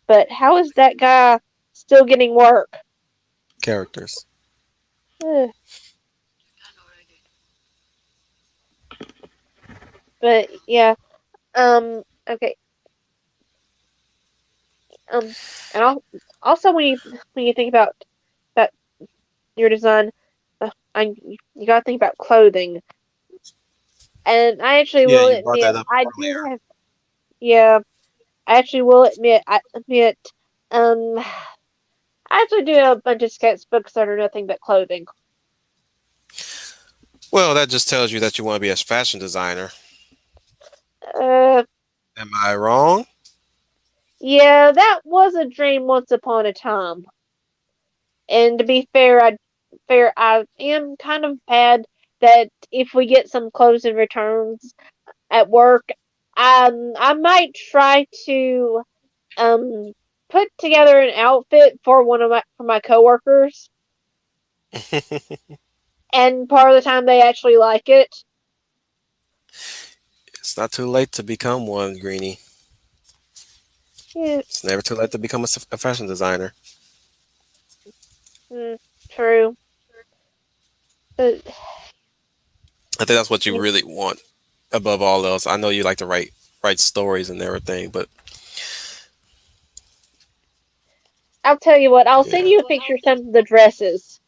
But how is that guy still getting work? Characters. Ugh. But yeah. Okay. Um. And also when you think about your design, you gotta think about clothing. And I actually Yeah, will you brought admit that up I earlier. do have. Yeah. I actually will admit. I admit. Um. I actually do have a bunch of sketchbooks that are nothing but clothing. Well, that just tells you that you want to be a fashion designer. Uh. Am I wrong? Yeah. That was a dream once upon a time. And to be fair, I am kind of bad that if we get some clothes in returns at work, I might try to um put together an outfit for my coworkers, and part of the time they actually like it. It's not too late to become one, Greenie. Yeah, It's never too late to become a fashion designer. mm, true. But I think that's what you you know, really want above all else. I know you like to write stories and everything, but I'll tell you what. I'll send yeah. you a picture of some of the dresses.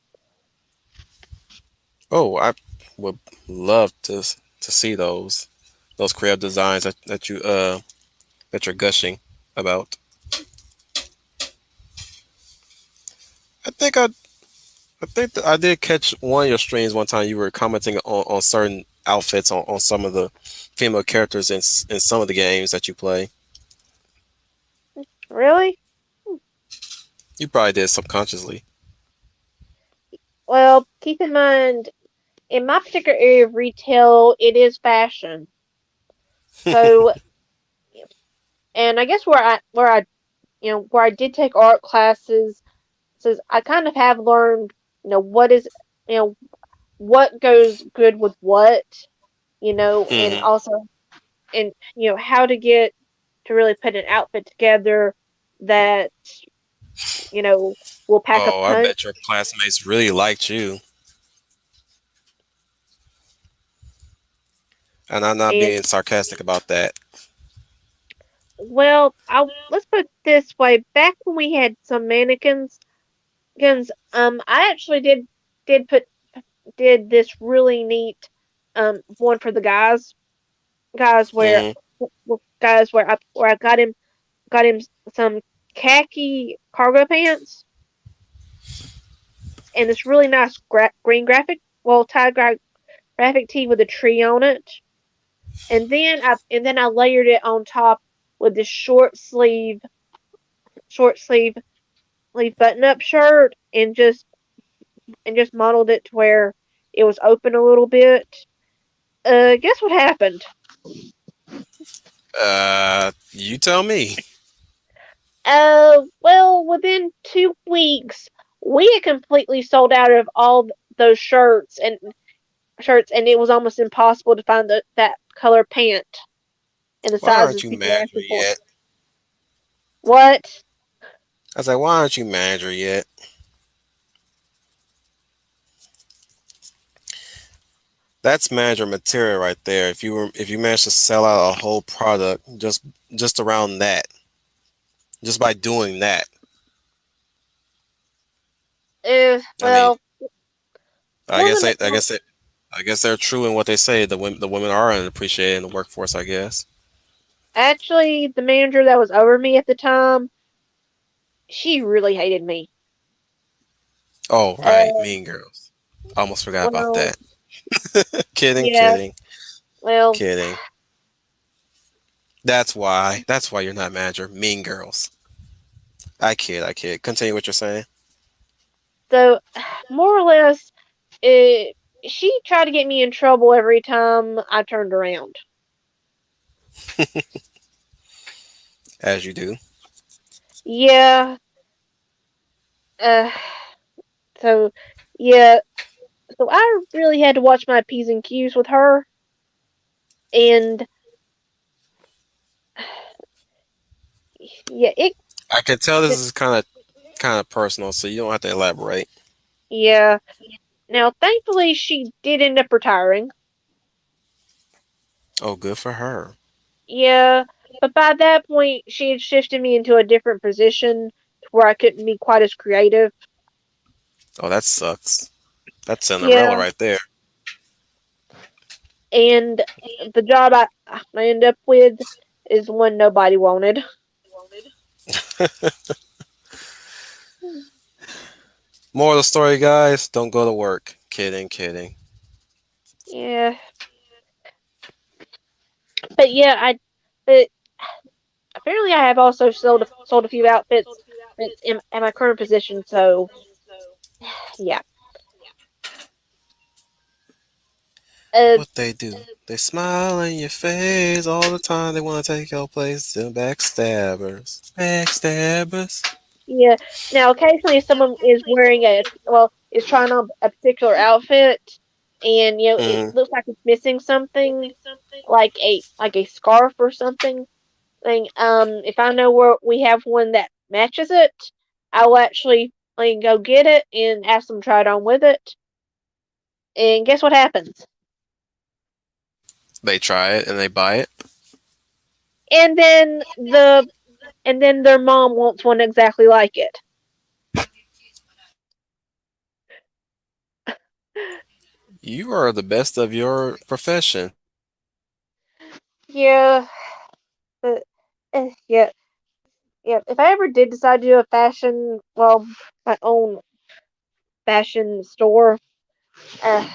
Oh, I would love to see those creative designs that you're gushing about. I think I I think that I did catch one of your streams one time. You were commenting on certain outfits on some of the female characters in some of the games that you play. Really? You probably did subconsciously. Well, keep in mind, in my particular area of retail, it is fashion. So, and I guess where I did take art classes, says I kind of have learned, what is, you know, what goes good with what, and Hmm. also, and how to get to really put an outfit together that, you know, will pack a Oh, I punch. bet your classmates really liked you, and I'm not And being sarcastic about that. well, let's put it this way: back when we had some I actually did put did this really neat one for the guys where Hmm. I got him some khaki cargo pants and this really nice green graphic tee with a tree on it, and then I layered it on top with this short sleeve button up shirt and just modeled it to where it was open a little bit. Guess what happened? You tell me. Well, within 2 weeks, we had completely sold out of all those shirts, and it was almost impossible to find that color pant in the Why aren't sizes you people were manager asking for. yet? What? I was like, why aren't you manager yet? That's manager material right there. If you manage to sell out a whole product just around that, just by doing that. I mean, Well, I one guess of they, the I guess it, I guess they're true in what they say. The women are unappreciated in the workforce. I guess. actually the manager that was over me at the time, she really hated me. Oh, right, Uh, Mean Girls. I almost forgot about well, that. Kidding, yeah, kidding, well, kidding. That's why. That's why you're not manager. Mean Girls. I kid. I kid. Continue what you're saying. so more or less, it, she tried to get me in trouble every time I turned around. As you do. Yeah, uh, so yeah, so I really had to watch my P's and Q's with her, and yeah, I can tell this is kind of personal, so you don't have to elaborate. yeah. Now, thankfully, she did end up retiring. Oh, good for her. Yeah, but by that point, she had shifted me into a different position to where I couldn't be quite as creative. Oh, that sucks. That's Cinderella Yeah, right there. and the job I end up with is one nobody wanted. More of the story, guys. Don't go to work. Kidding, kidding. Yeah, but yeah, but apparently I have also sold a few outfits at my current position. So yeah, uh, What they do? They smile in your face all the time. They want to take your place. The backstabbers. Backstabbers. yeah. Now, occasionally, someone is wearing is trying on a particular outfit, and it Mm. looks like it's missing something, like a scarf or something. If I know where we have one that matches it, I will actually go get it and ask them to try it on with it. And guess what happens? They try it and they buy it. And then their mom wants one exactly like it. You are the best of your profession. Yeah, but, yeah. Yeah, if I ever did decide to do a my own fashion store, uh,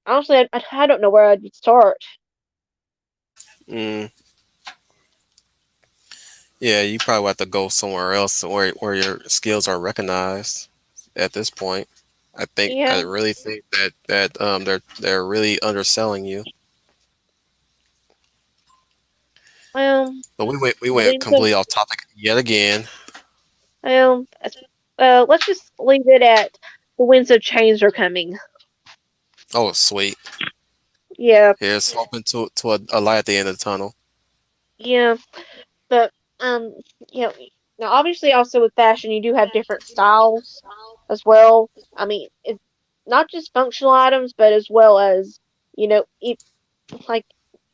honestly, I don't know where I'd start. Mm. Yeah, you probably have to go somewhere else where your skills are recognized at this point. I Yeah, really think that they're really underselling you. well, But we went Windsor, completely off topic yet again. well, let's just leave it at the winds of change are coming. Oh, sweet. Yeah, Here's hoping to a light at the end of the tunnel. yeah, but um, you know, now obviously also with fashion, you do have different styles as well. I mean, it's not just functional items, but as well as you know, like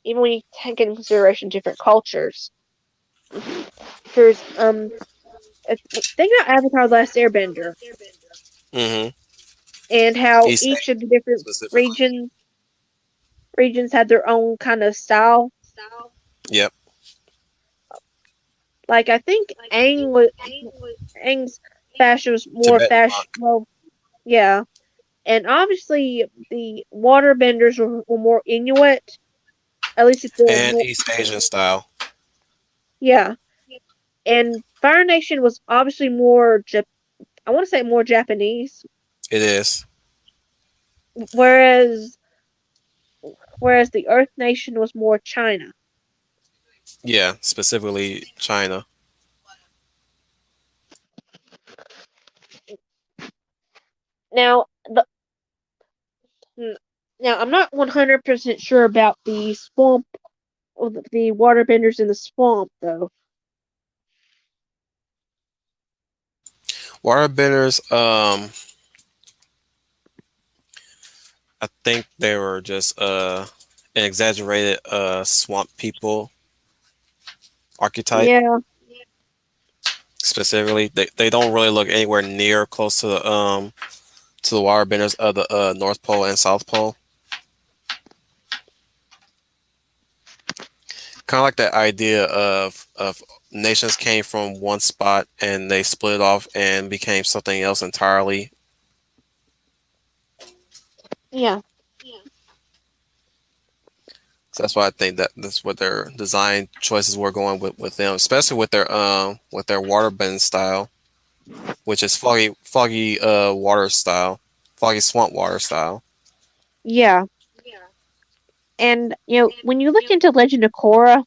even when you take into consideration different cultures. There's think about Avatar: The Last Airbender Mm-hmm. and how East each of the different specifically. regions had their own kind of style. Yep. Like I think Aang's fashion was more Tibetan fashion. monk Well, yeah, and obviously the waterbenders were more Inuit. At least if they're and more, East Asian style. yeah. And Fire Nation was obviously more I want to say more Japanese, It is. whereas the Earth Nation was more China. Yeah, specifically China. Now, now I'm not 100% sure about the swamp or the waterbenders in the swamp though. Waterbenders, I think they were just an exaggerated swamp people archetype. Yeah, Specifically, they don't really look anywhere near close to the waterbenders of the North Pole and South Pole. Kind of like that idea of nations came from one spot and they split off and became something else entirely. Yeah. So that's why I think that that's what their design choices were going with them, especially with their water bend style, which is foggy water style, foggy swamp water style. Yeah. And when you look into Legend of Korra,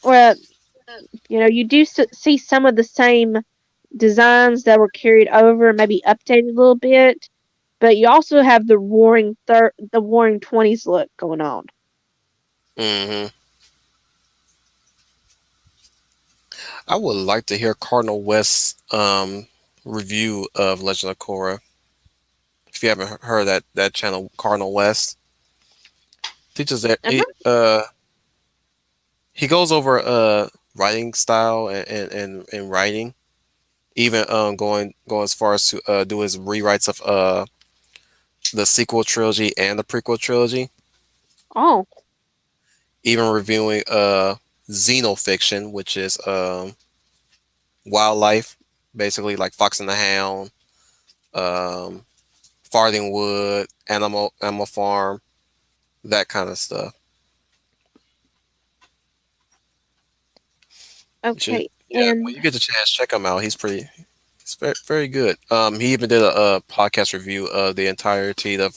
well, you do see some of the same designs that were carried over, maybe updated a little bit, but you also have the Warring 20s look going on. hmm I would like to hear Cardinal West's review of Legend of Korra. If you haven't heard that channel, Cardinal West teaches that I'm not. he goes over writing style and writing, even going as far as to do his rewrites of the sequel trilogy and the prequel trilogy, Oh, even reviewing xenofiction, which is wildlife, basically like Fox and the Hound, um, Farthingwood, Animal Farm, that kind of stuff. You should, okay. yeah, when And you get the chance, check him out. He's very, very good. He even did a podcast review of the entirety of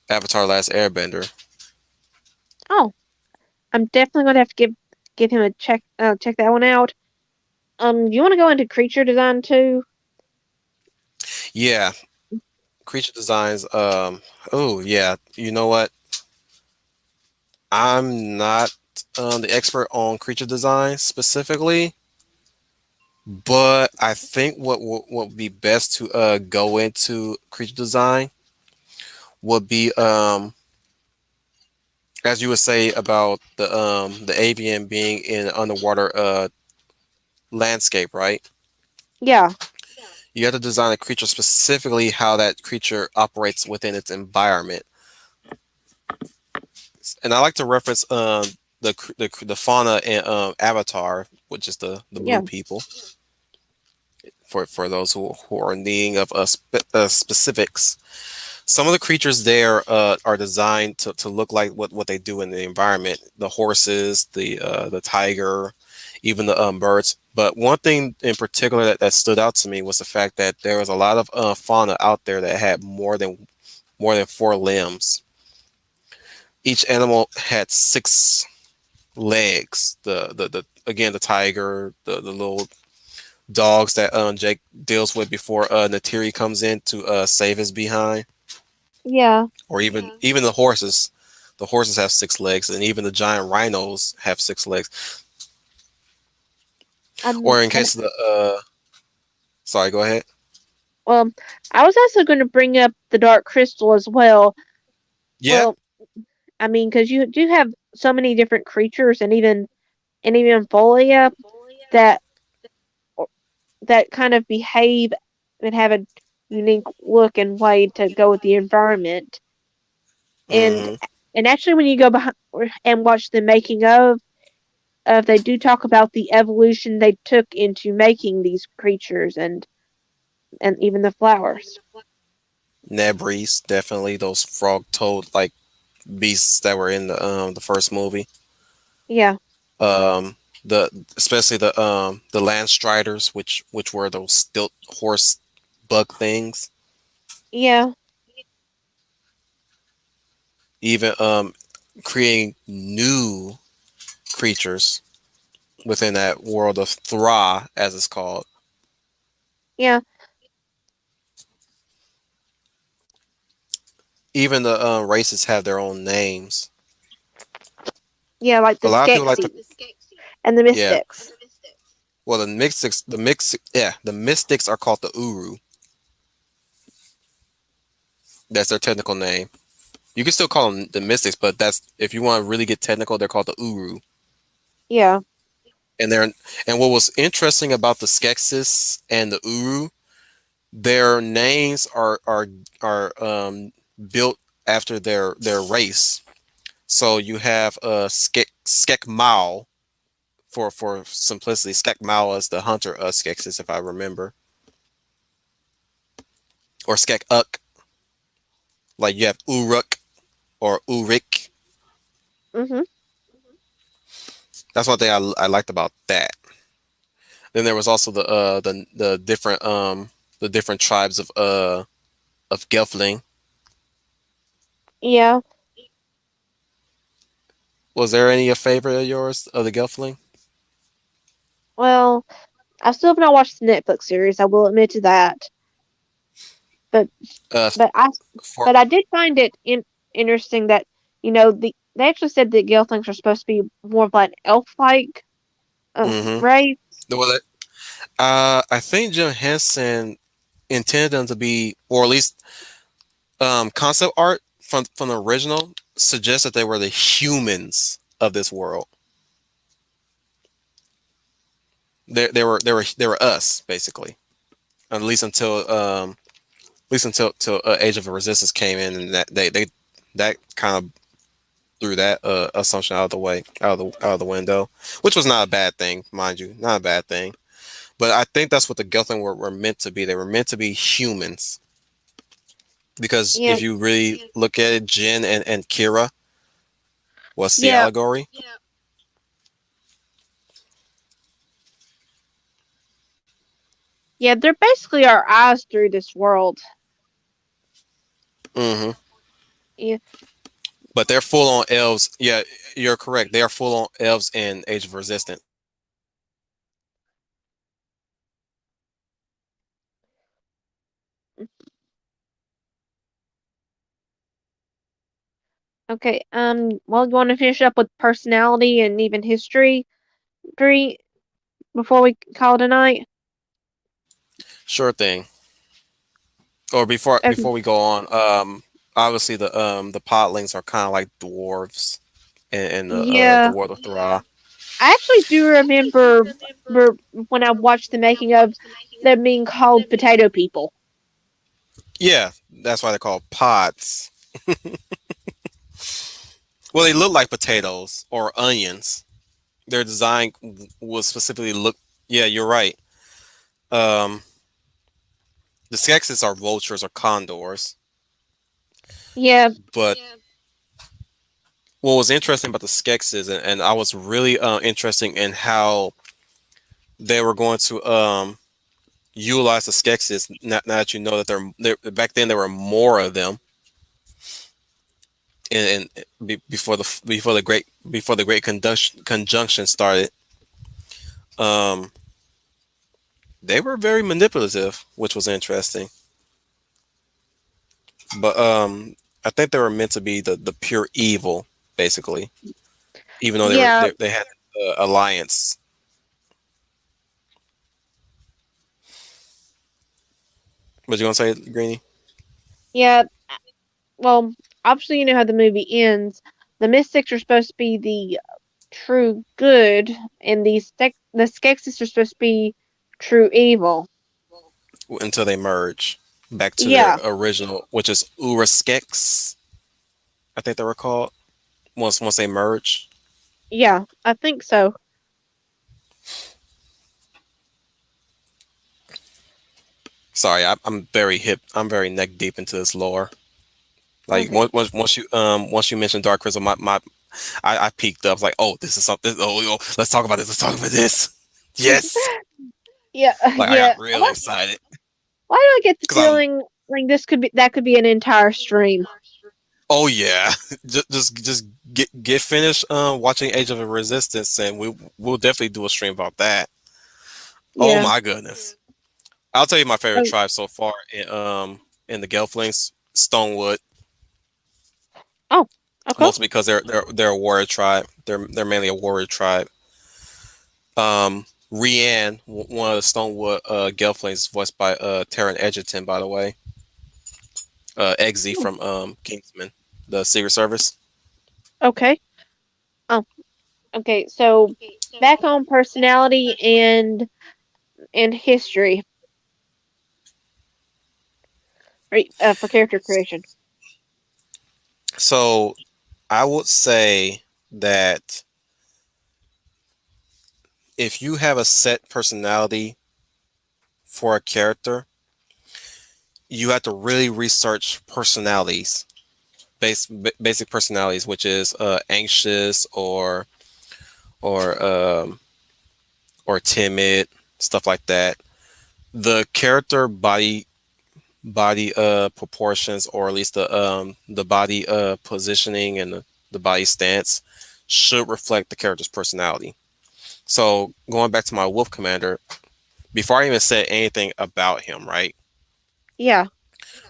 Avatar: Last Airbender. oh, I'm definitely going to have to give him a check that one out. You want to go into creature design too? Yeah, creature designs. Oh yeah, you know what? I'm not the expert on creature design specifically, but I think what would be best to go into creature design would be as you would say about the avian being in underwater landscape, right? Yeah. You have to design a creature specifically how that creature operates within its environment. And I like to reference the fauna in Avatar, which is the blue Yeah. people. For those who are needing of specifics, some of the creatures there are designed to look like what they do in the environment. The horses, the tiger, even the birds. But one thing in particular that stood out to me was the fact that there was a lot of fauna out there that had more than four limbs. Each animal had six legs. The again the tiger, the little dogs that Jake deals with before Natiri comes in to save his behind, Yeah. or even the horses. The horses have six legs, and even the giant rhinos have six legs. Or in And case of the sorry, go ahead. well, I was also going to bring up the Dark Crystal as well. Yeah. Well, I mean, because you do have so many different creatures, and even Folia that that kind of behave and have a unique look and way to go with the environment. And hmm and actually, when you go behind and watch the making of, they do talk about the evolution they took into making these creatures and even the flowers. Nebris, definitely those frog toad like beasts that were in the first movie. Yeah, Um, the especially the land striders, which were those stilt horse bug things. yeah, Even creating new creatures within that world of Thra, as it's called. yeah, Even the races have their own names. yeah, like the A lot of people like to, Skeksis and the yeah. Mystics. Well, the mystics are called the Uru. That's their technical name. You can still call them the mystics, but that's if you want to really get technical, they're called the Uru. Yeah, And they're and what was interesting about the Skeksis and the Uru, their names are built after their race. So you have Skekmao for simplicity. Skekmao is the hunter of Skeksis, if I remember, or Skekuk. Like you have Uruk or Urik. Hmm. That's one thing I liked about that. Then there was also the different tribes of Gelfling. Yeah. Was there any a favorite of yours of the Gelfling? Well, I still have not watched the Netflix series. I will admit to that. But Uh, but I for but I did find it interesting that they actually said that Gelflings are supposed to be more of like an elf-like mm-hmm. race. Well, I think Jim Henson intended them to be, or at least concept art from the original suggests that they were the humans of this world. They were us basically, at least until till Age of Resistance came in, and that kind of threw that assumption out of the way, out of the window, which was not a bad thing, mind you, not a bad thing. But I think that's what the Gelfling were meant to be. They were meant to be humans because Yeah, if you really look at it, Jin and Kira was the yeah, allegory. yeah. They're basically our eyes through this world. Hmm. Yeah. But they're full on elves. Yeah, you're correct. They are full on elves in Age of Resistance. Okay. Well, you want to finish up with personality and even history three before we call it a night? Sure thing. Or Okay. before we go on, obviously the podlings are kind of like dwarves in the Yeah. world of Thra. I actually do remember when I watched the making of them being called potato people. Yeah, that's why they're called pods. Well, they look like potatoes or onions. Their design was specifically look. Yeah, you're right. Um, the Skeksis are vultures or condors, Yeah, but what was interesting about the Skeksis, and I was really interested in how they were going to utilize the Skeksis. Now that you know that back then there were more of them, before the great conjunction started. Um, they were very manipulative, which was interesting. But I think they were meant to be the pure evil, basically. Even though yeah, they had alliance. What you gonna say, Greenie? yeah. Well, obviously you know how the movie ends. The Mystics are supposed to be the true good, and the Skeksis are supposed to be true evil. Until they merge back to their Yeah, original, which is Uraskex, I think they were called. Once they merge. yeah, I think so. Sorry, I'm very hip. I'm very neck deep into this lore. Like Okay. once you mentioned Dark Crystal, I peeked up. I was like, oh, this is something. Oh, let's talk about this. Let's talk about this. Yes. Yeah, Like I got yeah. really excited Why do I get the because I'm. feeling like that could be an entire stream? Oh yeah, just get finished watching Age of the Resistance, and we'll definitely do a stream about that. Oh Yeah. my goodness. I'll tell you my favorite Oh, tribe so far in the Gelflings, Stonewood, oh, okay. mostly because they're a warrior tribe. They're mainly a warrior tribe. Rianne, one of the Stonewood Gelflings, is voiced by Taron Egerton, by the way. Eggsy Hmm, from Kingsman, the Secret Service. okay. Oh, okay. So back on personality and history for character creation. So I would say that. if you have a set personality for a character, you have to really research personalities, basic personalities, which is anxious or or timid, stuff like that. The character body proportions, or at least the body positioning and the body stance should reflect the character's personality. So going back to my wolf commander, before I even said anything about him, right? Yeah.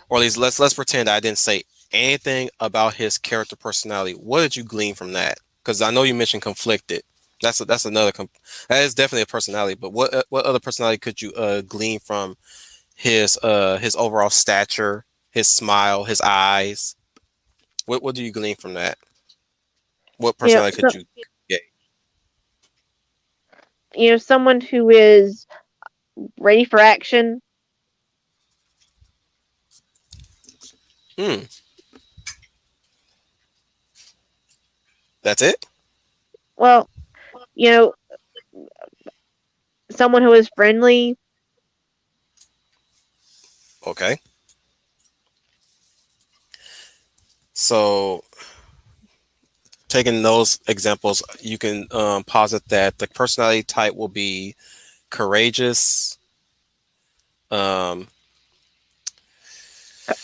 Or at least let's pretend I didn't say anything about his character personality. What did you glean from that? Because I know you mentioned conflicted. That's another that is definitely a personality. But what other personality could you glean from his overall stature, his smile, his eyes? What do you glean from that? What You know, personality could you get? someone who is ready for action. Hmm, that's it. Well, you know, someone who is friendly. Okay. So taking those examples, you can posit that the personality type will be courageous, um,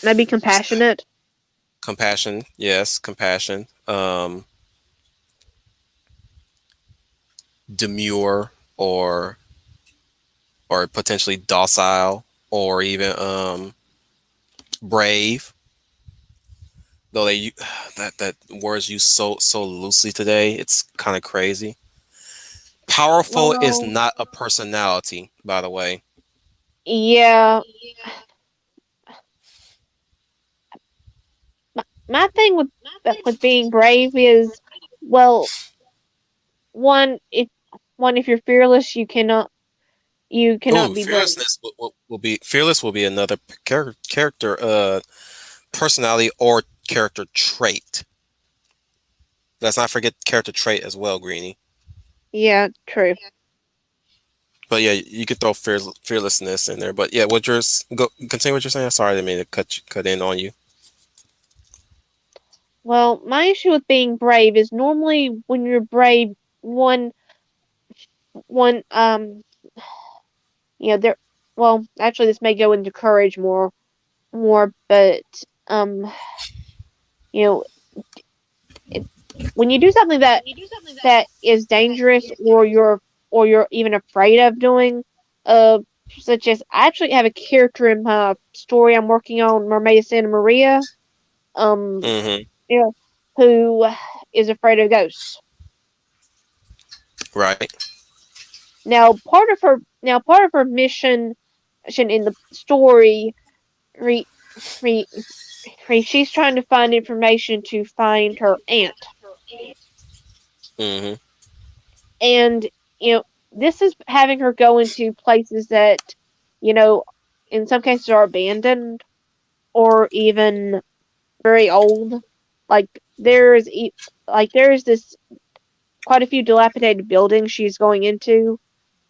Maybe compassionate. compassion, yes, compassion, demure, or potentially docile, or even brave. Though that words used so loosely today, it's kind of crazy. Powerful is Well, not a personality, by the way. yeah. My thing with being brave is, well, one if you're fearless, you cannot Oh, be brave. fearlessness will be fearless will be another character personality or character trait. Let's not forget character trait as well, Greenie. Yeah, true. But yeah, you could throw fearlessness in there. But yeah, go continue what you're saying. Sorry, I didn't mean to cut in on you. Well, my issue with being brave is normally when you're brave, one one there. Well, actually, this may go into courage more, but um, you know, it, when you do something that is dangerous, or you're even afraid of doing, uh, such as I actually have a character in my story I'm working on, Mermaid of Santa Maria, um, Mm-hmm. you know, who is afraid of ghosts. Right. Now part of her mission in the story, re, re, she's trying to find information to find her aunt. Mm-hmm. And, this is having her go into places that, you know, in some cases are abandoned or even very old. Like there's this quite a few dilapidated buildings she's going into.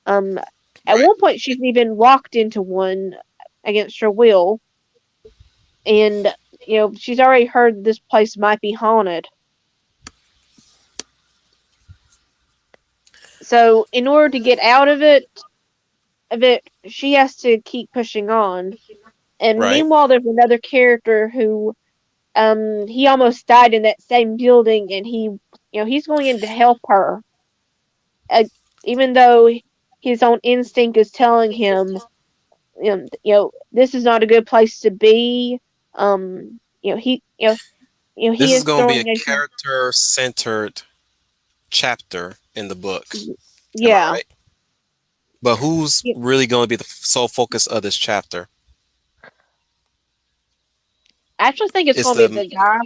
Um, at Right. one point she's even walked into one against her will, and she's already heard this place might be haunted. So in order to get out of it, she has to keep pushing on. And Right. meanwhile, there's another character who, he almost died in that same building, and he's going in to help her, uh, even though his own instinct is telling him, this is not a good place to be. He This is is going to be a throwing a, character centered chapter in the book. Am I yeah. right? But who's Yeah. really going to be the sole focus of this chapter? I actually think it's It's going to be the the guy.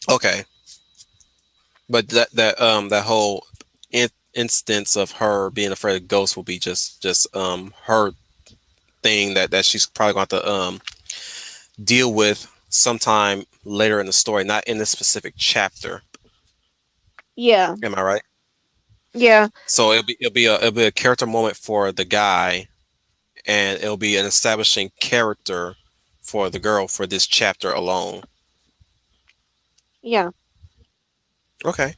okay, but that whole instance of her being afraid of ghosts will be just her thing that she's probably going to deal with sometime later in the story, not in this specific chapter. Yeah. Am I right? Yeah, So it'll be a character moment for the guy, and it'll be an establishing character for the girl for this chapter alone. yeah. Okay.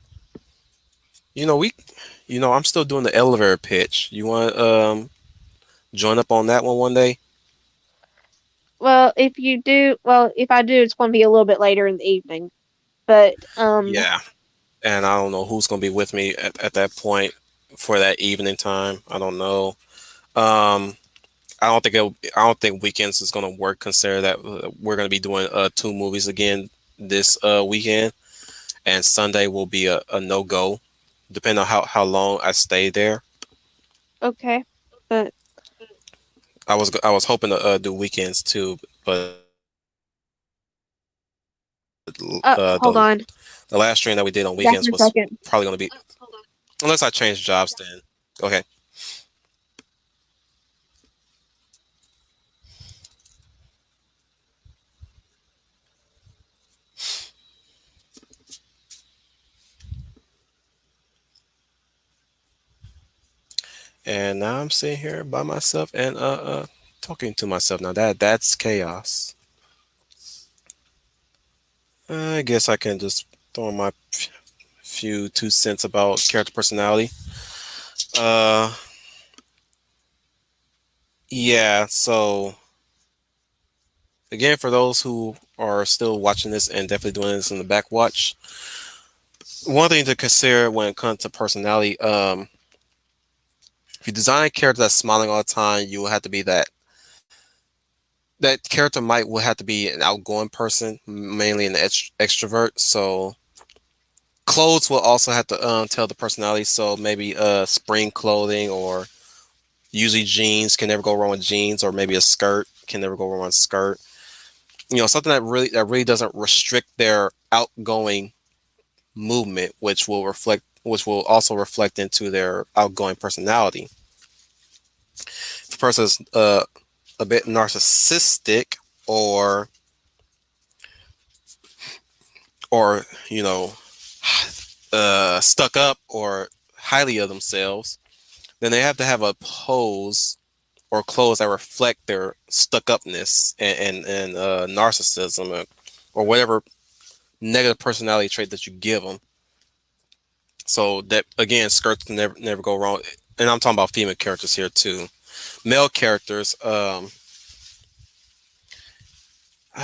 You know, I'm still doing the elevator pitch. You want to join up on that one day? Well, if I do, it's going to be a little bit later in the evening. But Yeah. And I don't know who's going to be with me at that point for that evening time. I don't know. Um, I don't think weekends is going to work. Consider that we're going to be doing two movies again this weekend, and Sunday will be a no go, depending on how long I stay there. okay, but I was hoping to do weekends too, but hold on, the last stream that we did on back weekends in a was second. probably going to be, unless I change jobs then. Okay. And now I'm sitting here by myself and talking to myself. Now that's chaos. I guess I can just throw in my few 2 cents about character personality. Uh, yeah. So again, for those who are still watching this and definitely doing this in the back watch, one thing to consider when it comes to personality, if you design a character that's smiling all the time, you will have to be that character might will have to be an outgoing person, mainly an extrovert. So clothes will also have to tell the personality. So maybe spring clothing, or usually jeans, can never go wrong with jeans, or maybe a skirt can never go wrong with a skirt. Something that really doesn't restrict their outgoing movement, which will also reflect into their outgoing personality. If the person is a bit narcissistic, or or you know stuck up or highly of themselves, then they have to have a pose or clothes that reflect their stuck upness and narcissism, or whatever negative personality trait that you give them. So that again, skirts can never go wrong. And I'm talking about female characters here too. Male characters, I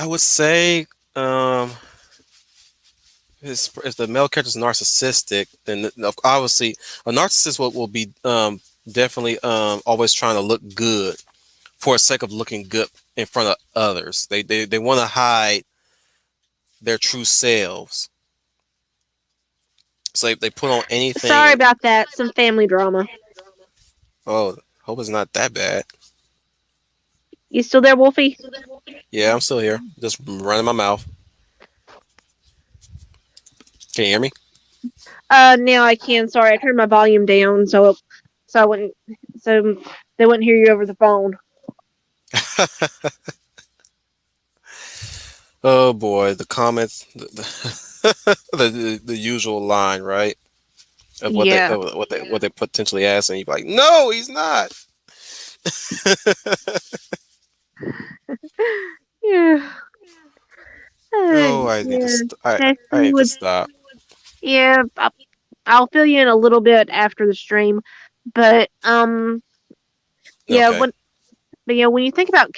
would say, um, if the male character is narcissistic, then obviously a narcissist will be definitely always trying to look good for the sake of looking good in front of others. They want to hide their true selves. So they put on Sorry anything. about that. Some family drama. Oh, hope it's not that bad. You still there, Wolfie? Yeah, I'm still here. Just running my mouth. Can you hear me? Now I can. Sorry, I turned my volume down so I wouldn't, so they wouldn't hear you over the phone. Oh boy, the comments, the usual line, right? Yeah. Of what they potentially ask, and you're like, no, he's not. Yeah. Oh, I need to. Yeah. I Texting need to would. stop. Yeah. I'll fill you in a little bit after the stream, but yeah. Okay. When you think about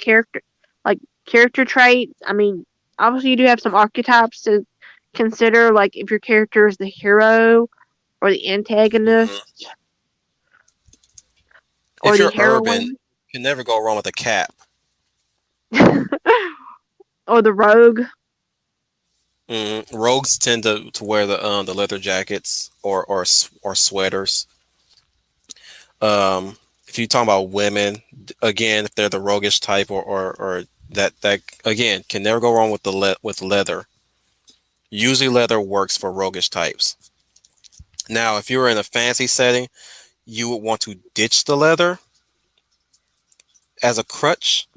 like character traits, I mean, obviously you do have some archetypes to consider, like if your character is the hero or the Hmm. antagonist or If the you're urban, heroine you can never go wrong with a cap. or the rogue. Rogues tend to wear the leather jackets or sweaters. If you talk about women, again, if they're the roguish type, or that again can never go wrong with with leather. Usually, leather works for roguish types. Now, if you were in a fancy setting, you would want to ditch the leather as a crutch.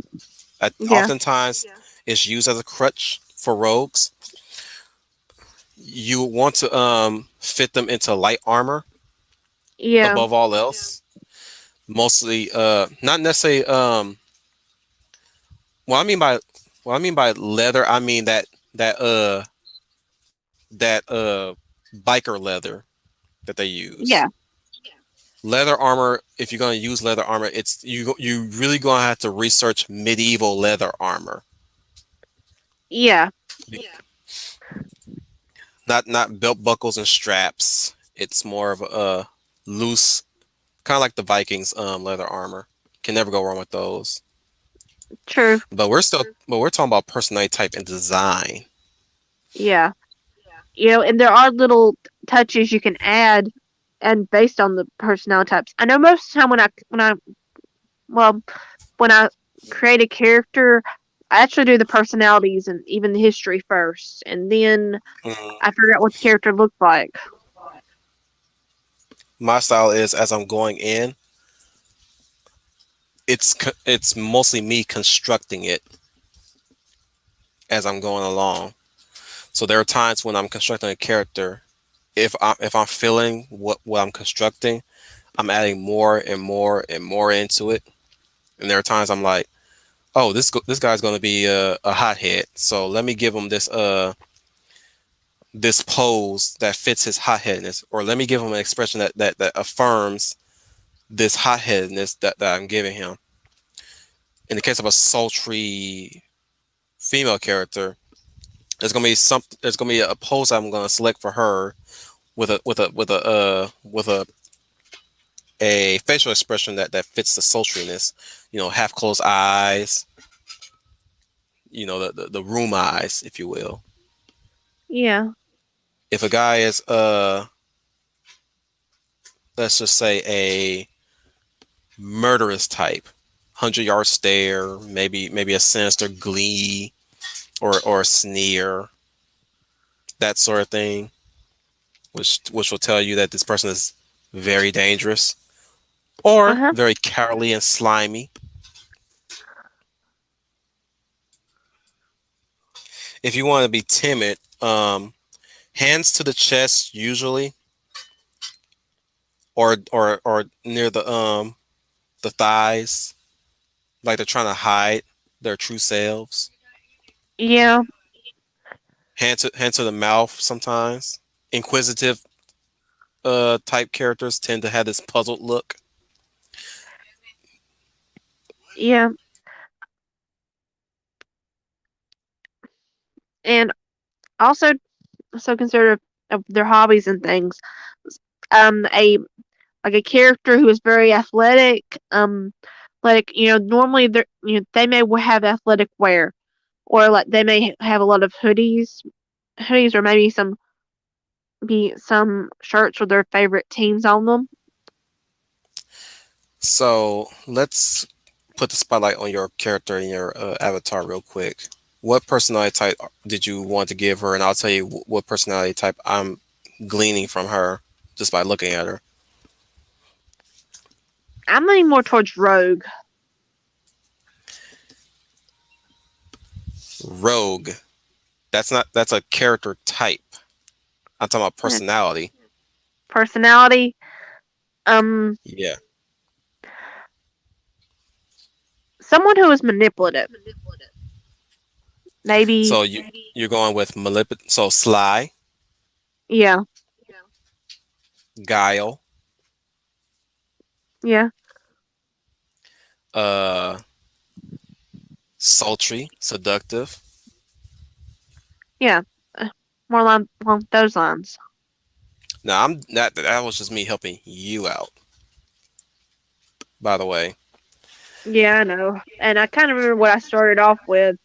Yeah. Oftentimes, it's used as a crutch for rogues. You want to fit them into light armor, Yeah, above all else. Mostly, not necessarily. What I mean by leather, I mean that biker leather that they use. yeah, Leather armor. If you're gonna use leather armor, it's you really gonna have to research medieval leather armor. yeah, Not belt buckles and straps. It's more of a loose, kind of like the Vikings leather armor. Can never go wrong with those. true. But we're talking about personality type and design. Yeah. And there are little touches you can add and based on the personality types. I know most of the time well, when I create a character, I actually do the personalities and even the history first, and then Mm. I figure out what the character looks like. My style is as I'm going in, it's mostly me constructing it as I'm going along. So there are times when I'm constructing a character. If I'm feeling what I'm constructing, I'm adding more and more and more into it. And there are times I'm like, oh, this guy's going to be a hothead. So let me give him this pose that fits his hotheadness, or let me give him an expression that affirms this hotheadness that I'm giving him. In the case of a sultry female character, there's gonna be a pose I'm gonna select for her with a facial expression that fits the sultriness. You know, half closed eyes. You know, the room eyes, if you will. Yeah. If a guy is let's just say a murderous type, 100-yard stare, maybe a sinister glee or a sneer, that sort of thing, which will tell you that this person is very dangerous Uh or huh. very cowardly and slimy. If you want to be timid, hands to the chest usually, or near the thighs, like they're trying to hide their true selves. Yeah. Hand to the mouth sometimes. Inquisitive type characters tend to have this puzzled look. Yeah. And also, consider of their hobbies and things. A like a character who is very athletic. Like normally they may have athletic wear, or like they may have a lot of hoodies, or maybe some shirts with their favorite teams on them. So let's put the spotlight on your character and your avatar real quick. What personality type did you want to give her? And I'll tell you what personality type I'm gleaning from her just by looking at her. I'm leaning more towards Rogue. Rogue. That's a character type. I'm talking about Yeah. personality. Personality. Um, Yeah. Someone who is manipulative. Maybe. So you're going with so sly, Yeah. guile, Yeah. uh, sultry, seductive. Yeah. uh, More along those lines. Now I'm that was just me helping you out, by the way. Yeah, I know. And I kind of remember what I started off with.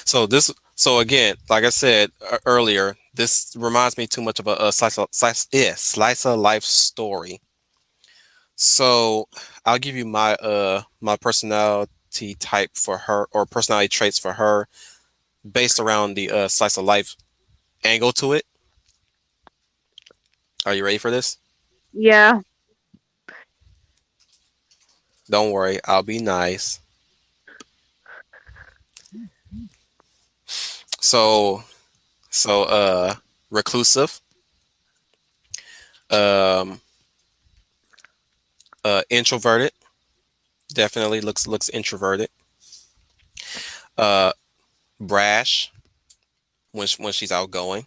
So again, like I said earlier, this reminds me too much of a slice of life story. So I'll give you my personality type for her, or personality traits for her, based around the slice of life angle to it. Are you ready for this? Yeah. Don't worry, I'll be nice. So so reclusive, Um, introverted, definitely looks introverted. Uh, brash when she's outgoing.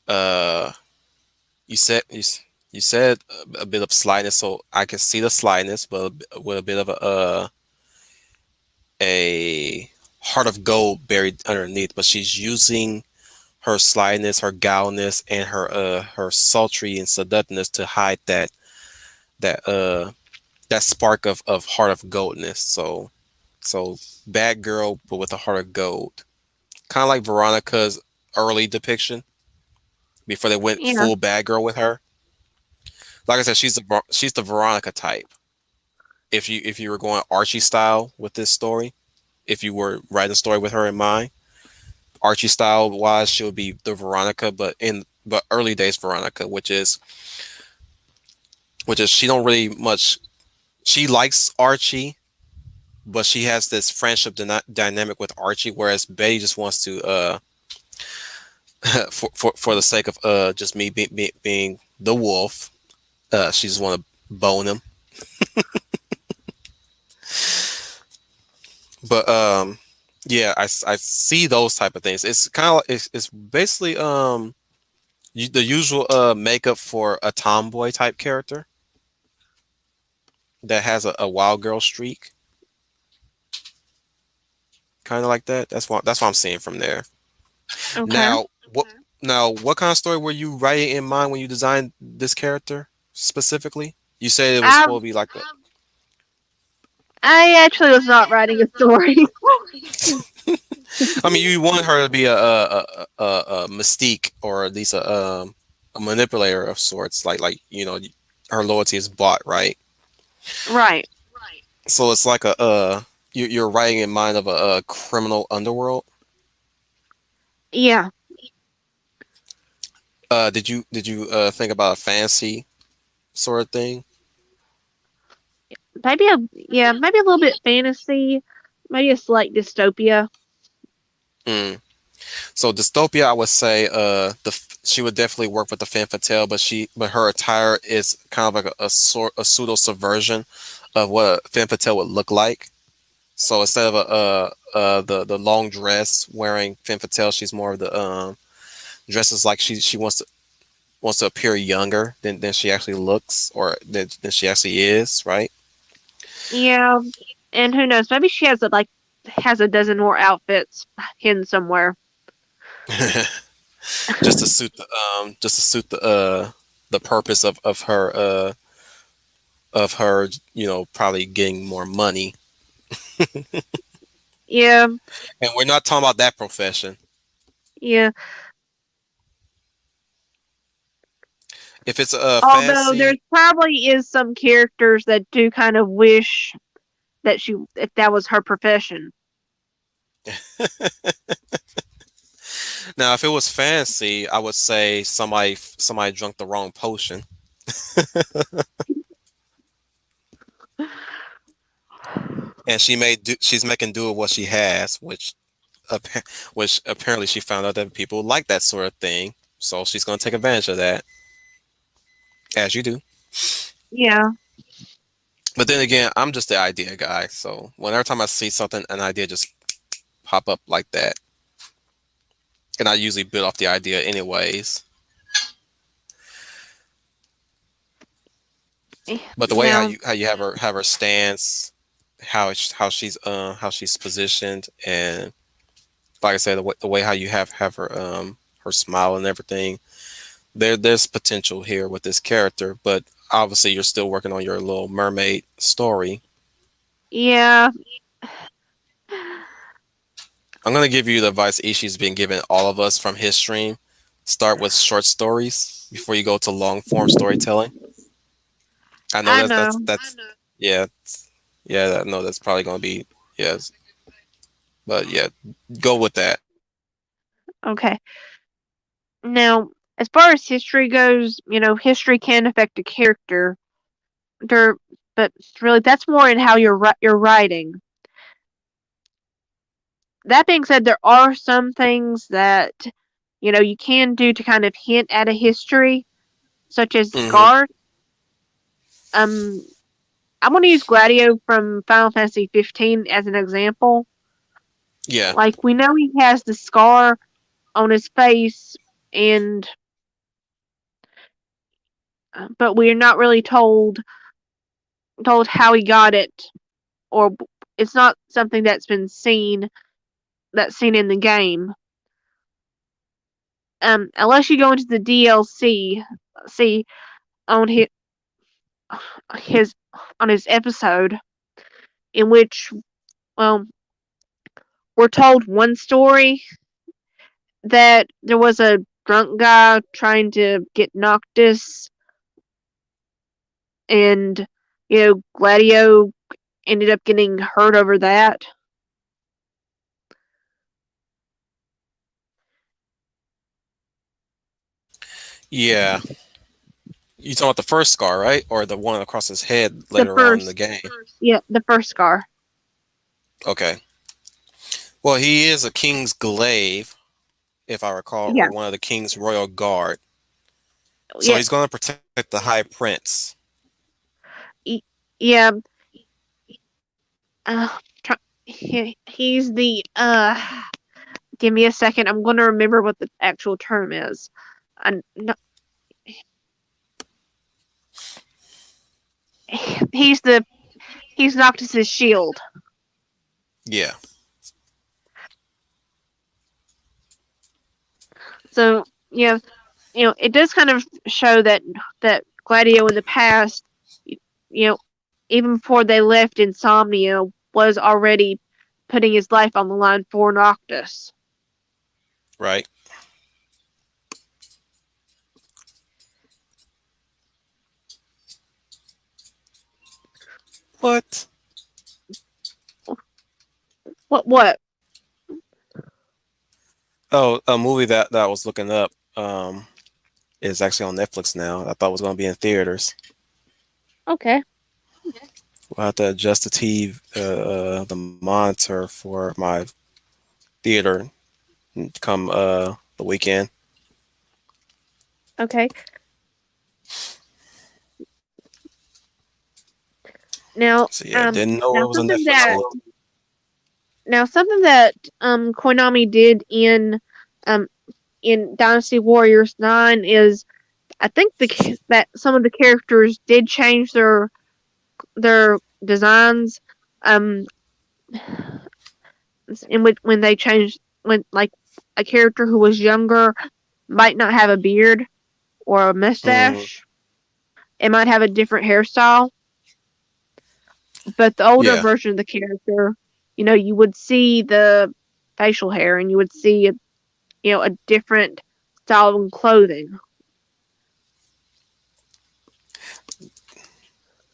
Uh, you said you said a bit of slyness, so I can see the slyness, but with a bit of a heart of gold buried underneath. But she's using her slyness, her guilelessness, and her sultry and seductiveness to hide that that spark of heart of goldness. So bad girl, but with a heart of gold, kind of like Veronica's early depiction before they went Yeah. full bad girl with her. Like I said, she's the Veronica type. If you were going Archie style with this story, if you were writing a story with her in mind, Archie style wise, she'll be the Veronica, but early days Veronica, which is she don't really much. She likes Archie, but she has this friendship dynamic with Archie, whereas Betty just wants to for the sake of just me being the wolf, she just want to bone him. But yeah, I see those type of things. It's kind of it's basically the usual makeup for a tomboy type character that has a wild girl streak, kind of like that. That's what I'm seeing from there. Okay. Now, what kind of story were you writing in mind when you designed this character specifically? You said it was I supposed to be like I actually was not writing a story. I mean, you want her to be a mystique or at least a manipulator of sorts. Like her loyalty is bought, right? Right. So it's like you're writing in mind of a criminal underworld. Yeah. Did you think about a fantasy sort of thing? Maybe maybe a little bit fantasy, maybe a slight dystopia. Mm. So dystopia, I would say, she would definitely work with the femme fatale, but her attire is kind of like a pseudo subversion of what a femme fatale would look like. So instead of the long dress wearing femme fatale, she's more of the dresses like she wants to appear younger than she actually looks or than she actually is, right? Yeah, and who knows? Maybe she has a dozen more outfits hidden somewhere. just to suit the purpose of her, probably getting more money. Yeah, And we're not talking about that profession. yeah. If it's a Although there fantasy, probably is some characters that do kind of wish that if that was her profession. now if it was fantasy, I would say somebody drunk the wrong potion, and she's making do with what she has, which apparently she found out that people like that sort of thing. So she's gonna take advantage of that, as you do. Yeah, But then again, I'm just the idea guy. So whenever time I see something, an idea just pop up like that, and I usually build off the idea anyways. But the way how yeah, you have her stance, how she's positioned, and like I said, the way how you have her smile and everything. There's potential here with this character, but obviously you're still working on your Little Mermaid story. yeah. I'm gonna give you the advice Ishi's been giving all of us from his stream. Start with short stories before you go to long form storytelling. I know I that's yeah, yeah, I know that's probably gonna be yes, but yeah, go with that. Okay. Now, as far as history goes, history can affect a character. There, but really, that's more in how you're writing. That being said, there are some things that you can do to kind of hint at a history. such as Hmm. Scar. Um, I'm going to use Gladio from Final Fantasy 15 as an example. Yeah. Like we know he has the scar on his face, and but we're not really told how he got it, or it's not something that's seen in the game. Unless you go into the DLC, see on his on his episode in which, well, we're told one story that there was a drunk guy trying to get Noctis, and Gladio ended up getting hurt over that. Yeah. You talking about the first scar, right? Or the one across his head The later on in the first, game? yeah, the first scar. Okay. Well, he is a king's glaive, if I recall, or Yeah, one of the king's royal guard. So yeah, he's going to protect the high prince. yeah. Uh, he's the. Give me a second. I'm going to remember what the actual term is. No, he's the he's Noctis's shield. Yeah. So it does kind of show that Gladio in the past, you know, even before they left Insomnia, was already putting his life on the line for Noctis. Right. What? What? Oh, a movie that I was looking up is actually on Netflix now. I thought it was going to be in theaters. Okay. We'll have to adjust the TV, the monitor for my theater come the weekend. Okay. Now, So yeah, didn't know now it was a something Netflix that movie. Konami did um in Dynasty Warriors 9 is, I think that some of the characters did change their designs, um in which when they changed, when like a character who was younger might not have a beard or a Mm, mustache. It might have a different hairstyle, but the older yeah. version of the character, you would see the facial hair, and you would see a different style of clothing.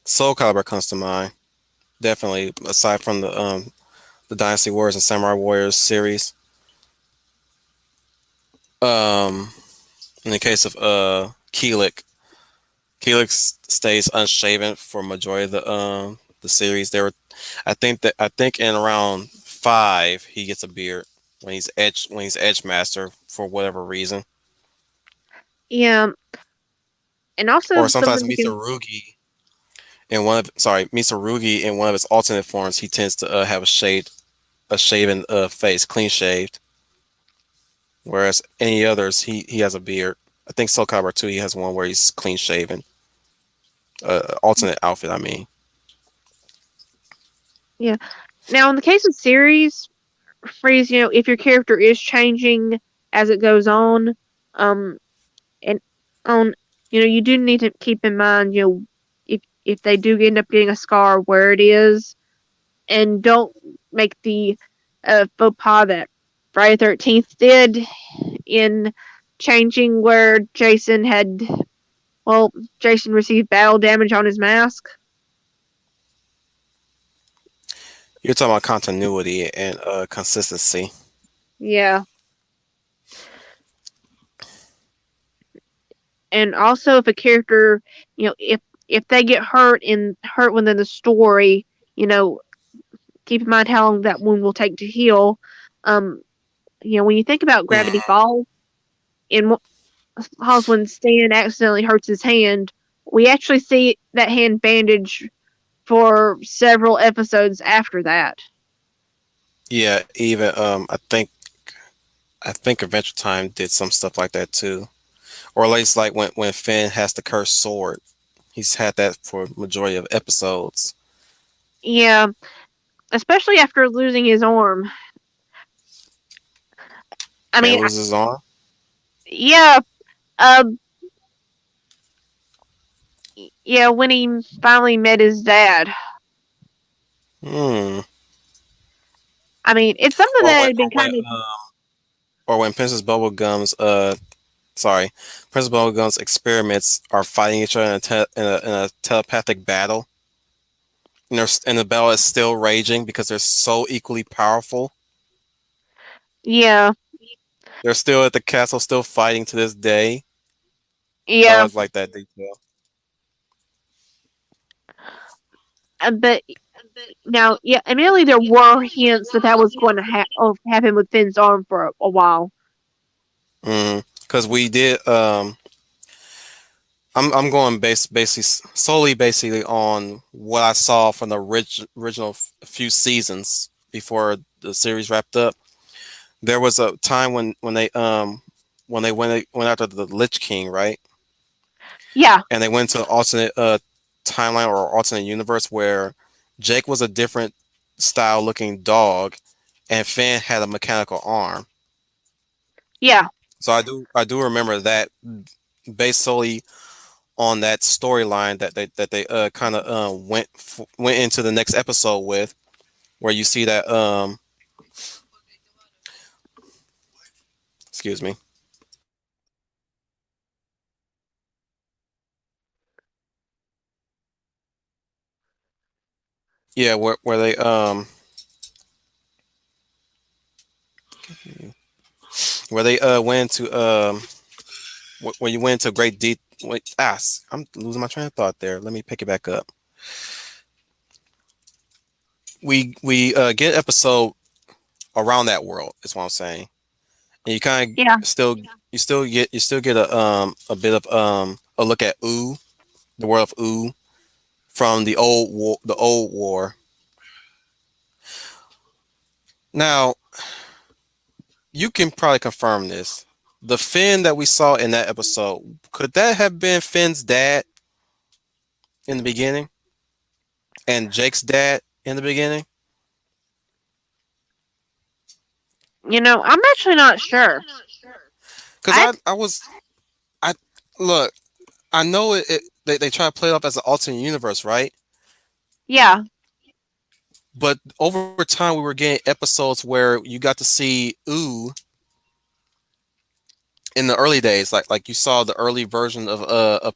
Soul Calibur comes to mind. Definitely, aside from the Dynasty Warriors and Samurai Warriors series. Um, in the case of Keelik, Keelik stays unshaven for majority of the series. I think in around 5 he gets a beard when he's Edge Master for whatever reason. Yeah, and also Or sometimes something to can. Mitsurugi Mitsurugi in one of his alternate forms he tends to have a shaven face, clean shaved. Whereas any others he has a beard. I think Soul Calibur 2 he has one where he's clean shaven. Alternate outfit, I mean. Yeah. Now, in the case of series, Freeze, if your character is changing as it goes on, um, and on, you do need to keep in mind, if they do end up getting a scar, where it is, and don't make the faux pas that Friday 13th did in changing where Jason received battle damage on his mask. You're talking about continuity and consistency. Yeah. And also if a character, if they get hurt within the story, keep in mind how long that wound will take to heal. Um, when you think about Gravity Mm, Falls, in Because when Stan accidentally hurts his hand, we actually see that hand bandaged for several episodes after that. Yeah, even I think Adventure Time did some stuff like that too. Or at least like when Finn has the cursed sword. He's had that for majority of episodes. Yeah, especially after losing his arm. I And mean, loses his arm. yeah, uh, yeah, when he finally met his dad. Hmm. I mean, it's something Or that when had been kind of, or when Princess Bubblegum's sorry, Princess Bubblegum's experiments are fighting each other in a telepathic battle. And the battle is still raging because they're so equally powerful. yeah, They're still at the castle, still fighting to this day. I yeah. always like that detail. But now, yeah, immediately there were hints that that was going to happen with Finn's arm for a while. Because we did. I'm going basically solely basically on what I saw from the original few seasons before the series wrapped up. There was a time when they went after the Lich King, right? Yeah, And they went to an alternate timeline or alternate universe where Jake was a different style looking dog, and Finn had a mechanical arm. yeah, So I do remember that based solely on that storyline that they kind of went into the next episode with, where you see that excuse me, yeah, where they went to where you went into great deep. Wait, I'm losing my train of thought there. Let me pick it back up. We get an episode around that world. Is what I'm saying, and you kind yeah, of still get a bit of a look at Ooh, the world of Ooh from the old war. Now you can probably confirm this. The Finn that we saw in that episode, could that have been Finn's dad in the beginning and Jake's dad in the beginning? I'm actually not sure. Because I, I look, I know they try to play it off as an alternate universe, right? yeah, But over time, we were getting episodes where you got to see Ooh in the early days, like you saw the early version of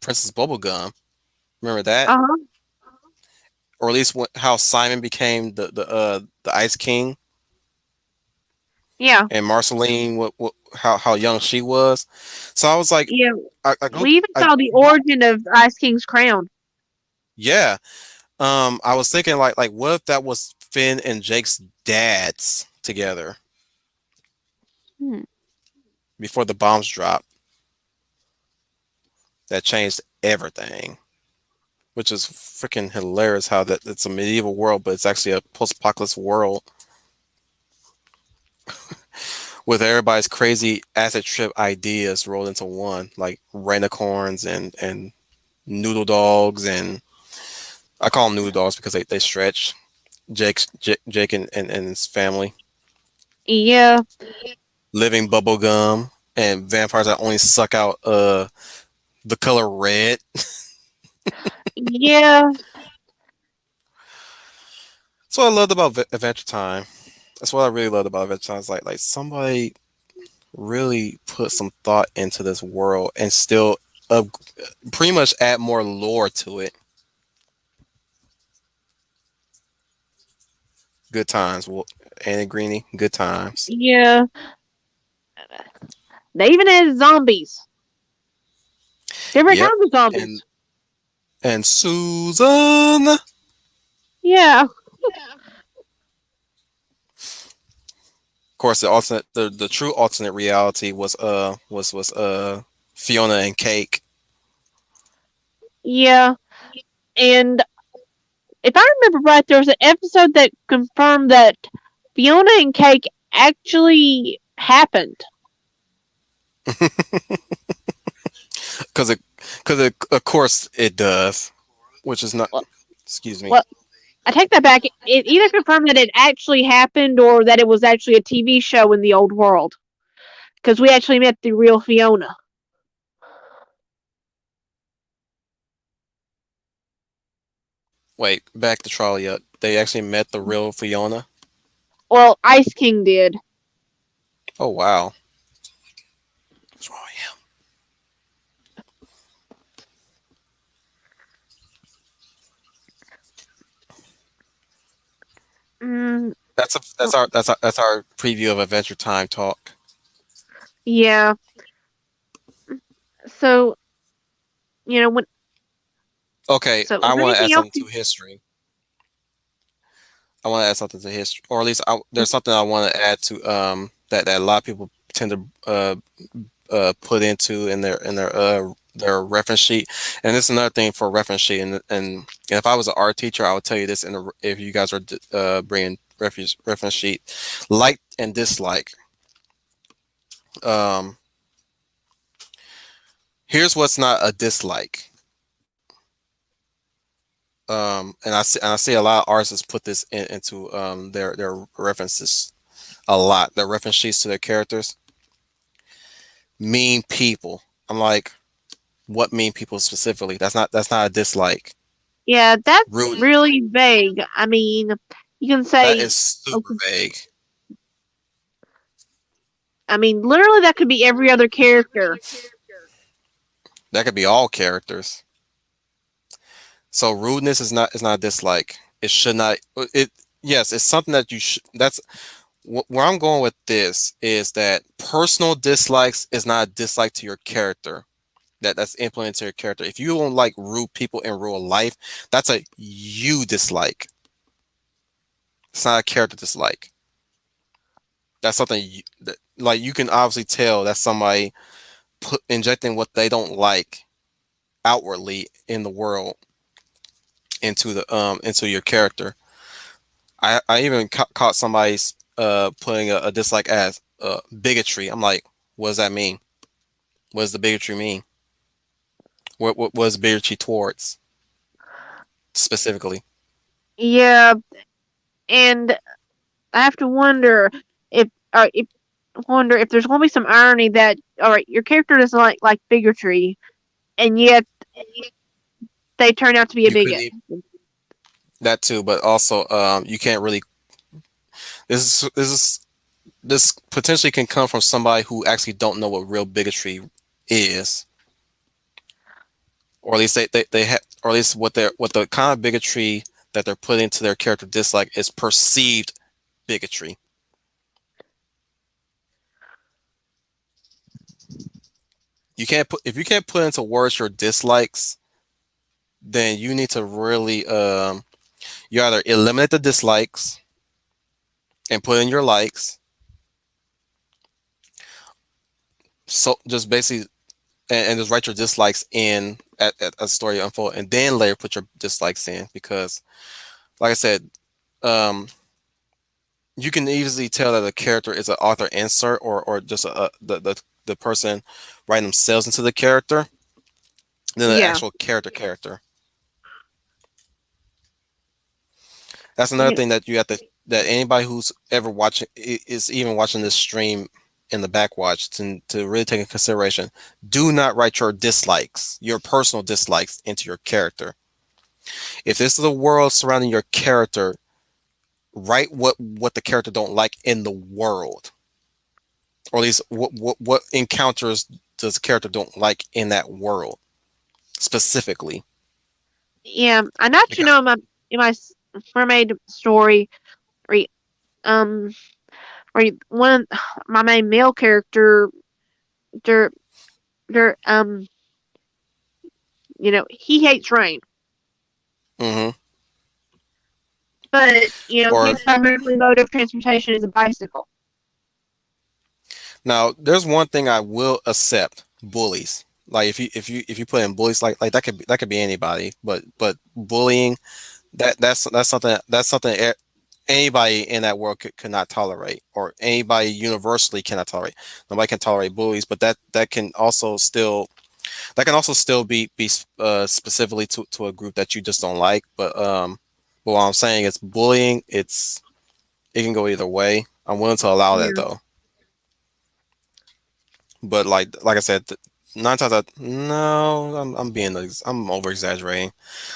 Princess Bubblegum. Remember that, uh huh, or at least how Simon became the Ice King, yeah, and Marceline, how young she was. So I was like, yeah. I go, We even I saw the go, origin of Ice King's crown. yeah. I was thinking like, what if that was Finn and Jake's dads together Hmm. before the bombs dropped? That changed everything, which is freaking hilarious. How that it's a medieval world, but it's actually a post-apocalypse world with everybody's crazy acid trip ideas rolled into one, like renicorns and noodle dogs, and I call them noodle dogs because they stretch. Jake and his family Yeah, living bubble gum and vampires that only suck out the color red. yeah, That's what I loved about Adventure Time. That's what I really loved about Adventure Time. It's like somebody really put some thought into this world and still uh, pretty much add more lore to it. Good times, well, Annie Greeny. Good times. yeah. They even had zombies, different Yep. kinds of And zombies. Susan. Yeah, Of course, the true alternate reality was Fiona and Cake. Yeah, and if I remember right, there was an episode that confirmed that Fiona and Cake actually happened. Because of course it does, which is not. Well, Excuse me. well, I take that back. It either confirmed that it actually happened or that it was actually a TV show in the old world. Because we actually met the real Fiona. Wait, back to Trollia. They actually met the real Fiona. Well, Ice King did. Oh wow. What's wrong with him? Mm, That's our preview of Adventure Time talk. yeah. So, when. Okay, So, is I there want to add anything else? something to history. I want to add something to history, or at least there's something I want to add to that a lot of people tend to put into in their reference sheet. And this is another thing for reference sheet. And if I was an art teacher, I would tell you this. If you guys are bringing reference sheet, like and dislike. Um, Here's what's not a dislike. And I see a lot of artists put this into their references a lot. Their reference sheets to their characters. Mean people. I'm like, what mean people specifically? That's not a dislike. Yeah, that's Rude. really vague. I mean, you can That say, is super okay, vague. I mean, literally, that could be every other character. That could be all characters. So rudeness is not a dislike. It should not. It Yes, it's something that you should. That's where I'm going with this is that personal dislikes is not a dislike to your character. That's implemented to your character. If you don't like rude people in real life, that's a you dislike. It's not a character dislike. That's something like you can obviously tell that somebody injecting what they don't like outwardly in the world into your character. I even caught somebody putting a dislike as bigotry. I'm like, what does that mean? What does the bigotry mean? What was bigotry towards specifically? Yeah, and I have to wonder if there's going to be some irony that all right, your character doesn't like bigotry, and yet they turn out to be a You couldn't bigot. even that too, but also you can't really. This potentially can come from somebody who actually don't know what real bigotry is, or at least they have, or at least what the kind of bigotry that they're putting into their character dislike is perceived bigotry. You can't put If you can't put into words your dislikes, then you need to really you either eliminate the dislikes and put in your likes. So just basically and just write your dislikes in at a story unfold, and then later put your dislikes in because, like I said, um, you can easily tell that a character is an author insert or just the person writing themselves into the character than the Yeah, actual character. That's another yeah, thing that you have to that anybody who's ever watching is even watching this stream in the backwatch to really take into consideration. Do not write your dislikes, your personal dislikes, into your character. If this is the world surrounding your character, write what the character don't like in the world, or at least what encounters does the character don't like in that world specifically. yeah. I know you Because know in my mermaid story, where um, one my main male character, der, der, he hates rain, hmm but or his primary mode of transportation is a bicycle. now there's one thing I will accept: bullies. Like if you put in bullies, like that could be anybody, but bullying, that's something anybody in that world could not tolerate, or anybody universally cannot tolerate. Nobody can tolerate bullies, but that can also still be specifically to a group that you just don't like. But what I'm saying is bullying. It can go either way. I'm willing to allow that Yeah. though. But like I said, nine times out, no, I'm over exaggerating.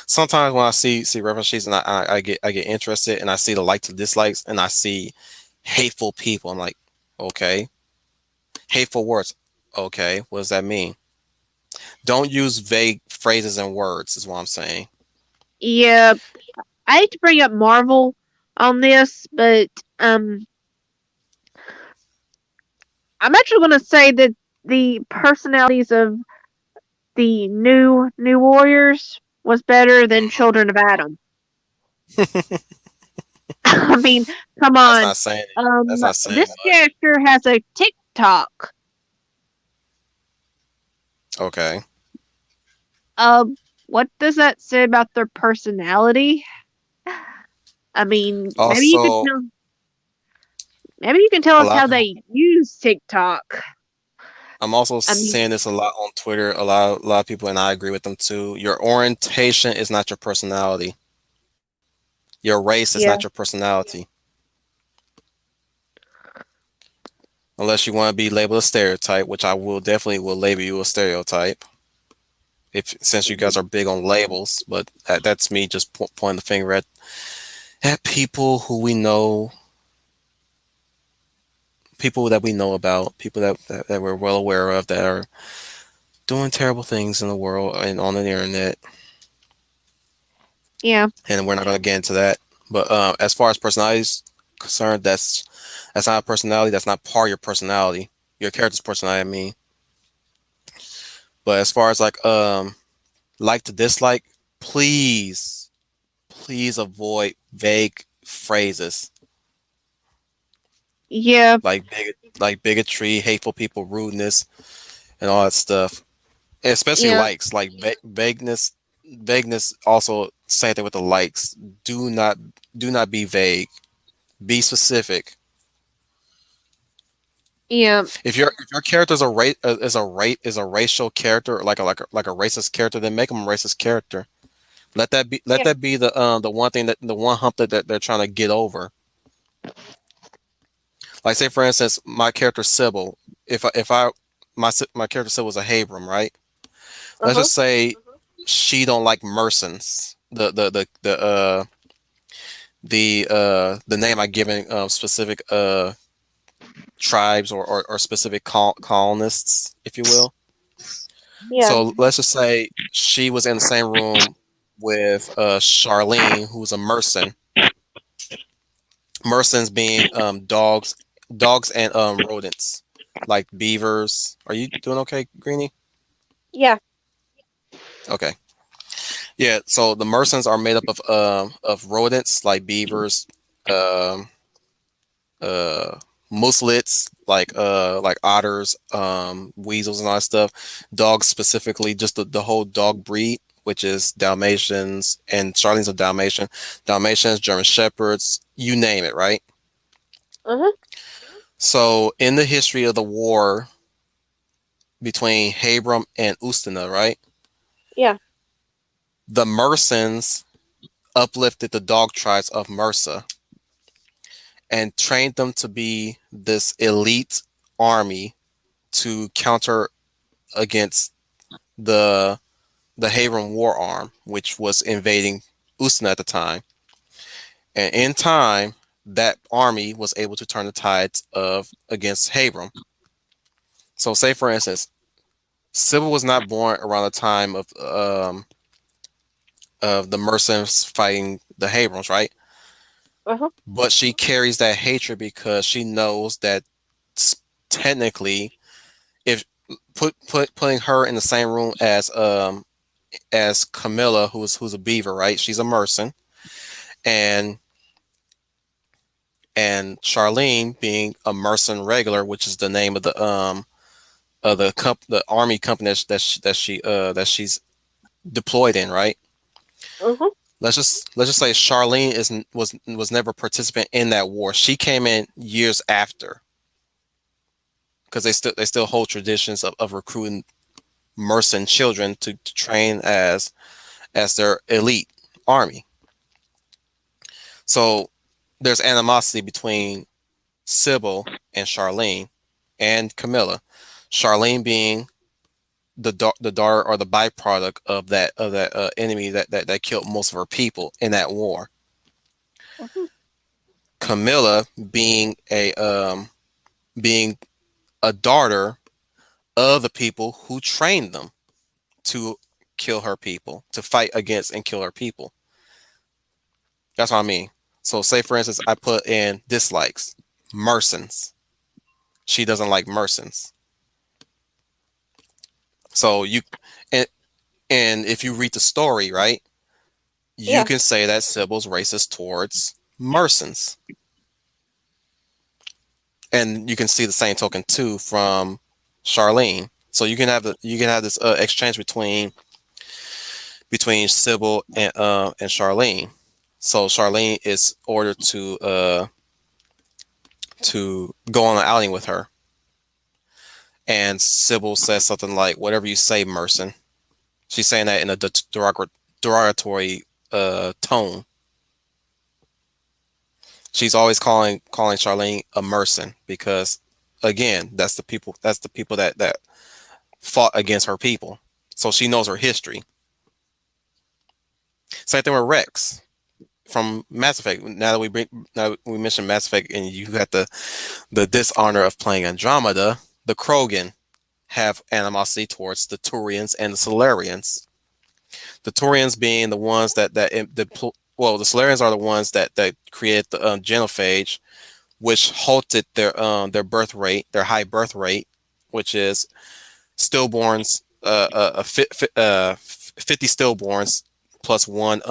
Sometimes when I see reference sheets and I get interested and I see the likes and dislikes and I see hateful people, I'm like, okay, hateful words, okay, what does that mean? Don't use vague phrases and words, is what I'm saying. Yeah, I hate to bring up Marvel on this, but um, I'm actually going to say that the personalities of the new Warriors was better than Children of Adam. I mean, come That's on. not saying that's not saying This much. character has a TikTok. Okay. Um, what does that say about their personality? I mean, Also, maybe you can tell a us lot of how people. they use TikTok. I'm also I mean, seeing this a lot on Twitter. A lot of people, and I agree with them too. Your orientation is not your personality. Your race is yeah, not your personality. Unless you want to be labeled a stereotype, which I will definitely will label you a stereotype. If since you guys are big on labels, but that's me just pointing the finger at people who we know, people that we know about, people that we're well aware of that are doing terrible things in the world and on the internet. yeah, And we're not going to get into that. But as far as personality is concerned, that's not a personality. That's not part of your personality. Your character's personality, I mean. But as far as like to dislike, please, please avoid vague phrases yeah, like bigotry, hateful people, rudeness, and all that stuff. Especially yeah, likes, like vagueness. Vagueness also same thing with the likes. Do not do not be vague. Be specific. yeah, If your character is a is a racial character, like a racist character, then make them a racist character. Let yeah. that be the one thing, that the one hump that they're trying to get over. Like say for instance, my character Sybil. If I my character Sybil was a Habram, right? Uh Let's huh. just say she don't like Mersons. The name I given specific tribes or specific colonists, if you will. Yeah. So let's just say she was in the same room with Charlene, who's a Mercen. Mersons being dogs and rodents, like beavers. Are you doing okay, Greenie? Yeah. Okay. Yeah. So the Mersons are made up of rodents like beavers, um, uh, musselets like otters, weasels, and all that stuff. Dogs specifically, just the whole dog breed, which is Dalmatians, and Charlene's a Dalmatian. Dalmatians, German Shepherds, you name it, right? Uh huh. So in the history of the war between Habram and Ustina, right? Yeah. The Mersons uplifted the dog tribes of Mersa and trained them to be this elite army to counter against the the Habram war arm, which was invading Ustina at the time. And in time, that army was able to turn the tides of against Habram. So, say for instance, Sybil was not born around the time of the Mercenaries fighting the Habrams, right? Uh huh. But she carries that hatred because she knows that technically, if putting her in the same room as Camilla, who's a beaver, right? She's a Mercen, and and Charlene being a Mercen regular, which is the name of the army company that she's deployed in, right? Uh-huh. Let's just say Charlene was never a participant in that war. She came in years after because they still hold traditions of recruiting Mercen children to train as their elite army. So there's animosity between Sybil and Charlene and Camilla. Charlene being the daughter or the byproduct of that enemy that killed most of her people in that war. Mhm. Camilla being a daughter of the people who trained them to kill her people, to fight against and kill her people. That's what I mean. So say for instance I put in dislikes, Mercens. She doesn't like Mercens. So you and and if you read the story, right, you Yeah. can say that Sybil's racist towards Mercens. And you can see the same token too from Charlene. So you can have this exchange between Sybil and Charlene. So Charlene is ordered to go on an outing with her, and Sybil says something like, "Whatever you say, Mercen." She's saying that in a derogatory tone. She's always calling Charlene a Mercen because, again, that's the people that fought against her people. So she knows her history. Same thing with Rex from Mass Effect. Now we mentioned Mass Effect, and you got the dishonor of playing Andromeda. The Krogan have animosity towards the Turians and the Solarians. The Turians being the ones the Solarians are the ones that created the genophage, which halted their birth rate, their high birth rate, which is stillborns, 50 stillborns plus one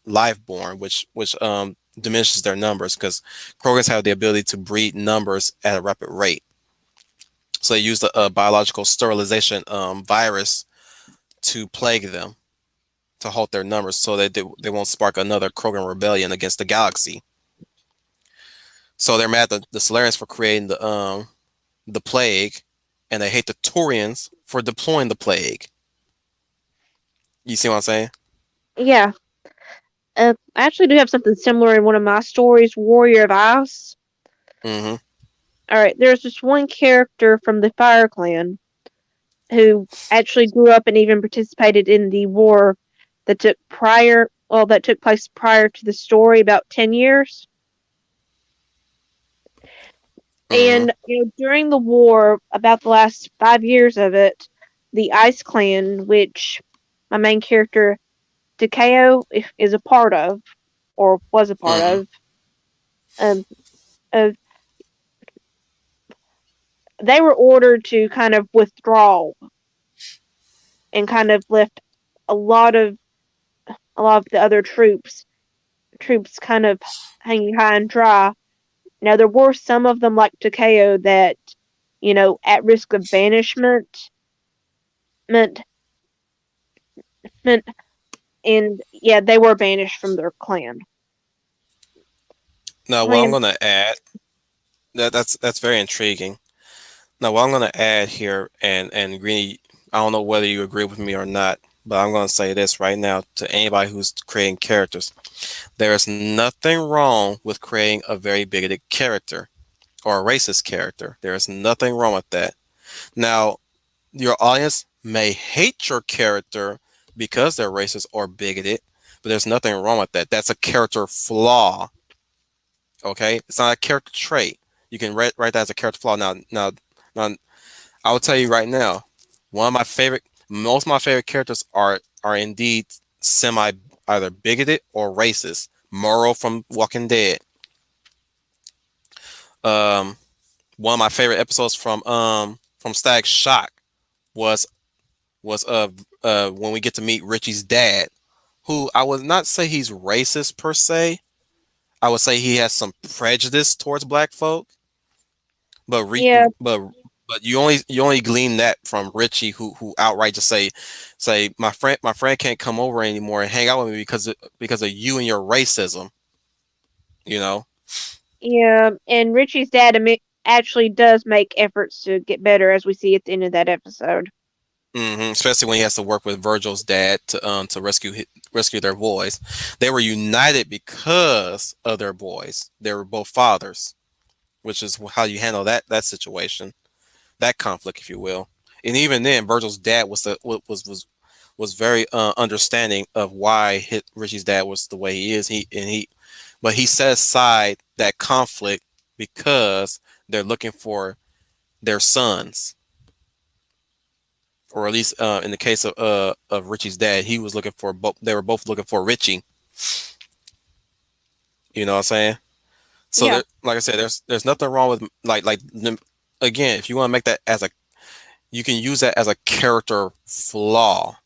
live born, which diminishes their numbers because Krogans have the ability to breed numbers at a rapid rate. So they use the biological sterilization virus to plague them, to halt their numbers, so that they won't spark another Krogan rebellion against the galaxy. So they're mad at the Solarians for creating the plague, and they hate the Turians for deploying the plague. You see what I'm saying? Yeah. I actually do have something similar in one of my stories, Warrior of Ice. Mm-hmm. All right, there's this one character from the Fire Clan who actually grew up and even participated in the war that took place prior to the story, about 10 years. Mm-hmm. And during the war, about the last 5 years of it, the Ice Clan, which my main character Takeo is a part of, or was a part Mm-hmm. of, um, uh, they were ordered to kind of withdraw and kind of left a lot of a lot of the other troops kind of hanging high and dry. Now there were some of them like Takeo that, at risk of banishment meant meant and yeah, they were banished from their clan. Now, what I'm Clan gonna add that's very intriguing. Now, what I'm gonna add here, and Greeny, I don't know whether you agree with me or not, but I'm gonna say this right now to anybody who's creating characters: there is nothing wrong with creating a very bigoted character or a racist character. There is nothing wrong with that. Now, your audience may hate your character because they're racist or bigoted, but there's nothing wrong with that. That's a character flaw. Okay, it's not a character trait. You can write that as a character flaw. Now, I will tell you right now, most of my favorite characters are indeed semi either bigoted or racist. Moro from Walking Dead. Um, One of my favorite episodes from Static Shock was was when we get to meet Richie's dad, who I would not say he's racist per se. I would say he has some prejudice towards black folk, but Yeah, but But you only glean that from Richie, who outright just say my friend can't come over anymore and hang out with me because of you and your racism. You know. Yeah, and Richie's dad actually does make efforts to get better, as we see at the end of that episode. Especially when he has to work with Virgil's dad to rescue their boys. They were united because of their boys. They were both fathers, which is how you handle that situation, that conflict, if you will. And even then, Virgil's dad was very understanding of why Richie's dad was the way he is. But he set aside that conflict because they're looking for their sons, or at least in the case of Richie's dad, he was looking for both. They were both looking for Richie. You know what I'm saying? So Yeah, there, like I said, there's nothing wrong with again, if you want to make that as a, you can use that as a character flaw.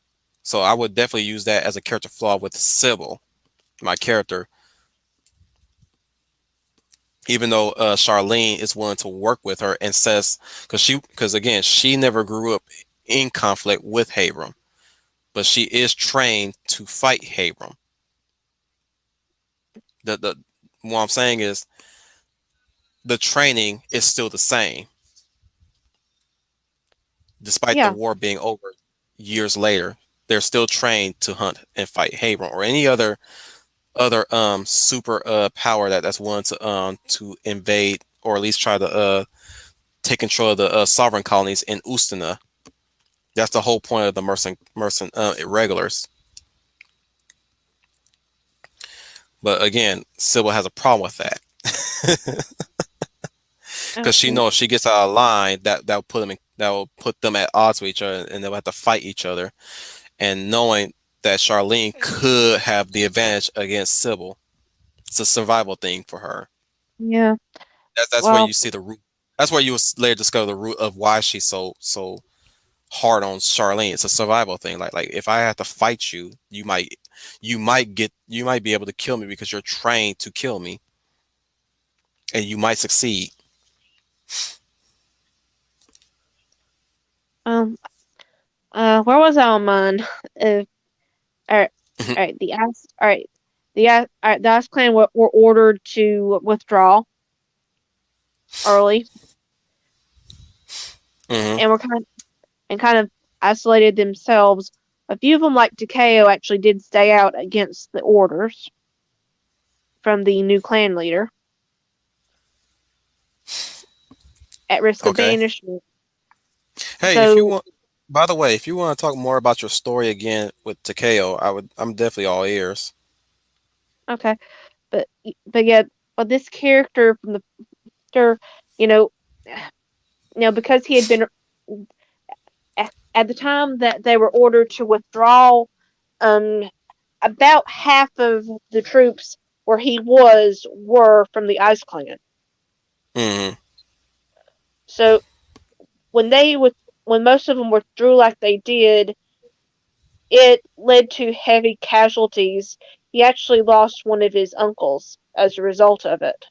So I would definitely use that as a character flaw with Sybil, my character, even though Charlene is willing to work with her and says, because again, she never grew up in conflict with Habram, but she is trained to fight Habram. The what I'm saying is the training is still the same, despite the yeah, war being over years later. They're still trained to hunt and fight Habram or any other super power that's willing to invade or at least try to take control of the sovereign colonies in Ustana. That's the whole point of the Mercen irregulars. But again, Sybil has a problem with that because she okay. knows if she gets out of line, that will put them at odds with each other, and they'll have to fight each other. And knowing that Charlene could have the advantage against Sybil, it's a survival thing for her. Yeah. That's where Well, you see the root. That's where you will later discover the root of why she's so hard on Charlene. It's a survival thing. Like if I have to fight you, you might be able to kill me because you're trained to kill me, and you might succeed. um, where was I on mine? Uh, all right, all right. All right, all right. The Ice Clan were ordered to withdraw early, hmm and kind of isolated themselves. A few of them, like Takeo, actually did stay out against the orders from the new clan leader at risk of Okay. banishment. Hey, if you So, want, by the way, if you want to talk more about your story again with Takeo, I'm definitely all ears. okay, but yeah, but this character from the after, you know, because he had been at the time that they were ordered to withdraw, um, about half of the troops where he was were from the Ice Clan. hmm So when when most of them withdrew like they did, it led to heavy casualties. He actually lost one of his uncles as a result of it.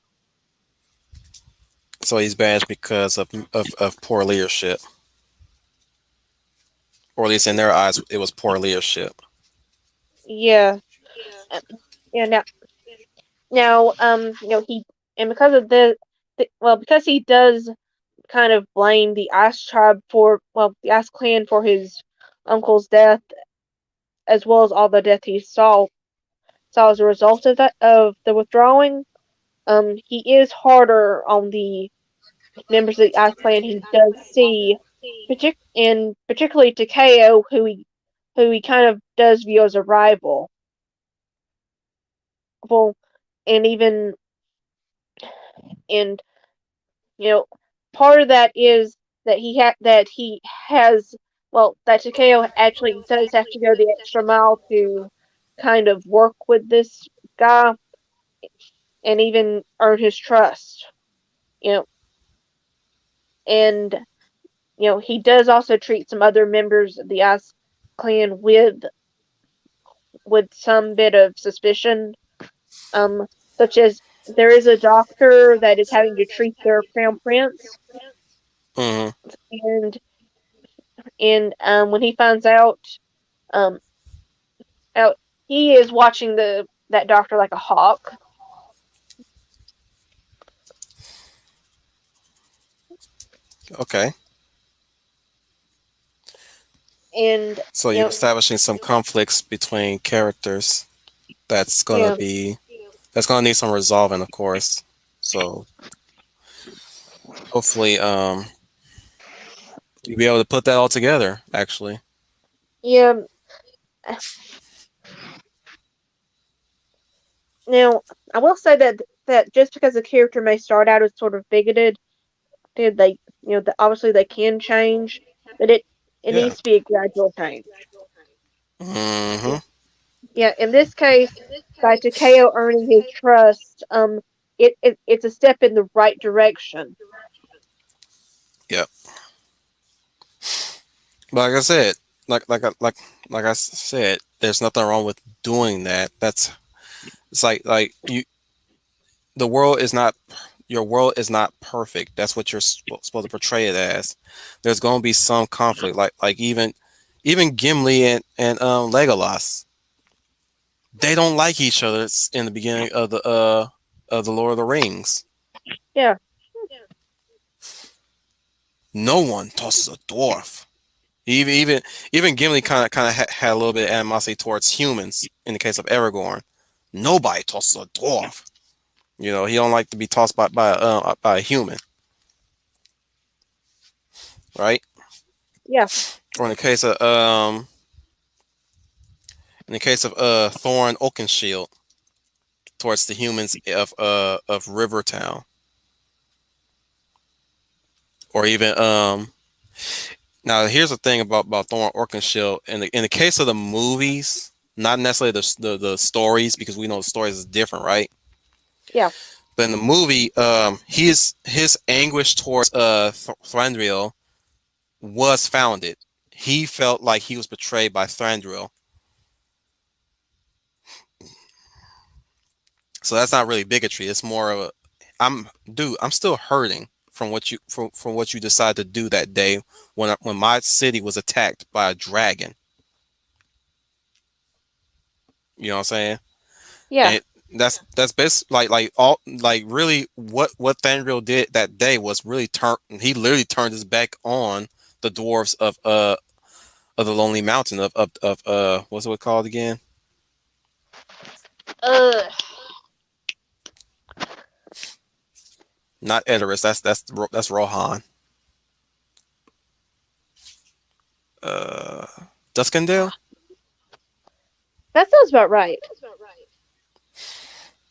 So he's banished because of poor leadership, or at least in their eyes, it was poor leadership. Yeah, uh, yeah. He and because of because he does kind of blame the Ice Tribe the Ice Clan for his uncle's death, as well as all the death he saw as a result of the withdrawing. He is harder on the members of the Ice Clan he does see, and particularly Takeo, who he kind of does view as a rival. Well, and even and you know, part of that is that he has that Takeo actually does have to go the extra mile to kind of work with this guy and even earn his trust. You know, and he does also treat some other members of the Ice Clan with some bit of suspicion, such as there is a doctor that is having to treat their crown prince, Hmm. and when he finds um out he is watching the that doctor like a hawk, Okay. and So you you're know establishing some conflicts between characters. That's gonna yeah be that's gonna need some resolving, of course. So hopefully, you'll be able to put that all together. Actually, yeah. Now I will say that just because a character may start out as sort of bigoted, did they obviously they can change, but it yeah. needs to be a gradual change. Hmm. Yeah, in this case, by Takeo earning his trust, it's a step in the right direction. Yep. But like I said, like I said, there's nothing wrong with doing that. That's it's like you. The world is not your world is not perfect. That's what you're supposed to portray it as. There's going to be some conflict, like even Gimli and Legolas. They don't like each other in the beginning of the Lord of the Rings. Yeah, No one tosses a dwarf. Even Gimli kind of had a little bit of animosity towards humans in the case of Aragorn. Nobody tosses a dwarf. He don't like to be tossed by a human, right? yeah. Or in the case of Thorin Oakenshield towards the humans of Rivertown, or even now here's the thing about Thorin Oakenshield in the case of the movies, not necessarily the stories because we know the stories is different, right? Yeah. But in the movie, his anguish towards Thranduil was founded. He felt like he was betrayed by Thranduil, so that's not really bigotry. It's more of a I'm still hurting from what you decided to do that day when my city was attacked by a dragon. You know what I'm saying? Yeah. And that's best like all like really what Thranduil did that day was really turn he literally turned his back on the dwarves of the Lonely Mountain of what's it called again? Uh, Not Edoras. That's Rohan. Uh, Duskendale. that sounds about right.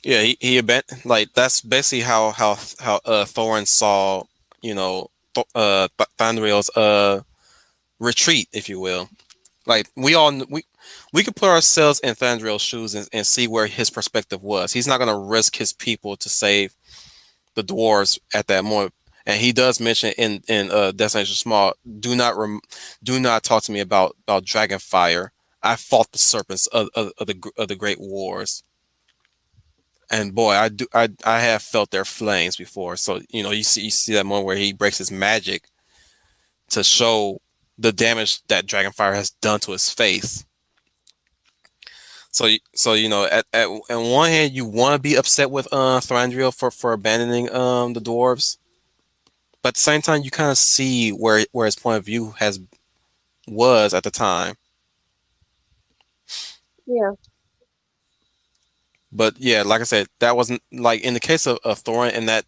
Yeah, he like that's basically how Thorin saw Thranduil's retreat, if you will. Like we could put ourselves in Thranduil's shoes and see where his perspective was. He's not gonna risk his people to save the dwarves at that moment. And he does mention in Destination Small, do not talk to me about dragon fire. I fought the serpents of the great wars. And boy, I have felt their flames before. So you see that moment where he breaks his magic to show the damage that Dragonfire has done to his face. So at on one hand you want to be upset with Thranduil for abandoning the dwarves, but at the same time you kind of see where his point of view has was at the time. Yeah. But yeah, like I said, that wasn't like in the case of Thorin in that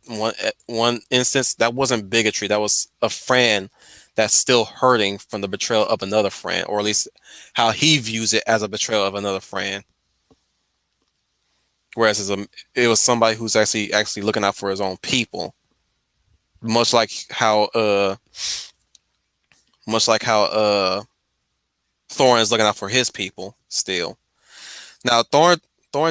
one instance, that wasn't bigotry. That was a friend that's still hurting from the betrayal of another friend, or at least how he views it as a betrayal of another friend. Whereas it was somebody who's actually looking out for his own people, much like how Thorin is looking out for his people still. Now Thorin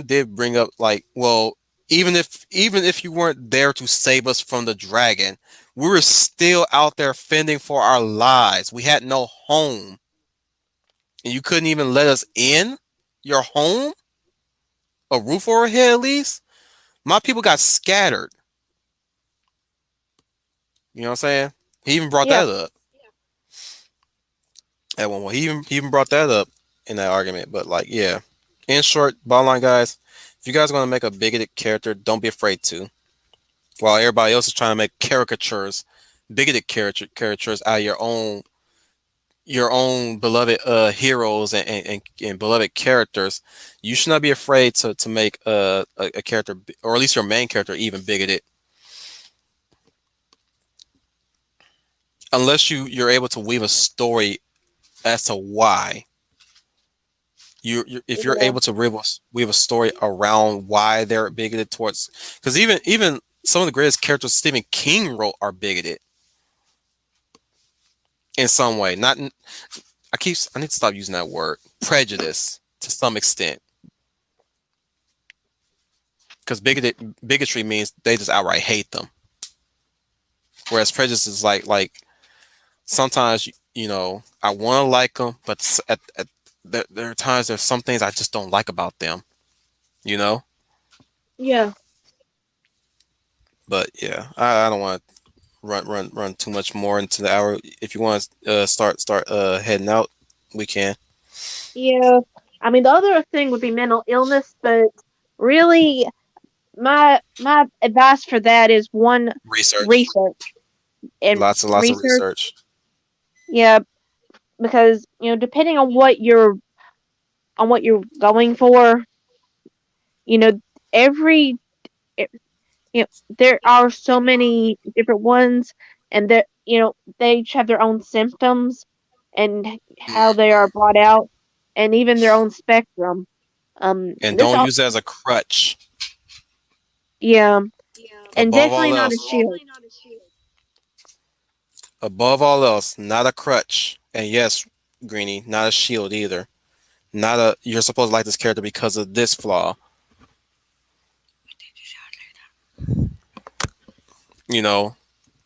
did bring up like, well, even if you weren't there to save us from the dragon, we were still out there fending for our lives. We had no home, and you couldn't even let us in your home, a roof over our head at least. My people got scattered. You know what I'm saying? He even brought Yeah, that up at one point. He even brought that up in that argument. But like, yeah. In short, bottom line, guys, if you guys are gonna make a bigoted character, don't be afraid to. While everybody else is trying to make caricatures, bigoted caricatures out of your own beloved heroes and beloved characters, you should not be afraid to make a character, or at least your main character, even bigoted, unless you're able to weave a story as to why. If you're yeah, able to weave a story around why they're bigoted towards, because even some of the greatest characters Stephen King wrote are bigoted in some way. Not I need to stop using that word, prejudice, to some extent, because bigotry means they just outright hate them, whereas prejudice is like sometimes I want to like them, but there are times there's some things I just don't like about them, you know. yeah, But yeah, I don't want to run too much more into the hour. If you want to start heading out, we can. yeah. I mean, the other thing would be mental illness, but really, my advice for that is one, Research, research and lots and lots of research. research. Yeah, because depending on what you're going for, you know, every eh, there are so many different ones, and they each have their own symptoms and how Mm. they are brought out, and even their own spectrum. And This don't all, use it as a crutch. yeah, and Above definitely all not a else, shield. above all else, not a crutch. And yes, Greenie, not a shield either. Not a you're supposed to like this character because of this flaw. You know,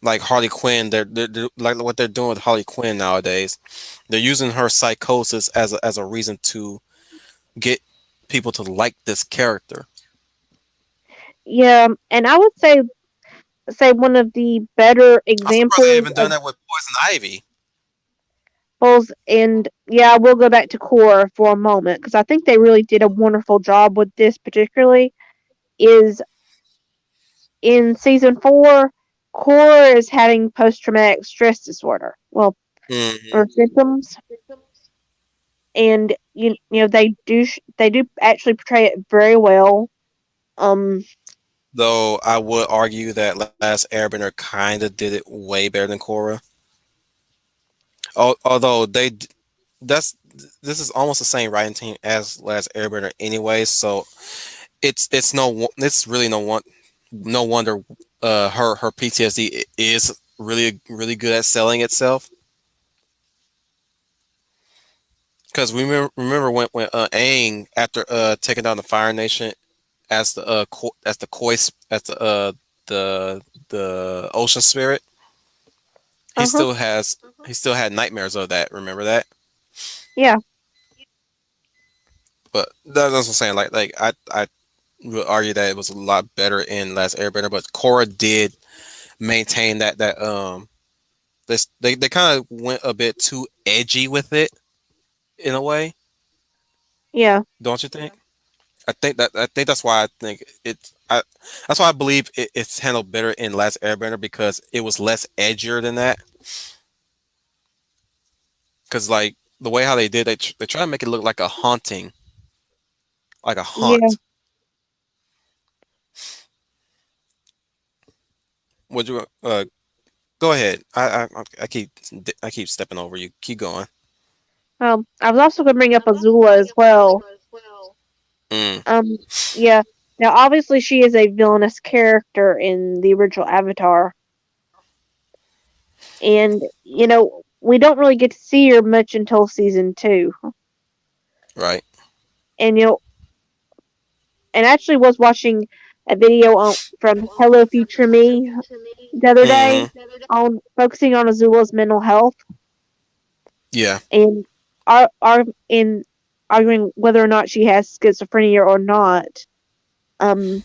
like Harley Quinn. They're like what they're doing with Harley Quinn nowadays. They're using her psychosis as a reason to get people to like this character. Yeah, and I would say one of the better I'm surprised they examples haven't done of that with Poison Ivy. both, and yeah, we'll go back to Core for a moment because I think they really did a wonderful job with this particularly. Is in season 4, Core is having post traumatic stress disorder. Well, Hmm. or symptoms, and they do actually portray it very well. Um, Though I would argue that Last Airbender kind of did it way better than Korra. Although that's this is almost the same writing team as Last Airbender anyway, so it's really no wonder her PTSD is really really good at selling itself. Because remember when Aang, after taking down the Fire Nation as the as the koi as the the ocean spirit, he uh huh, still has he still had nightmares of that. Remember that? yeah, But that's what I'm saying. I would argue that it was a lot better in Last Airbender, but Korra did maintain that this they kind of went a bit too edgy with it in a way, yeah, don't you think? I think that's why I think that's why I believe it's handled better in Last Airbender because it was less edgier than that. Because like the way how they did, they try to make it look like a haunting, like a yeah. haunt. Would you go ahead? I keep stepping over you. Keep going. I was also going to bring up Azula as well. Mm, Um, yeah. Now, obviously, she is a villainous character in the original Avatar, and we don't really get to see her much until season 2. right. And and actually was watching a video from Hello Future Me the other day Hmm. on focusing on Azula's mental health Yeah. and are in arguing whether or not she has schizophrenia or not. Um,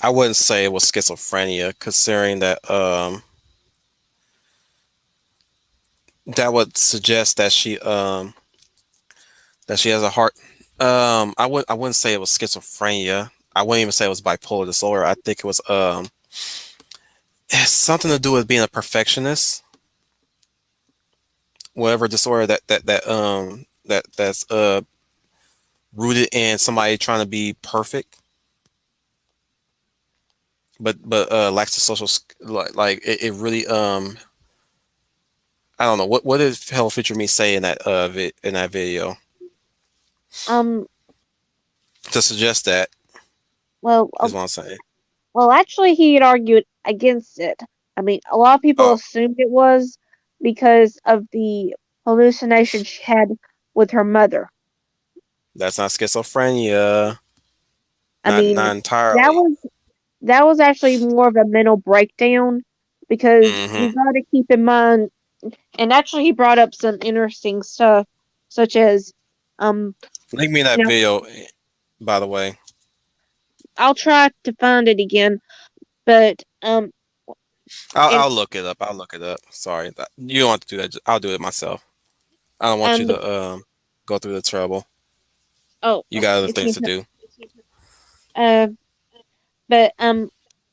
I wouldn't say it was schizophrenia, considering that would suggest that she has a heart. I wouldn't say it was schizophrenia. I wouldn't even say it was bipolar disorder. I think it was it's something to do with being a perfectionist. Whatever disorder that's rooted in somebody trying to be perfect, but lacks the social like it really I don't know what did Hell Feature Me say in in that video Um, to suggest that well, is what I'm saying. well, actually, he had argued against it. I mean, a lot of people Oh, assumed it was because of the hallucination she had with her mother. that's not schizophrenia. I Not mean, that entirely. was that was actually more of a mental breakdown because Hmm. you got to keep in mind, and actually, he brought up some interesting stuff, such as, um, Link me that now video, by the way. I'll try to find it again, but and I'll look it up. I'll look it up. Sorry, you don't have to do that. I'll do it myself. I don't want you um, to go through the trouble. oh, You got other it's things to do. uh, but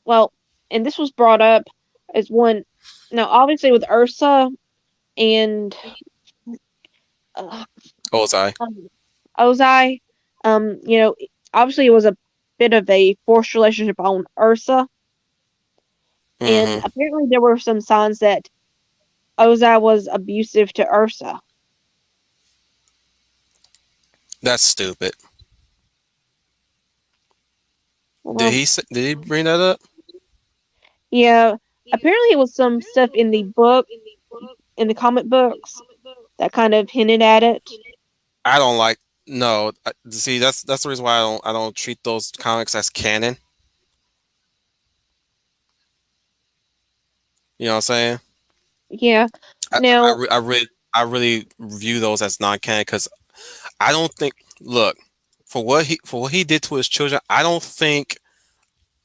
well, and this was brought up as one. Now, obviously, with Ursa and uh, Ozai. um, Ozai, you know, obviously it was a bit of a forced relationship on Ursa, and Hmm. apparently there were some signs that Ozai was abusive to Ursa. That's stupid. Well, Did he bring that up? yeah, apparently it was some stuff in the book, in the comic books, that kind of hinted at it. I don't like. No, see, that's the reason why I don't treat those comics as canon. You know what I'm saying? Yeah. Now, I really view those as non-canon because I don't think. Look, for what he did to his children, I don't think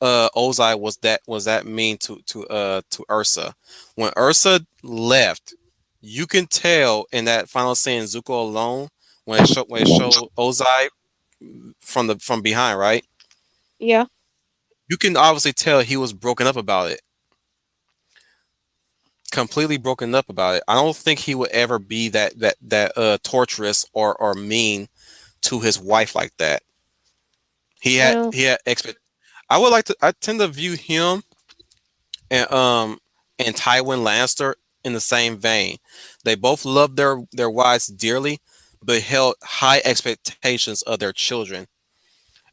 Ozai was that mean to Ursa. When Ursa left, you can tell in that final scene, Zuko alone, when it showed Ozai from behind, right? yeah, You can obviously tell he was broken up about it, completely broken up about it. I don't think he would ever be that torturous or mean to his wife like that. well, He had expect. I would like to. I tend to view him and Tywin Lannister in the same vein. They both loved their wives dearly, but held high expectations of their children,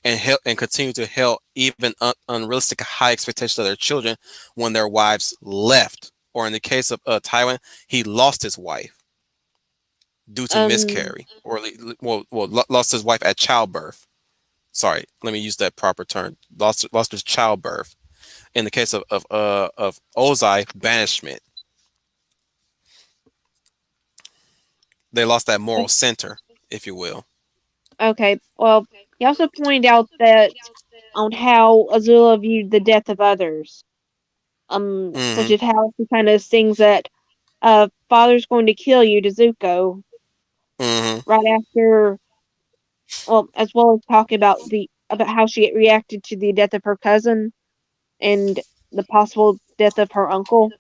and continue to held even unrealistic high expectations of their children when their wives left. Or in the case of Tywin, he lost his wife due to um, miscarry, or lost his wife at childbirth. Sorry, let me use that proper term. Lost his childbirth. In the case of Ozai, banishment. They lost that moral center, if you will. okay. Well, he also pointed out that on how Azula viewed the death of others. Such Hmm. as how she kind of sings that father's going to kill you to Zuko Hmm. right after, well, as well as talking about how she reacted to the death of her cousin and the possible death of her uncle.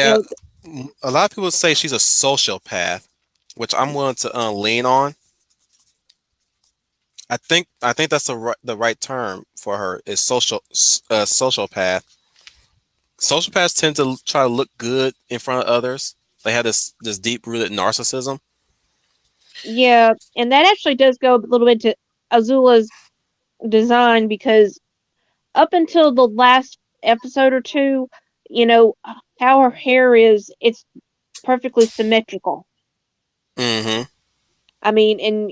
You Yeah, know, a lot of people say she's a sociopath, which I'm willing to lean on. I think that's the right term for her is sociopath. Sociopaths tend to try to look good in front of others. They have this deep rooted narcissism. yeah, and that actually does go a little bit to Azula's design because up until the last episode or two, you know, how her hair is, it's perfectly symmetrical. Hmm. I mean, and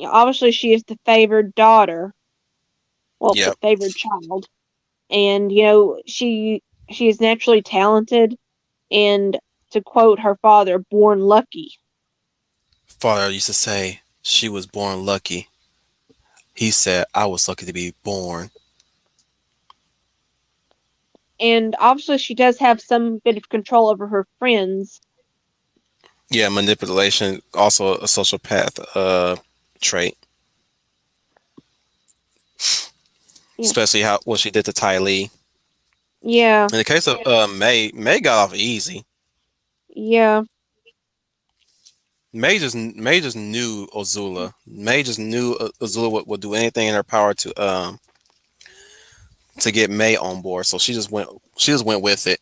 obviously she is the favored daughter, well, the Yep. favored child, and she is naturally talented, and to quote her father, born lucky. Father used to say. She was born lucky. He said, I was lucky to be born. And obviously, she does have some bit of control over her friends. Yeah, manipulation, also a sociopath trait. Yeah, Especially how what she did to Ty Lee. yeah, In the case of May got off easy. yeah, May just knew Azula. May just knew Azula would do anything in her power to get May on board. So she just went with it.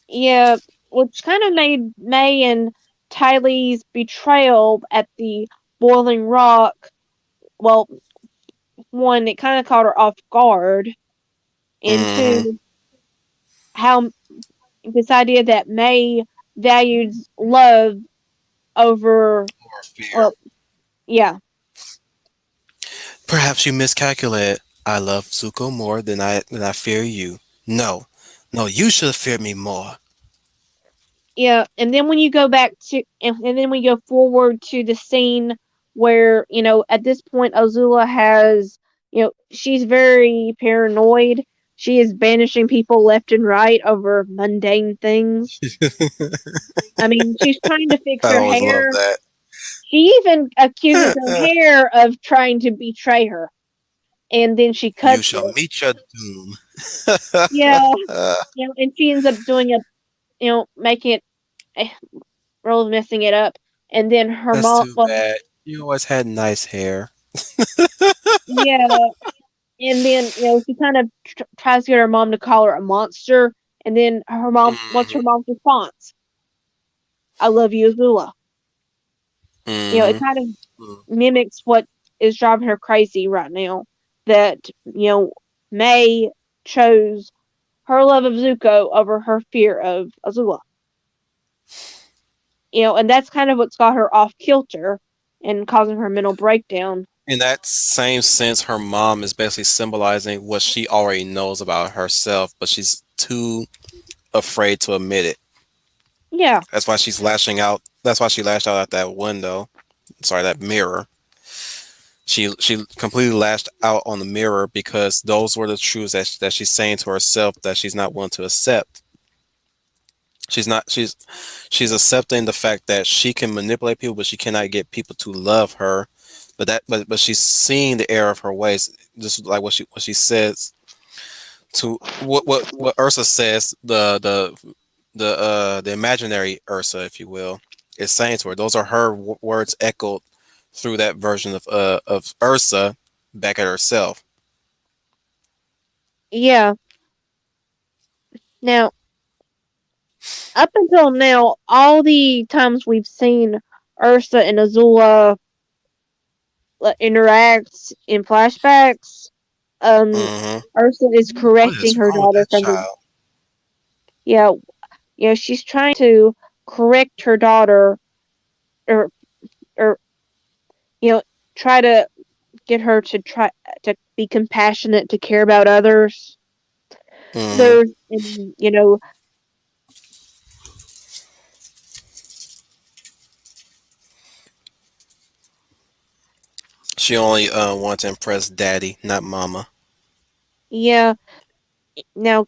yeah. Which kind of made May and Tylee's betrayal at the Boiling Rock. Well, one, it kind of caught her off guard, and Hmm. two, how this idea that May valued love over, Or fear. well, yeah, Perhaps you miscalculated. I love Zuko more than I fear you. No. No, you should have feared me more. yeah. And then when you go back to, and then we go forward to the scene where, at this point, Azula has, she's very paranoid. She is banishing people left and right over mundane things. I mean, she's trying to fix I her always love hair. that. She even accuses her hair of trying to betray her, and then she You cuts shall it. meet your doom. Yeah, and she ends up doing a, making it, eh, really messing it up. And then her That's mom, too well, bad. You always had nice hair. yeah, and then she kind of tries to get her mom to call her a monster, and then what's her Hmm. mom's response? I love you, Azula. It Hmm. kind of mimics what is driving her crazy right now. That May chose her love of Zuko over her fear of Azula. And that's kind of what's got her off kilter and causing her mental breakdown. In that same sense, her mom is basically symbolizing what she already knows about herself, but she's too afraid to admit it. Yeah, That's why she's lashing out. That's why she lashed out at that window. Sorry, that mirror. She completely lashed out on the mirror because those were the truths that she's saying to herself that she's not willing to accept. She's not she's accepting the fact that she can manipulate people, but she cannot get people to love her. But she's seeing the error of her ways, just like what she says to what Ursa says, the imaginary Ursa, if you will, is saying to her. Those are her words echoed through that version of Ursa back at herself. yeah. Now, up until now, all the times we've seen Ursa and Azula interact in flashbacks, um, Hmm. Ursa is What correcting is her wrong with daughter that from the, child? yeah, she's trying to correct her daughter, or or you know try to get her to try to be compassionate, to care about others. Hmm. There's, and, She only wants to impress daddy, not mama. yeah. Now,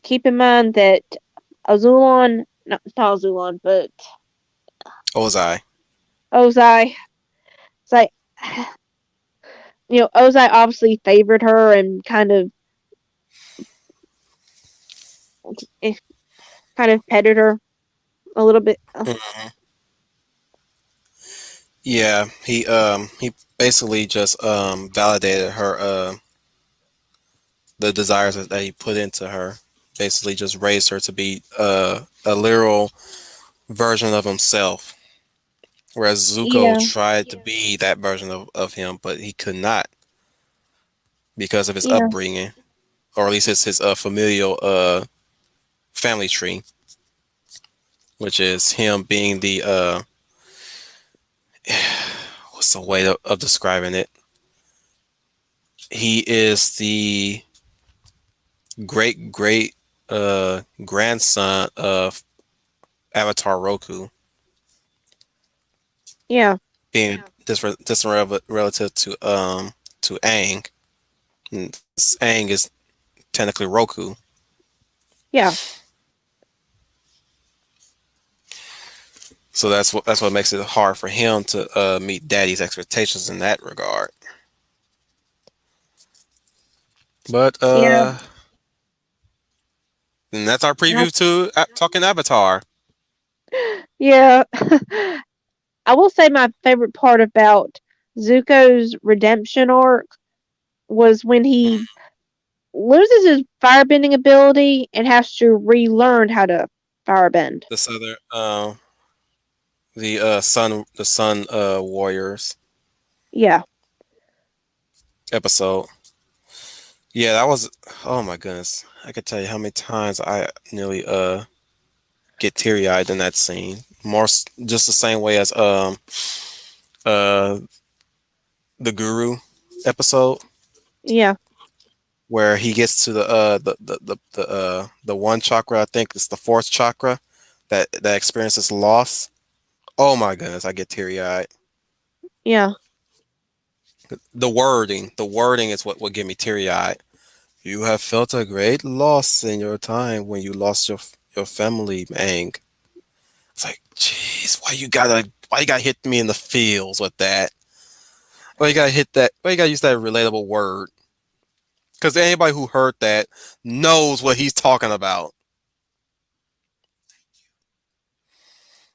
keep in mind that Azulon, not Azulon, but Ozai. Ozai, it's like, Ozai obviously favored her and eh, kind of petted her a little bit. Mhm. Yeah, he basically just validated her the desires that he put into her. Basically, just raised her to be a literal version of himself. Whereas Zuko Yeah, tried to be that version of him, but he could not because of his yeah, upbringing, or at least his familial family tree, which is him being the what's the way of describing it? He is the great grandson of Avatar Roku. yeah. being distant relative to Aang. And Aang is technically Roku. Yeah, So that's what makes it hard for him to meet Daddy's expectations in that regard. But yeah. and that's our I- preview to Talking Avatar. Yeah. I will say my favorite part about Zuko's redemption arc was when he loses his firebending ability and has to relearn how to firebend. The Southern, the Sun Warriors Yeah, episode. Yeah, that was. Oh my goodness, I could tell you how many times I nearly get teary eyed in that scene. Just the same way as uh the Guru episode yeah, where he gets to the one chakra. I think it's the fourth chakra that experiences loss. Oh my goodness, I get teary eyed. yeah, The wording is what would get me teary eyed. You have felt a great loss in your time when you lost your family, Mang. It's like, jeez, why you gotta hit me in the feels with that? Why you gotta hit that? Why you gotta use that relatable word? Because anybody who heard that knows what he's talking about.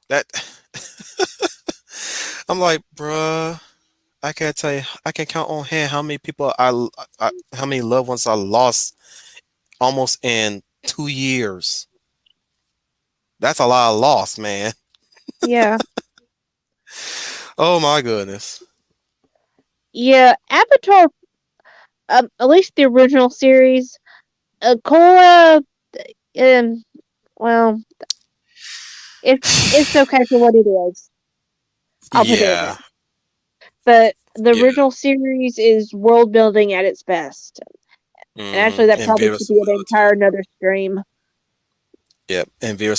That I'm like, bruh, I can't tell you. I can count on hand how many people how many loved ones I lost almost in 2 years. That's a lot of loss, man. yeah, Oh my goodness. yeah. Avatar, at least the original series, Korra, um, well, it's okay for what it is. I'll put it at Yeah, that. But the yeah. original series is world building at its best, and actually, that And probably Vera should be an Similitude. entire another stream. Yep, and Vera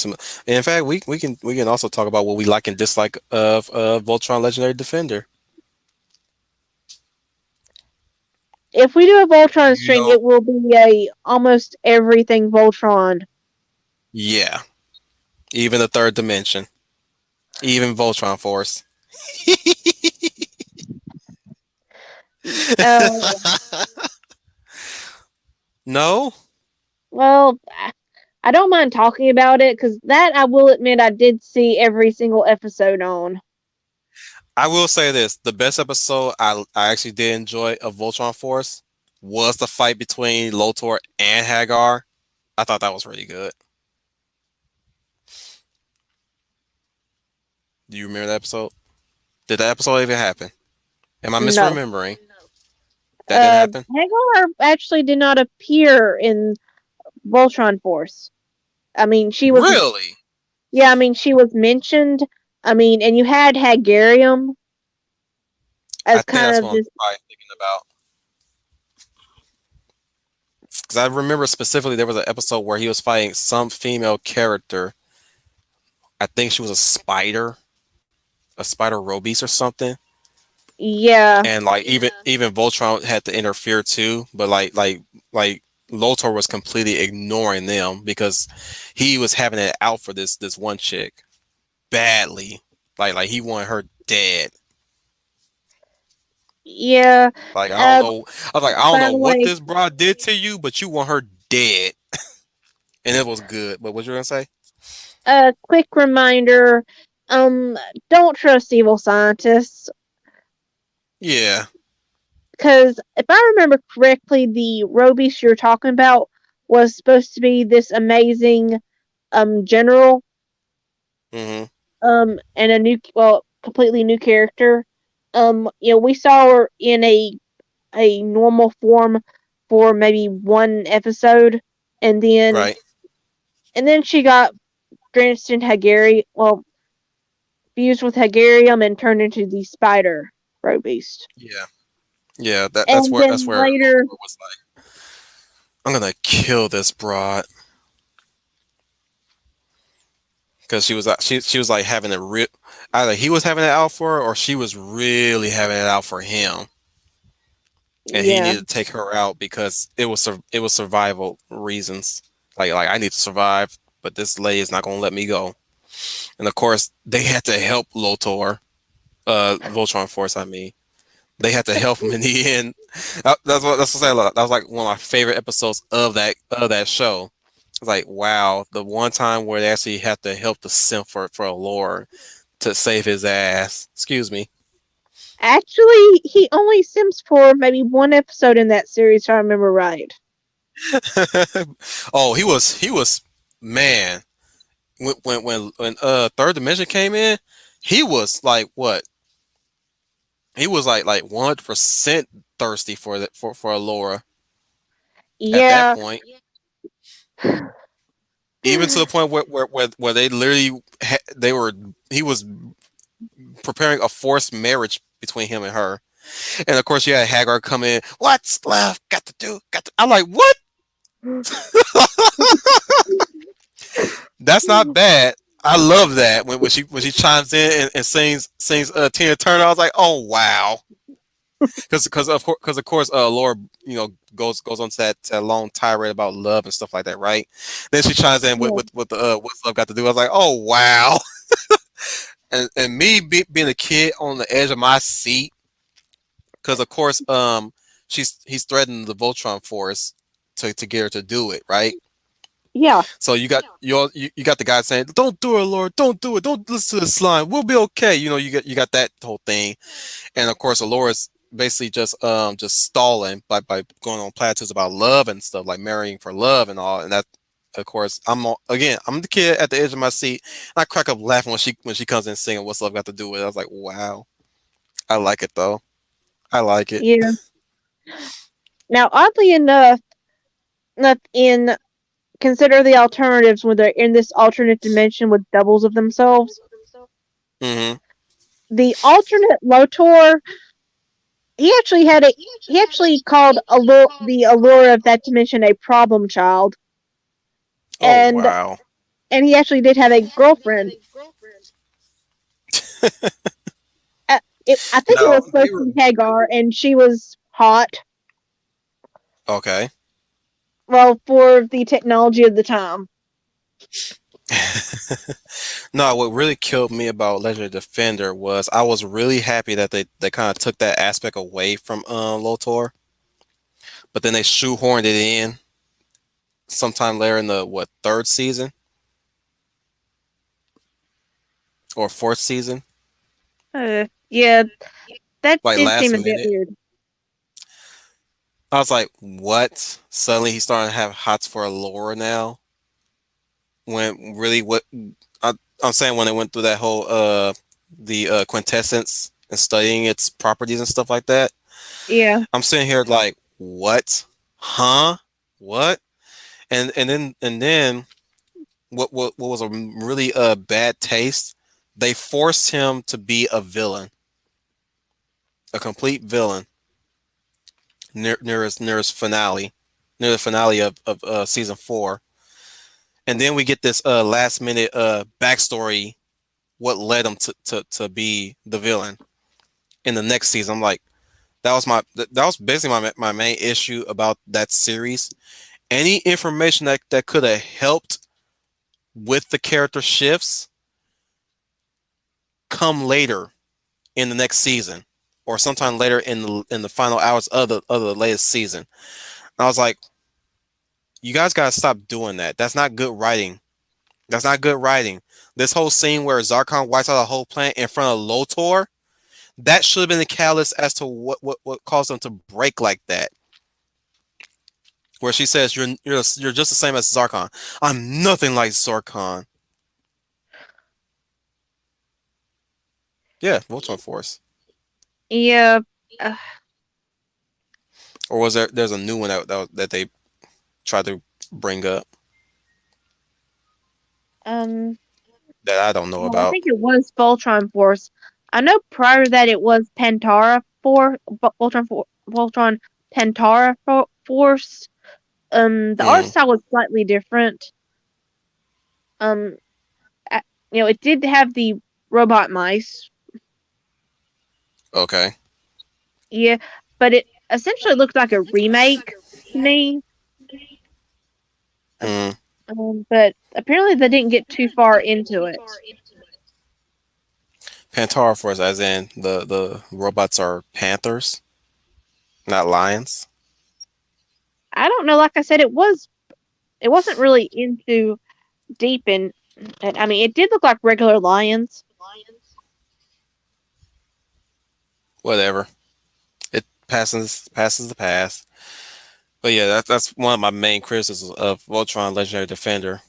In fact, we can also talk about what we like and dislike of Voltron Legendary Defender. If we do a Voltron You stream, know, it will be a almost everything Voltron. yeah. Even the third dimension. Even Voltron Force. Uh, No, well, I don't mind talking about it because that I will admit I did see every single episode on. I will say this: the best episode I actually did enjoy of Voltron Force was the fight between Lotor and Hagar. I thought that was really good. Do you remember that episode? Did that episode even happen? Am I No. misremembering? That didn't happen? Hagar actually did not appear in Voltron Force. I mean, she was, Really? yeah, I mean, she was mentioned. I mean, and you had Hagarium I as think kind that's of what I'm this, probably thinking about. Because I remember specifically there was an episode where he was fighting some female character. I think she was a spider Robies or something. yeah, And like even Voltron had to interfere too, but like Lotor was completely ignoring them because he was having it out for this one chick badly. Like he wanted her dead. yeah. Like I don't Uh, know. I was like, I don't by know the what way, this broad did to you, but you want her dead. And it was good. But what you gonna say? a quick reminder, um, don't trust evil scientists. Yeah. Because if I remember correctly, the Robies you're talking about was supposed to be this amazing general Hmm. and a new completely new character. We saw her in a normal form for maybe one episode, and then Right. she got drenched in Hagari, fused with Hagarium and turned into the Spider Robeast. Yeah. Yeah. That's And where that's then where later, Lotor was like, I'm gonna kill this broad. because she was like having a real, either he was having it out for her or she was really having it out for him, and he Yeah. needed to take her out because it was survival reasons. Like I need to survive, but this lady is not gonna let me go. And of course, they had to help Lotor, Voltron Force. I mean, they had to help him in the end. That's what I say. That was like one of my favorite episodes of that show. It's like wow, the one time where they actually had to help the simp for Allure to save his ass. Excuse me. Actually, he only sims for maybe one episode in that series, if I remember right. Oh, he was man. When Third Dimension came in, he was like what? He was like 100% thirsty for for Allura at that Yeah. point. Even to the point where they literally they were he was preparing a forced marriage between him and her. And of course, you had Hagar come in. What's left? Got to do. Got to. I'm like, what? That's not bad. I love that when she chimes in and sings Tina Turner. I was like, oh wow, because of course Laura goes on to that long tirade about love and stuff like that, right? Then she chimes in Yeah. with the what's love got to do. I was like, oh wow, and me being a kid on the edge of my seat because of course he's threatening the Voltron Force to get her to do it, right? Yeah. So you got the guy saying, "Don't do it, Lord. Don't do it. Don't listen to the slime. We'll be okay." You know, you got that whole thing, and of course, Alora's basically just stalling by going on platitudes about love and stuff, like marrying for love and all. And that, of course, I'm the kid at the edge of my seat, and I crack up laughing when she comes in singing "What's Love Got to Do with It." I was like, "Wow, I like it though. I like it." Yeah. Now, oddly enough, not in consider the alternatives when they're in this alternate dimension with doubles of themselves. Hmm. The alternate Lotor, he actually had a he actually called the allure of that dimension a problem child, Oh and wow. he actually did have a girlfriend. I think it Now was they supposed to were be Hagar, and she was hot. okay. Well, for the technology of the time. No, what really killed me about Legendary Defender was I was really happy that they kind of took that aspect away from Lotor, but then they shoehorned it in sometime later in the what third season or fourth season, Yeah, that like did last seem a bit minute. weird. I was like, what? Suddenly he's starting to have hots for Laura now. When really what I, I'm saying when they went through that whole the quintessence and studying its properties and stuff like that. Yeah, I'm sitting here like, what? Huh? What? And then what was a really bad taste? They forced him to be a villain, a complete villain near his finale, near the finale of season 4. And then we get this last minute backstory what led him to be the villain in the next season. I'm like, that was basically my main issue about that series. Any information that could have helped with the character shifts come later in the next season or sometime later in the final hours of the latest season. And I was like, you guys gotta stop doing that. That's not good writing. That's not good writing. This whole scene where Zarkon wipes out a whole planet in front of Lotor, that should have been the catalyst as to what caused them to break like that. Where she says you're just the same as Zarkon. I'm nothing like Zarkon. Yeah, Voltron Force. yeah. Uh, Or there's a new one that they tried to bring up um. that I don't know Well, I about. think it was Voltron Force. I know prior to that it was Voltron Force. The art Hmm. style was slightly different. Um, it did have the robot mice. Okay. Yeah, but it essentially looked like a remake to me. Mm. But apparently they didn't get too far into it. Pantara Force, as in the robots are panthers, not lions. I don't know. Like I said, it wasn't really into deep in. I mean, it did look like regular lions. Whatever. It passes the past. But yeah, that's one of my main criticisms of Voltron Legendary Defender.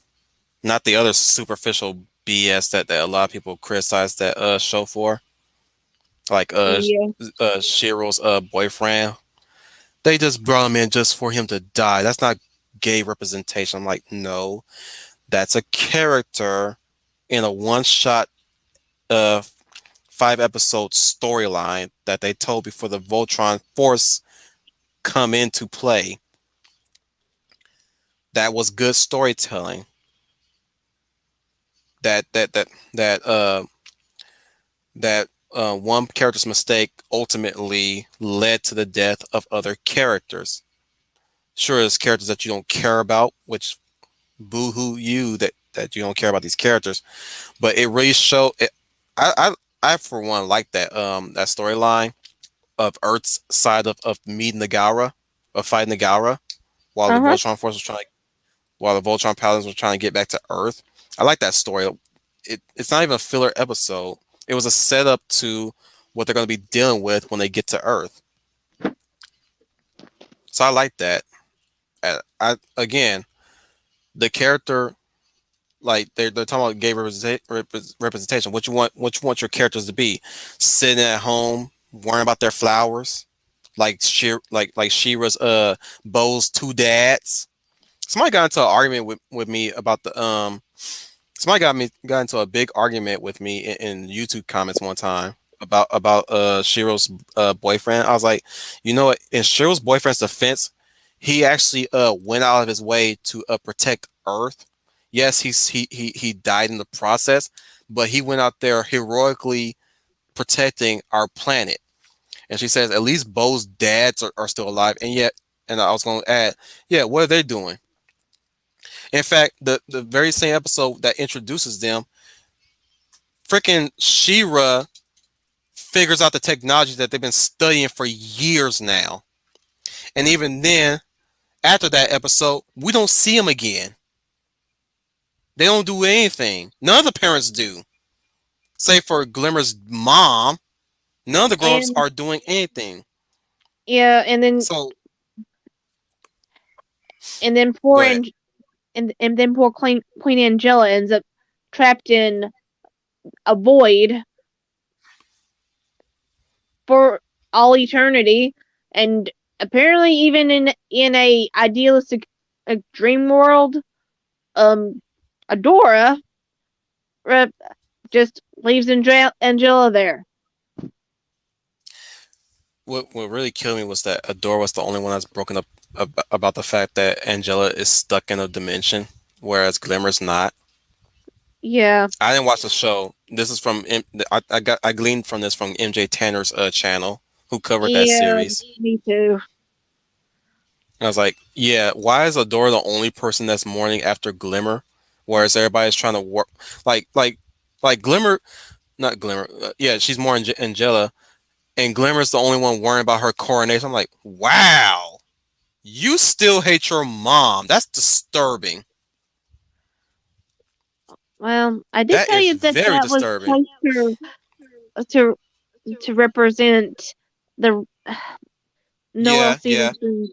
Not the other superficial BS that a lot of people criticize that show for, like Yeah, Shiro's boyfriend. They just brought him in just for him to die. That's not gay representation. I'm like, no, that's a character in a one-shot, uh, 5 episode storyline that they told before the Voltron Force come into play. That was good storytelling. That that that that that one character's mistake ultimately led to the death of other characters. Sure, there's characters that you don't care about, which boo-hoo you that you don't care about these characters. But it really showed. I for one like that storyline of Earth's side of meeting Nagara, of fighting Nagara, while the uh huh. Voltron Force was trying, while the Voltron Paladins were trying to get back to Earth. I like that story. It's not even a filler episode. It was a setup to what they're going to be dealing with when they get to Earth. So I like that. I again, the character, like they're talking about gay representation. What you want your characters to be? Sitting at home, worrying about their flowers, like Shira's Bo's two dads. Somebody got into an argument with me about the somebody got into a big argument with me in YouTube comments one time about Shiro's boyfriend. I was like, you know what? In Shiro's boyfriend's defense, he actually went out of his way to protect Earth. Yes, he died in the process, but he went out there heroically protecting our planet. And she says at least Bo's dads are still alive, and yet, and I was going to add, yeah, what are they doing? In fact, the very same episode that introduces them, freaking Shira figures out the technology that they've been studying for years now. And even then, after that episode, we don't see them again. They don't do anything. None of the parents do. Save for Glimmer's mom, none of the grown-ups And are doing anything. yeah, So and then go poor ahead. and then poor Queen Angela ends up trapped in a void for all eternity, and apparently even in a idealistic dream world, um, Adora uh, just leaves Angela there. What really killed me was that Adora was the only one that's broken up about the fact that Angela is stuck in a dimension, whereas Glimmer's not. Yeah, I didn't watch the show. This is from I gleaned from this from MJ Tanner's channel, who covered that yeah, series. me too. And I was like, yeah, why is Adora the only person that's mourning after Glimmer, whereas everybody's trying to work like like like Glimmer, not Glimmer. Yeah, she's more Angela, and Glimmer's the only one worrying about her coronation. I'm like, wow, you still hate your mom. That's disturbing. Well, I did That tell is you that very that was disturbing. supposed to to represent the Noelle Yeah, yeah. Stevenson's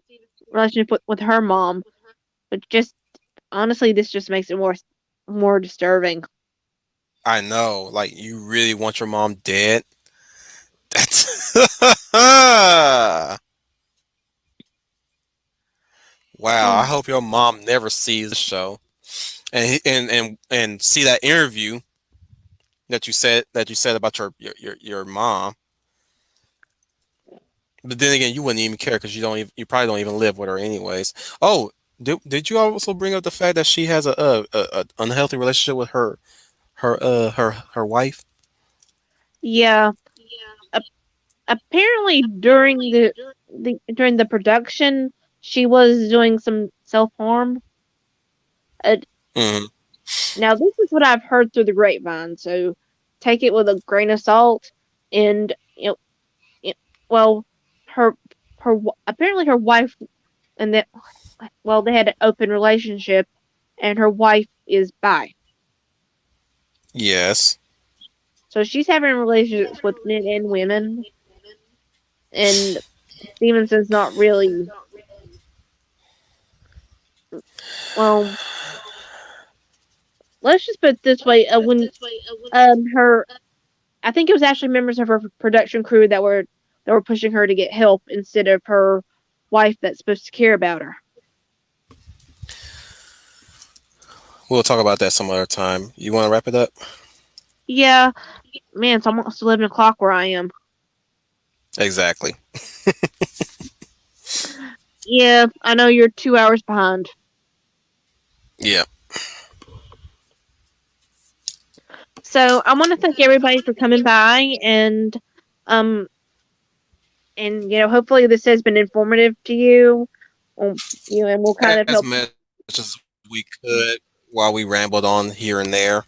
relationship with her mom, but just honestly, this just makes it more disturbing. I know. Like, you really want your mom dead? That's wow. I hope your mom never sees the show and see that interview that you said about your mom. But then again, you wouldn't even care because you probably don't even live with her anyways. Oh, did you also bring up the fact that she has a unhealthy relationship with her her wife. Yeah. A- Apparently during the production, she was doing some self harm. Uh, Hmm. Now this is what I've heard through the grapevine, so take it with a grain of salt. And it, well, her apparently her wife and that well they had an open relationship, and her wife is bi, Yes. so she's having relationships with men and women, and Stevenson's not really well. Let's just put it this way: when her I think it was actually members of her production crew that were pushing her to get help instead of her wife that's supposed to care about her. We'll talk about that some other time. You want to wrap it up? Yeah, man, it's almost 11 o'clock where I am. Exactly. Yeah, I know you're 2 hours behind. Yeah. So I want to thank everybody for coming by, um hopefully this has been informative to you. And we'll kind of As help. much as we could while we rambled on here and there.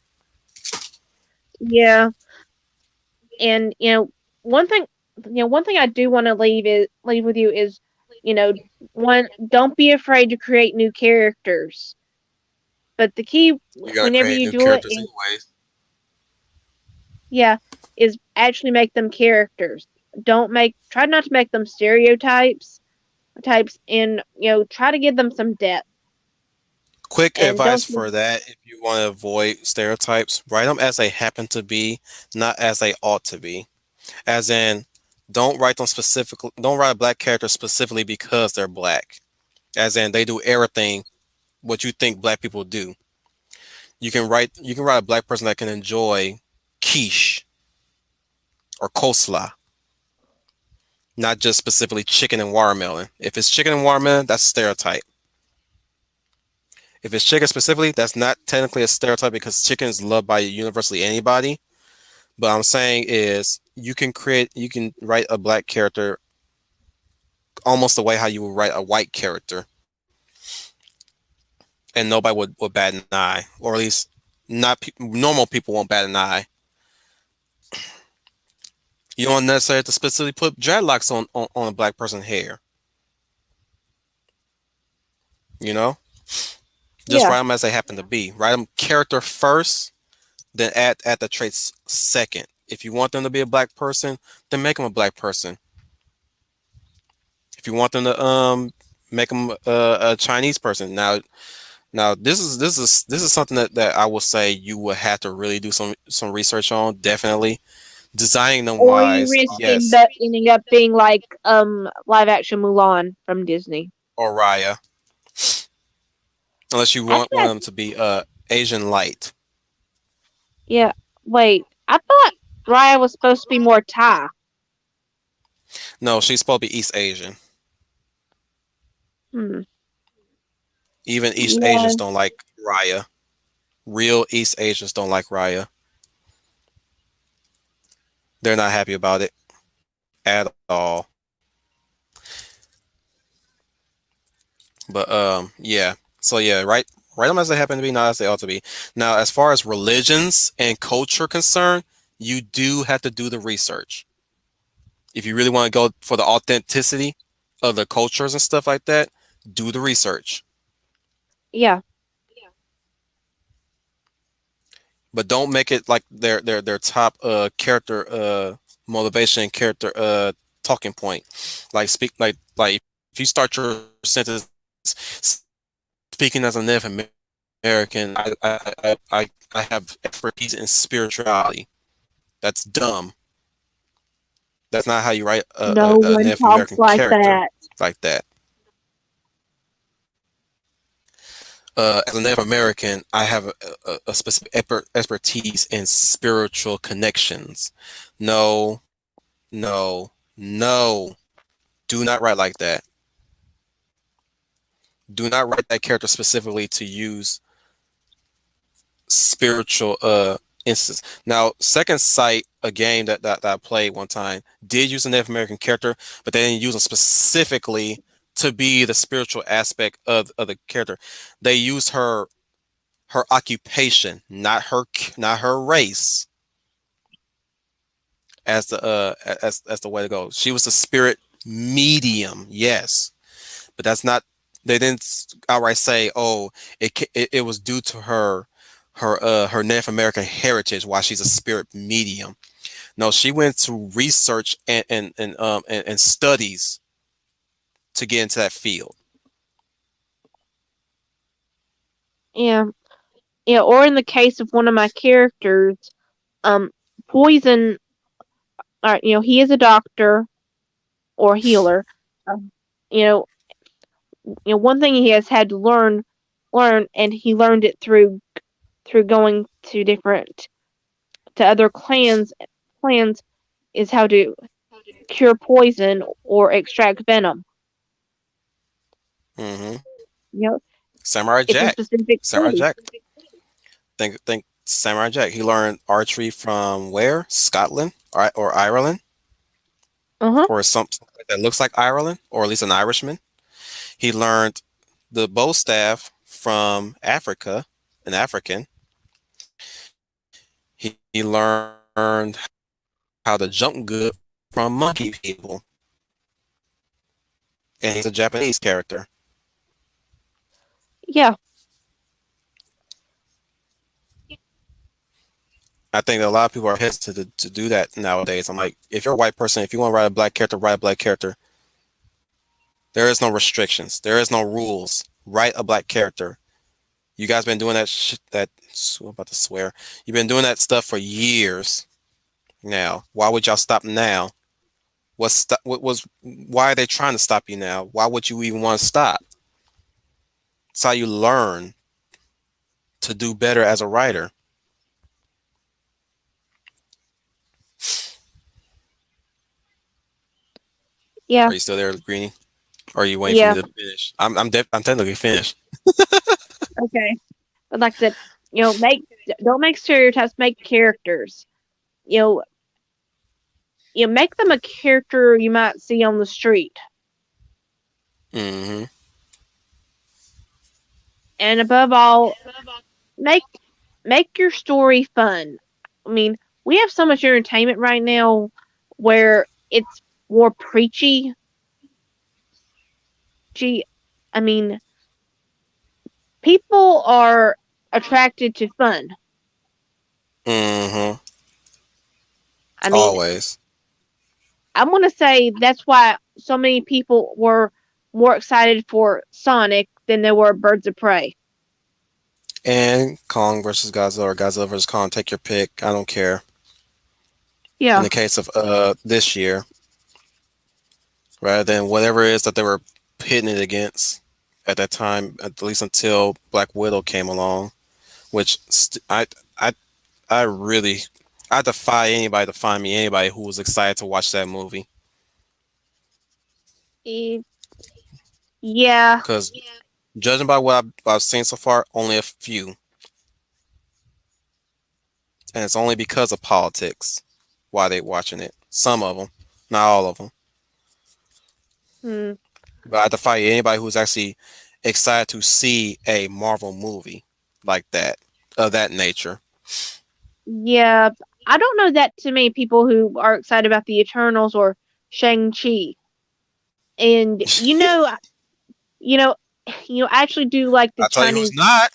Yeah, and one thing I do want to leave with you is, you know, one, don't be afraid to create new characters. But the key You gotta whenever create you new do it characters is, anyways. yeah, is actually make them characters. Don't make Try not to make them types, and try to give them some depth. Quick And advice don't for that: if you want to avoid stereotypes, write them as they happen to be, not as they ought to be. As in, don't write them specifically. Don't write a black character specifically because they're black. As in, they do everything what you think black people do. You can write a black person that can enjoy quiche or coleslaw, not just specifically chicken and watermelon. If it's chicken and watermelon, that's a stereotype. If it's chicken specifically, that's not technically a stereotype because chicken is loved by universally anybody. But I'm saying is you can write a black character almost the way how you would write a white character, and nobody would bat an eye, or at least not normal people won't bat an eye. You don't necessarily have to specifically put dreadlocks on a black person's hair. You know, just Yeah, write them as they happen to be. Write them character first, then add the traits second. If you want them to be a black person, then make them a black person. If you want them to make them a Chinese person, now this is something that I will say you will have to really do some research on. Definitely designing them or you wise, risk yes. ending up being like live action Mulan from Disney. Or Raya, unless you want Actually, want them to be Asian light. yeah. Wait, I thought Raya was supposed to be more Thai. No, she's supposed to be East Asian. Hmm. Even East Yeah. Asians don't like Raya. Real East Asians don't like Raya. They're not happy about it at all. But yeah. So yeah, write them as they happen to be, not as they ought to be. Now, as far as religions and culture concerned, you do have to do the research. If you really want to go for the authenticity of the cultures and stuff like that, do the research. Yeah. But don't make it like their top character motivation, character talking point. Like like if you start your sentence speaking as a Native American, I have expertise in spirituality. That's dumb. That's not how you write No a one Native talks American like character that. like that. As a Native American, I have a specific expertise in spiritual connections. No, no, no. Do not write like that. Do not write that character specifically to use spiritual instance. Now, Second Sight, a game that I played one time, did use a Native American character, but they didn't use them specifically to be the spiritual aspect of the character. They used her occupation, not her race, as the way to go. She was the spirit medium, yes, but that's not. They didn't outright say, "Oh, it was due to her Native American heritage why she's a spirit medium." No, she went to research and studies to get into that field. Yeah, yeah. Or in the case of one of my characters, um, Poison. He is a doctor or healer. Um, you know, one thing he has had to learn, and he learned it through going to other clans is how to cure poison or extract venom. Hmm. You know, Samurai it's a Jack, specific Samurai tool. Jack. Think Samurai Jack. He learned archery from where? Scotland or Ireland Uh huh. or something that looks like Ireland or at least an Irishman. He learned the bow staff from Africa, an African. He learned how to jump good from monkey people, and he's a Japanese character. Yeah. I think that a lot of people are hesitant to do that nowadays. I'm like, if you're a white person, if you want to write a black character, write a black character. There is no restrictions. There is no rules. Write a black character. You guys been doing that shit. I'm about to swear. You've been doing that stuff for years now. Why would y'all stop now? What was? Why are they trying to stop you now? Why would you even want to stop? It's how you learn to do better as a writer. Yeah. Are you still there, Greenie? Or are you waiting for me Yeah. to finish? I'm technically finished. Okay. But like I said, make don't make stereotypes. Make characters. You know, make them a character you might see on the street. Hmm. And above all, make make your story fun. I mean, we have so much entertainment right now where it's more preachy. Gee, I mean, people are attracted to fun. Hmm. I mean, Always. I'm gonna say that's why so many people were more excited for Sonic than they were Birds of Prey. And Kong versus Godzilla or Godzilla versus Kong, take your pick. I don't care. In Yeah. the case of this year, rather than whatever it is that they were pitting it against at that time, at least until Black Widow came along, which I I really I defy anybody to find me anybody who was excited to watch that movie Eh, yeah. because judging by what I've seen so far, only a few, and it's only because of politics why they watching it. Some of them, not all of them. Hmm. But I defy anybody who's actually excited to see a Marvel movie like that, of that nature. Yeah. I don't know that too many people who are excited about the Eternals or Shang-Chi. And you know, I actually do like the I'll tell you who's Chinese not.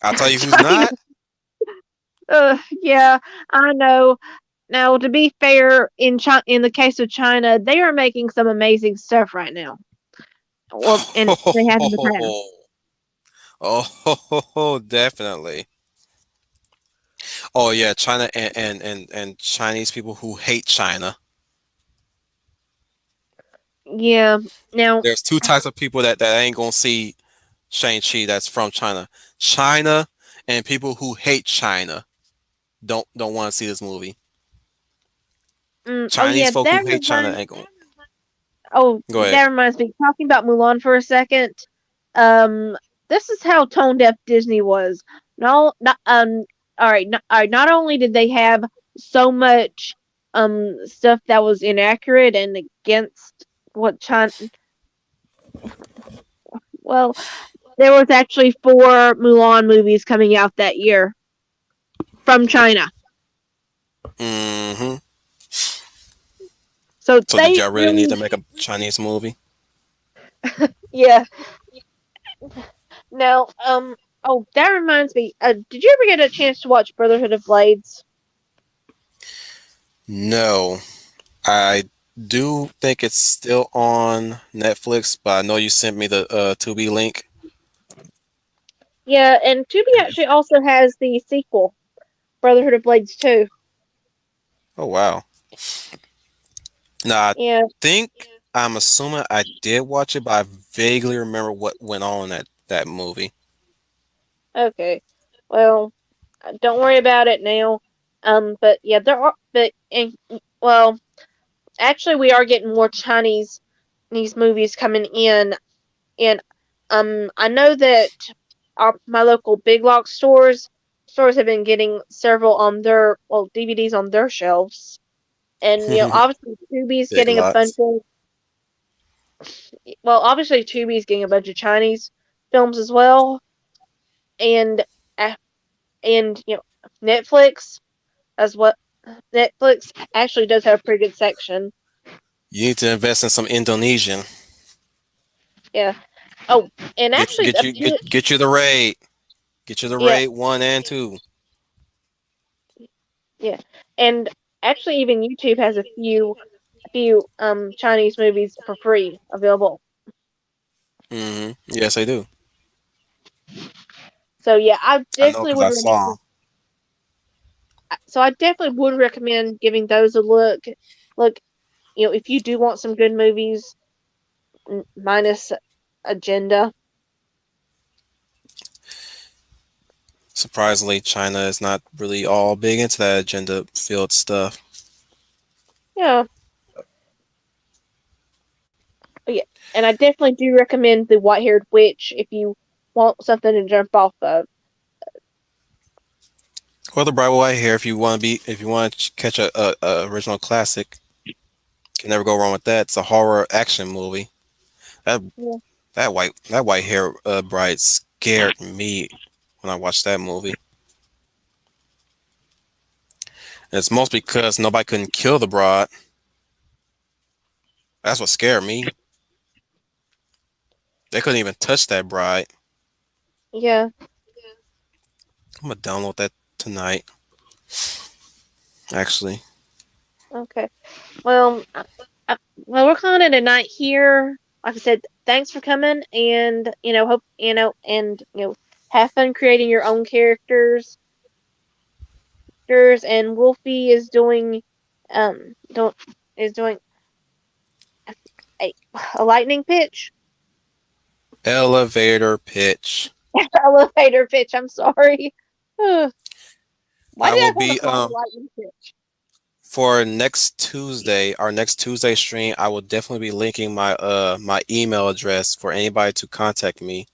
I'll tell you who's China. not. Yeah, I know. Now, to be fair, in the case of China, they are making some amazing stuff right now, and they have in the past. Oh, definitely. Oh yeah, China and Chinese people who hate China. Yeah. Now, There's two types of people that ain't gonna see Shang-Chi that's from China. China and people who hate China don't want to see this movie. oh Chinese yeah, folk who hate China ain't gonna go ahead. that reminds me. Talking about Mulan for a second. Um, this is how tone deaf Disney was. No, not all right, all right. Not only did they have so much stuff that was inaccurate and against what China, well, there was actually four Mulan movies coming out that year from China. Hmm. So So did they y'all really need really, to make a Chinese movie? yeah. Now, oh, that reminds me. Did you ever get a chance to watch Brotherhood of Blades? No, I do think it's still on Netflix, but I know you sent me the Tubi link. Yeah, and Tubi actually also has the sequel, Brotherhood of Blades 2. Oh wow. Now I Yeah, think I'm assuming I did watch it, but I vaguely remember what went on in that movie. okay. Well, don't worry about it now. But yeah, there are, but and well, actually, we are getting more Chinese these movies coming in, and I know that my local Big Lots stores have been getting several on their DVDs on their shelves, and obviously Tubi's Big getting a bunch Lots. of obviously Tubi's getting a bunch of Chinese films as well, and uh, and Netflix as what Netflix actually does have a pretty good section. You need to invest in some Indonesian. Yeah. Oh, and actually, Get you the raid. Get you the yeah, raid 1 and 2. yeah, and actually, even YouTube has a few Chinese movies for free available. Hmm. Yes, I do. So yeah, I I know definitely because would. I saw. So I definitely would recommend giving those a look. Look, if you do want some good movies, minus Agenda. Surprisingly, China is not really all big into that agenda field stuff. Yeah, but yeah, and I definitely do recommend the White-Haired Witch if you want something to jump off of. Or the Bright White Hair if you want to catch a original classic, can never go wrong with that. It's a horror action movie. That Yeah, that white hair bride scared me when I watched that movie. And it's mostly because nobody couldn't kill the broad. That's what scared me. They couldn't even touch that bride. yeah, I'm gonna download that tonight. Actually, okay. Well, well, we're calling it a night here. Like I said, thanks for coming, and hope and have fun creating your own characters. And Wolfie is doing, don't is doing a, a lightning pitch, elevator pitch. elevator pitch. I'm sorry. Why I did will I want to be call it a lightning pitch? for next Tuesday, our next Tuesday stream. I will definitely be linking my email address for anybody to contact me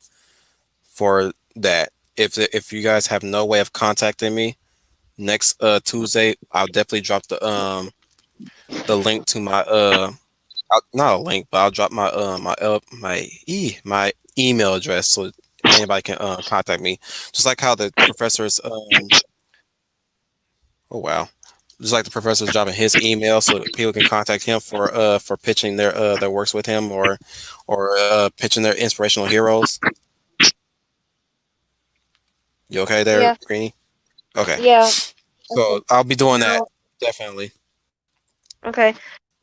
for that. If you guys have no way of contacting me next Tuesday, I'll definitely drop the link to my not a link, but I'll drop my email address so anybody can contact me. Just like how the professor's oh wow, just like the professor's dropping his email so that people can contact him for pitching their works with him or pitching their inspirational heroes. You okay there, Yeah, Greenie? Okay, yeah. so Okay. I'll be doing that Now, definitely. okay.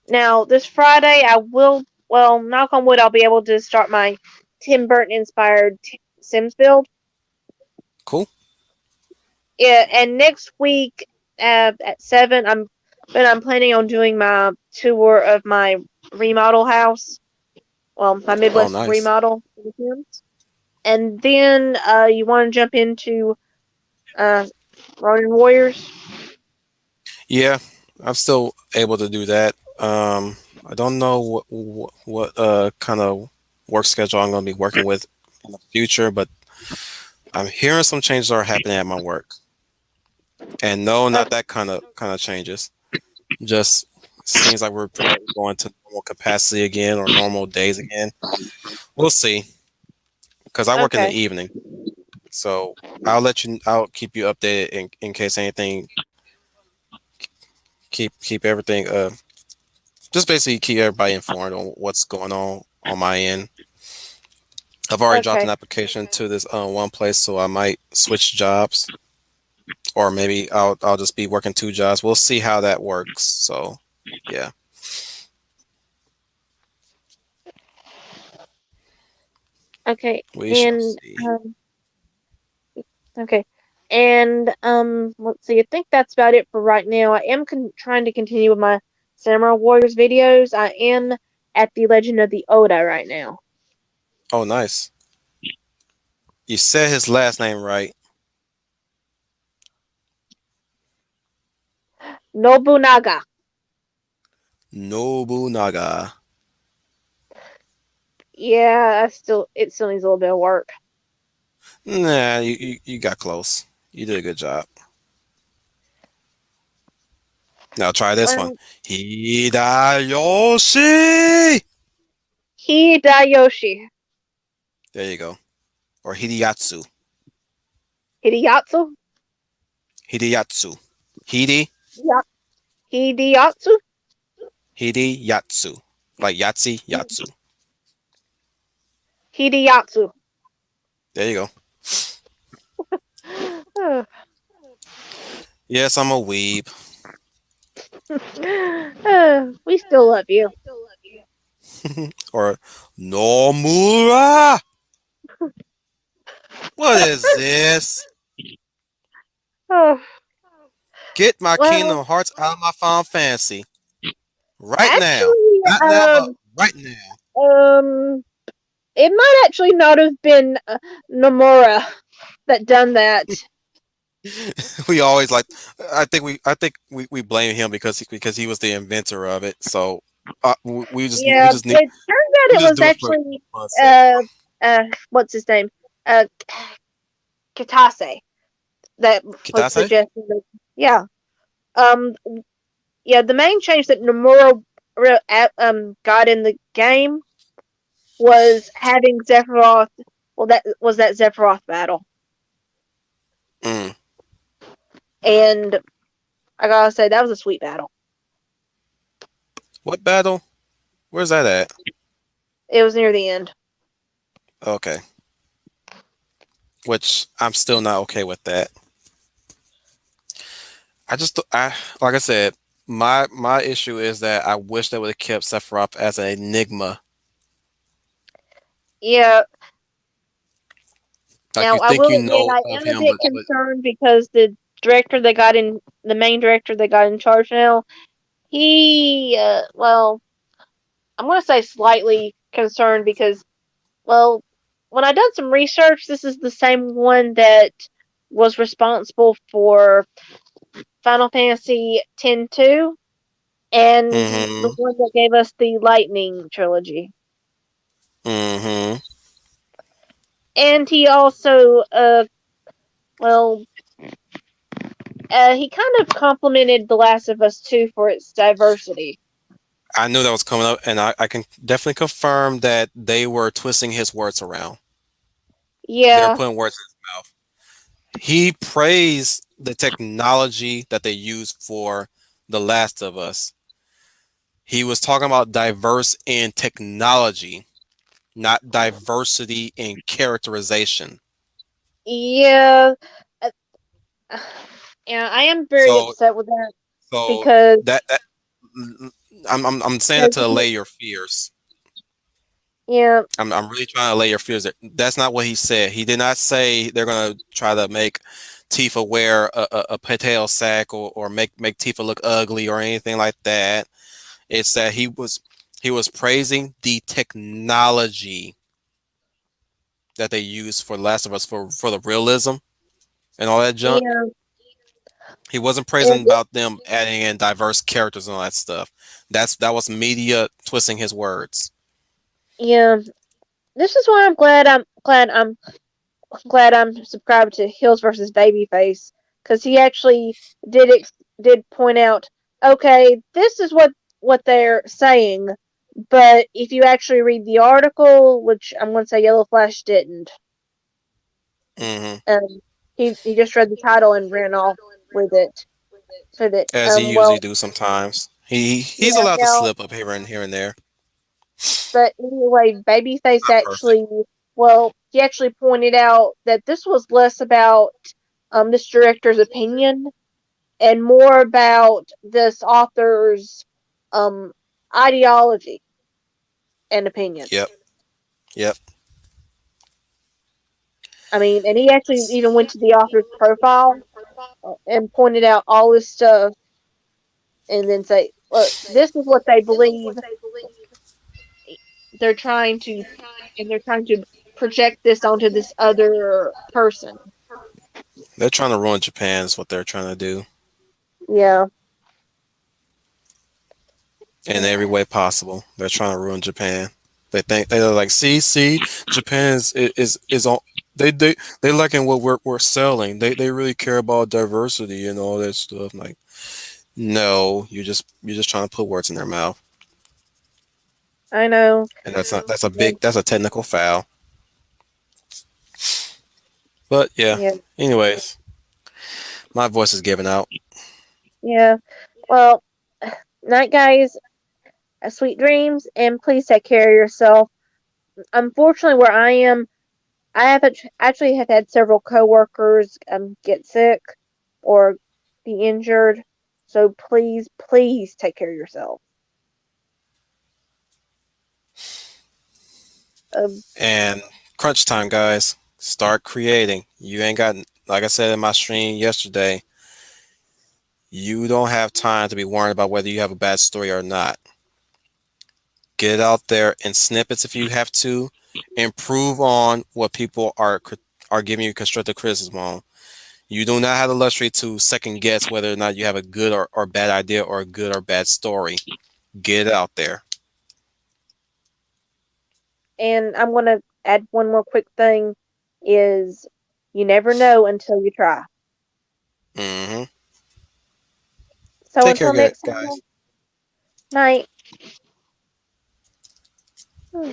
Now this Friday, I will. Well, knock on wood, I'll be able to start my Tim Burton inspired Sims build. Cool. Yeah, and next week at 7, I'm planning on doing my tour of my remodel house. Well, my Oh, Midwest nice. remodel for the Sims. And then you want to jump into uh, Ronin Warriors? Yeah, I'm still able to do that. I don't know what kind of work schedule I'm going to be working with in the future, but I'm hearing some changes are happening at my work, and no, not Okay. that kind of changes. Just seems like we're pretty much going to normal capacity again or normal days again. We'll see, because I work in the Okay. evening, so I'll keep you updated in case anything. Keep everything. Just basically keep everybody informed on what's going on my end. I've already dropped an Okay. application to this one place, so I might switch jobs, or maybe I'll just be working two jobs. We'll see how that works. So, yeah, Okay. we shall And see. okay. And let's see. I think that's about it for right now. I am trying to continue with my Samurai Warriors videos. I am at the Legend of the Oda right now. Oh, nice. You said his last name right. Nobunaga. Nobunaga. Yeah, it still needs a little bit of work. Nah, you got close. You did a good job. Now try this one. Um, Hidayoshi. Hideyoshi. There you go. Or Hideyatsu. Hideyatsu? Hideyatsu. Hide Yeah. Hideyatsu? Hideyatsu. Like Yahtzee, Yatsu. Hideyatsu. There you go. Yes, I'm a weeb. We still love you. Or Nomura. What is this? Oh, Get my well, Kingdom Hearts out of my Final Fantasy. Right now. actually, Not now, but right now. um, it might actually not have been Nomura that done that. We always like I think we blame him because he was the inventor of it. So we Yeah, just need it turns out we it just was do it for actually fun's sake. uh what's his name? Uh Kitase that was Kitase? suggesting that, yeah. Um yeah, the main change that Nomura got in the game was having Sephiroth. Well, that was that Sephiroth battle, Mm. and I gotta say that was a sweet battle. What battle? Where's that at? It was near the end. Okay. Which I'm still not okay with that. I like I said, my issue is that I wish they would have kept Sephiroth as an enigma. Yeah. Like Now you I think will you admit know I of am a him, bit but concerned because the main director they got in charge now, he well, I'm gonna say slightly concerned because, well, when I done some research, this is the same one that was responsible for Final Fantasy X-2 and the mm-hmm. one that gave us the Lightning trilogy. Mm-hmm. And he also, well, he kind of complimented The Last of Us 2 for its diversity. I knew that was coming up, and I can definitely confirm that they were twisting his words around. They were Yeah, putting words in his mouth. He praised the technology that they used for The Last of Us. He was talking about diverse in technology, not diversity in characterization. yeah, uh, yeah. I am very So, upset with that so because, that I'm saying it to allay your fears. yeah, I'm really trying to allay your fears. That's not what he said. He did not say they're gonna try to make Tifa wear a potato sack or make Tifa look ugly or anything like that. It's that he was praising the technology that they use for Last of Us for the realism and all that junk. yeah, He wasn't and praising about them adding in diverse characters and all that stuff. That was media twisting his words. yeah. This is why I'm glad I'm glad I'm subscribed to Hills versus Babyface because he actually did point out, okay, this is what they're saying, but if you actually read the article, which I'm going to say Yellow Flash didn't, Hmm. um, he just read the title and ran off with it. So that As he usually well, do sometimes. He's yeah, allowed to now, slip up here and there. but anyway, Babyface Not perfect. actually, well, he actually pointed out that this was less about this director's opinion and more about this author's um ideology and opinion. Yep. Yep. I mean, and he actually even went to the author's profile and pointed out all this stuff, and then say, "Look, this is what they believe. They're trying to, and they're trying to project this onto this other person." They're trying to ruin Japan is what they're trying to do Yeah, in every way possible. They're trying to ruin Japan. They're like, see, Japan is on. They liking what we're selling. They really care about diversity and all that stuff. Like, no, you're just trying to put words in their mouth, I know. and that's a technical foul. But yeah, Yeah, anyways, my voice is giving out. yeah. Well, night, guys. Sweet dreams, and please take care of yourself. Unfortunately, where I am, I have actually have had several coworkers get sick or be injured. So please take care of yourself. Um, And crunch time, guys. Start creating. You ain't got, like I said in my stream yesterday, you don't have time to be worrying about whether you have a bad story or not. Get it out there in snippets if you have to. Improve on what people are giving you constructive criticism on. You do not have the luxury to second guess whether or not you have a good or bad idea or a good or bad story. Get it out there. and I'm gonna add one more quick thing: is you never know until you try. Hmm. So Take care, until next time, guys. night. Hmm.